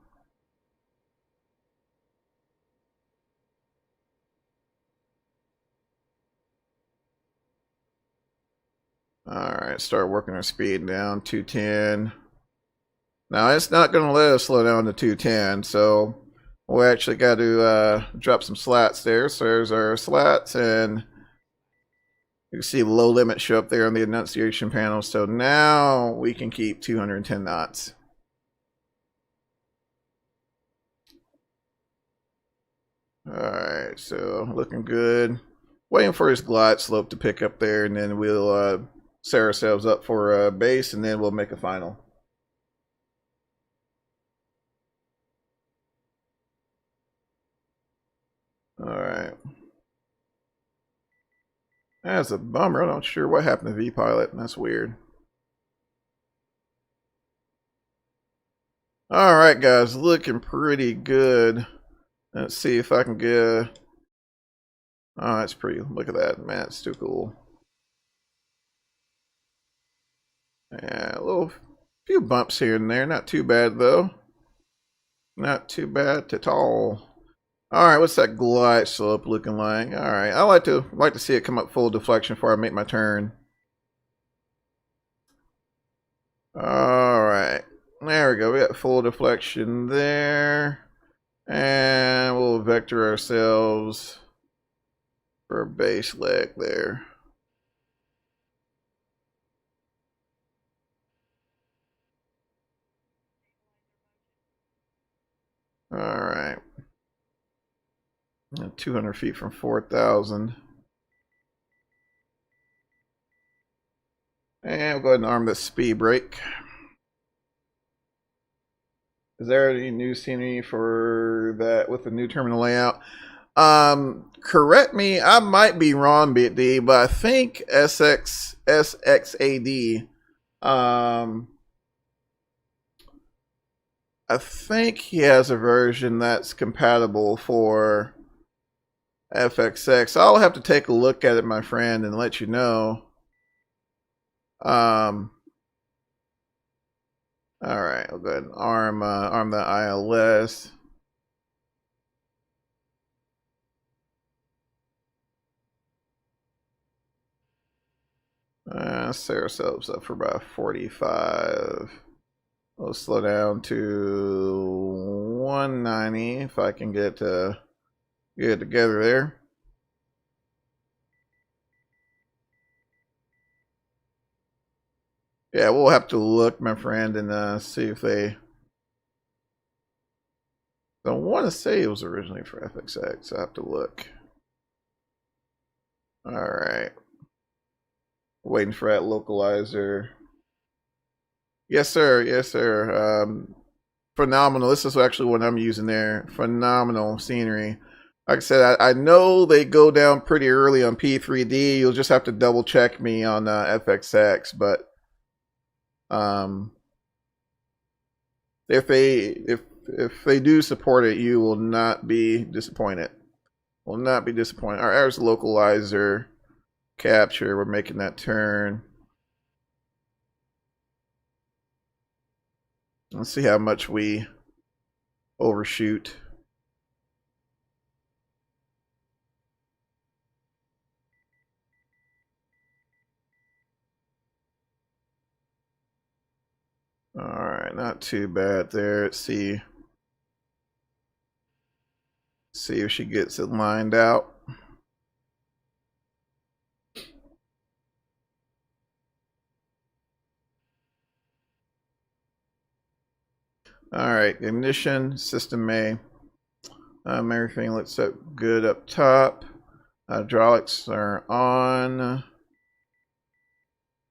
Alright, start working our speed down. 210. Now, it's not going to let us slow down to 210, so we actually got to drop some slats there. So there's our slats, and you can see the low limit show up there on the enunciation panel. So now we can keep 210 knots. Alright, so looking good. Waiting for his glide slope to pick up there, and then we'll set ourselves up for a base, and then we'll make a final. Alright. That's a bummer. I'm not sure what happened to V-Pilot. That's weird. Alright, guys. Looking pretty good. Let's see if I can get a... Oh, that's pretty. Look at that. Man, it's too cool. Yeah, a little few bumps here and there. Not too bad, though. Not too bad at all. Alright, what's that glide slope looking like? Alright, I like to see it come up full deflection before I make my turn. Alright. There we go. We got full deflection there. And we'll vector ourselves for a base leg there. Alright. 200 feet from 4,000. And we'll go ahead and arm this speed brake. Is there any new scenery for that with the new terminal layout? Correct me, I might be wrong, BD, but I think SXAD, I think he has a version that's compatible for FXX. I'll have to take a look at it, my friend, and let you know. All right, we'll go ahead and arm the ILS. Set ourselves up for about 45. We'll slow down to 190 if I can get it together there. Yeah, we'll have to look, my friend, and see if they... I want to say it was originally for FXX. I have to look. Alright. Waiting for that localizer. Yes, sir. Yes, sir. Phenomenal. This is actually what I'm using there. Phenomenal scenery. Like I said, I know they go down pretty early on P3D. You'll just have to double check me on FXX, but if they do support it, you will not be disappointed. Will not be disappointed. All right, there's localizer capture. We're making that turn. Let's see how much we overshoot. All right, not too bad there. Let's see if she gets it lined out. All right, ignition, system A. Everything looks good up top. Hydraulics are on.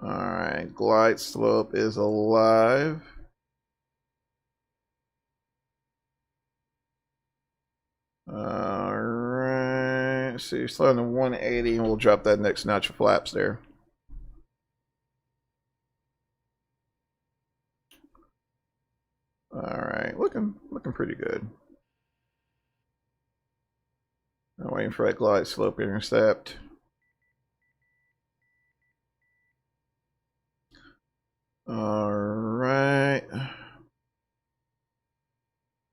All right, glide slope is alive. All right, so you're slowing to 180, and we'll drop that next notch of flaps there. All right, looking pretty good. I'm waiting for that glide slope intercept. All right.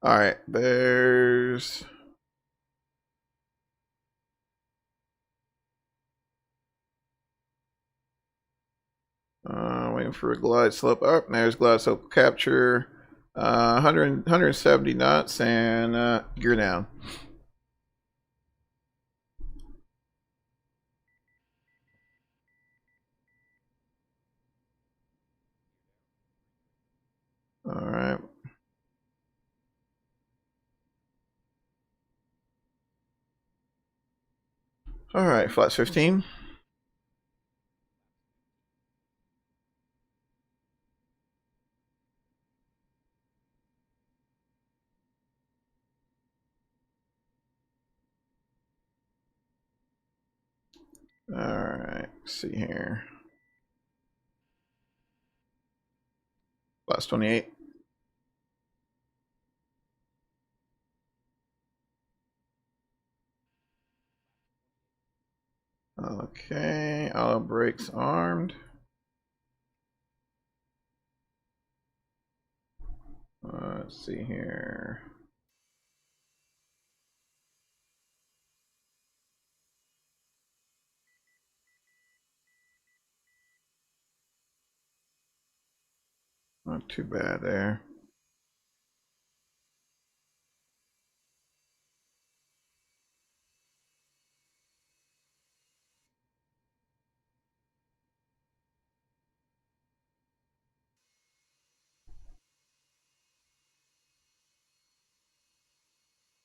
All right, there's waiting for a glide slope up. Oh, there's glide slope capture. 170 knots and gear down. All right. All right, flaps 15. All right, let's see here. Flaps 28. Okay, auto brakes armed. Let's see here. Not too bad there.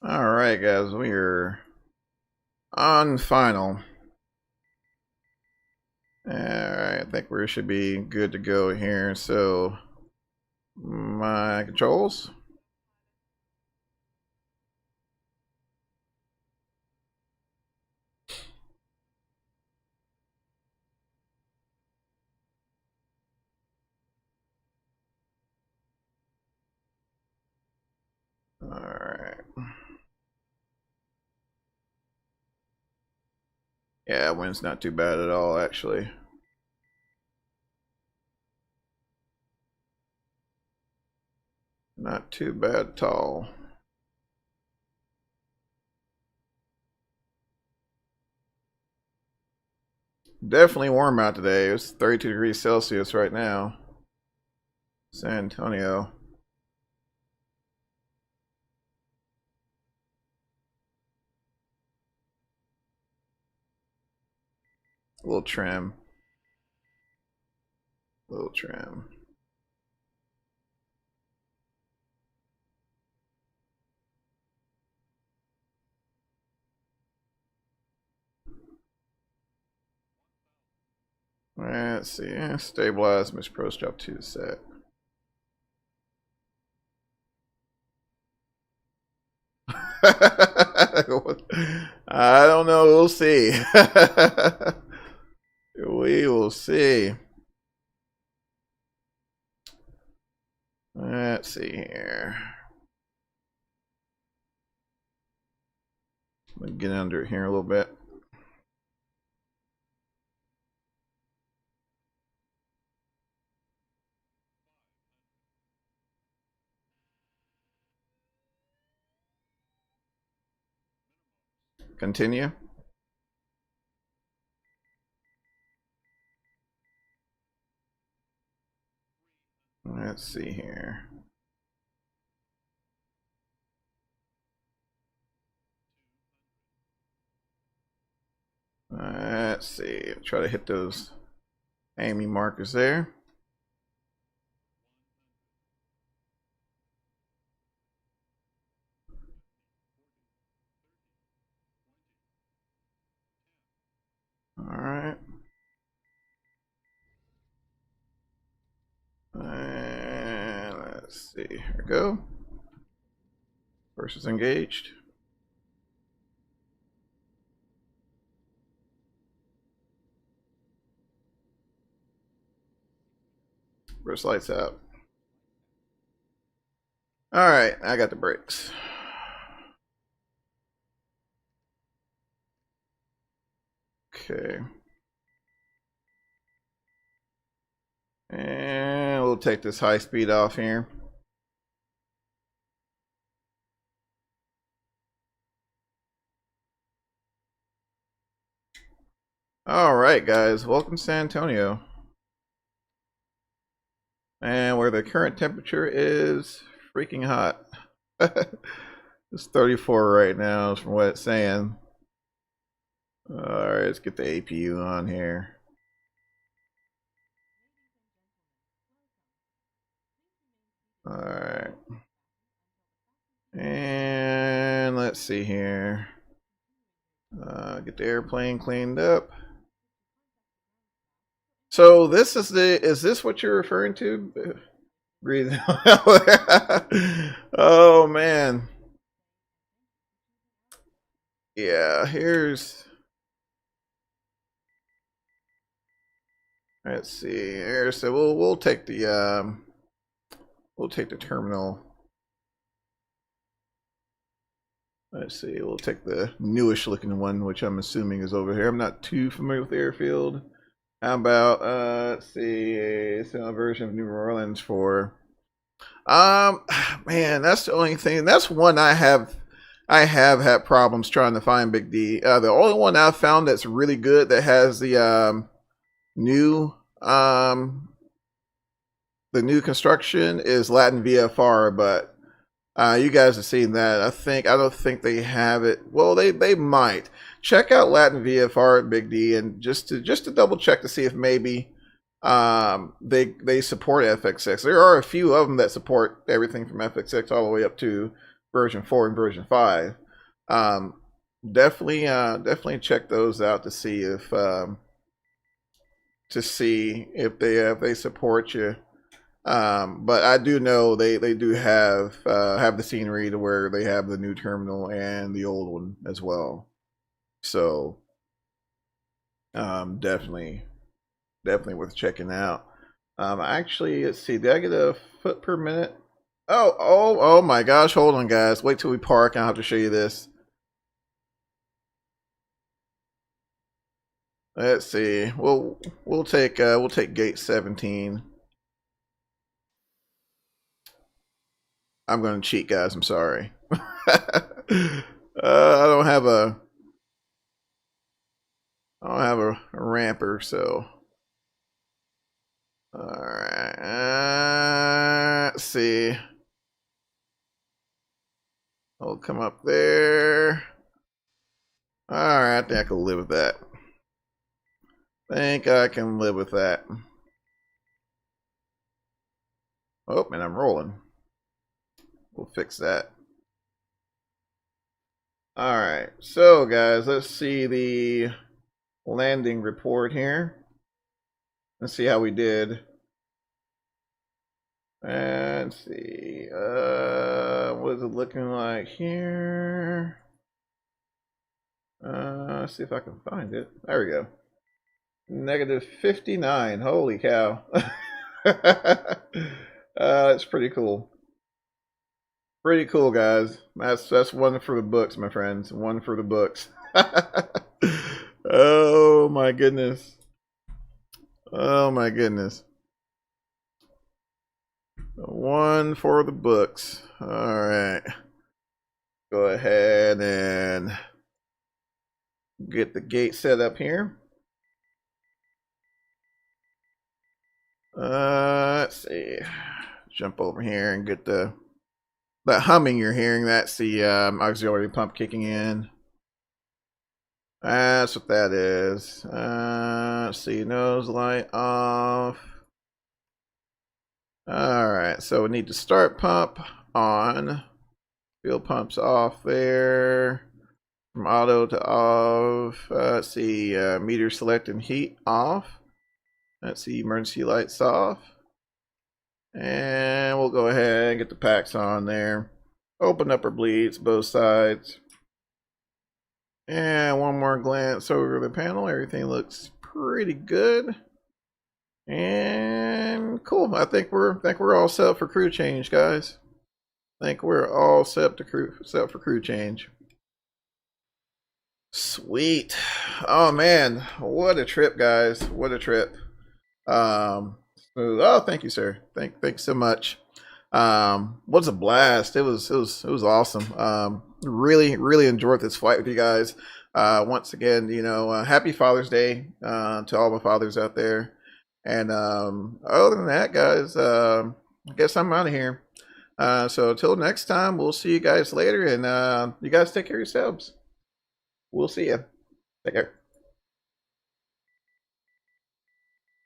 All right, guys, we are on final. All right, I think we should be good to go here. So, my controls. All right. Yeah, wind's not too bad at all, actually. Not too bad at all. Definitely warm out today. It's 32 degrees Celsius right now. San Antonio. A little trim. A little trim. Let's see. Stabilize, Miss Pro drop 2 to set. I don't know. We'll see. We will see. Let's see here. Let me get under it here a little bit. Continue. Let's see here. Let's see. Try to hit those Amy markers there. All right. And let's see. Here we go. First is engaged. First lights out. All right, I got the brakes. Okay. And we'll take this high speed off here. All right, guys, welcome to San Antonio. And where the current temperature is freaking hot. It's 34 right now from what it's saying. All right, let's get the APU on here. All right. And let's see here. Get the airplane cleaned up. So this is is this what you're referring to? Breathe. Oh man. Yeah, let's see here. So we'll take the terminal. Let's see, we'll take the newish looking one, which I'm assuming is over here. I'm not too familiar with the airfield. How about let's see, a version of New Orleans for man, that's the only thing. That's one I have had problems trying to find, Big D. The only one I've found that's really good that has the new construction is Latin VFR, but you guys have seen that. I don't think they have it. Well, they might. Check out Latin VFR at Big D and just to double check to see if maybe they support FXX. There are a few of them that support everything from FXX all the way up to version 4 and version 5. Definitely check those out to see if they support you. But I do know they do have the scenery to where they have the new terminal and the old one as well. So definitely worth checking out. Actually, let's see. Did I get a foot per minute? Oh my gosh! Hold on, guys. Wait till we park. I'll have to show you this. Let's see. We'll take gate 17. I'm going to cheat, guys. I'm sorry. I don't have a ramper, so. All right. Let's see. I'll come up there. All right. I think I can live with that. Oh, and I'm rolling. We'll fix that. All right. So, guys, let's see the landing report here. Let's see how we did. And let's see. What is it looking like here? Let's see if I can find it. There we go. -59. Holy cow. That's pretty cool. Pretty cool, guys. That's one for the books, my friends. One for the books. Oh my goodness. Oh my goodness. One for the books. All right. Go ahead and get the gate set up here. Let's see. Jump over here and get that humming you're hearing. That's the auxiliary pump kicking in. That's what that is. Let's see. Nose light off. All right. So we need to start pump on. Fuel pumps off there. From auto to off. Let's see. Meter select and heat off. Let's see. Emergency lights off. And we'll go ahead and get the packs on there. Open upper bleeds, both sides. And one more glance over the panel. Everything looks pretty good. And cool. I think we're all set for crew change, guys. I think we're all set for crew change. Sweet. Oh man, what a trip, guys. What a trip. Oh, thank you, sir. Thanks so much. Was a blast. It was awesome. Really enjoyed this flight with you guys. Once again, you know, happy Father's Day to all my fathers out there. And other than that, guys, I guess I'm out of here. So until next time, we'll see you guys later, and you guys take care of yourselves. We'll see you. Take care.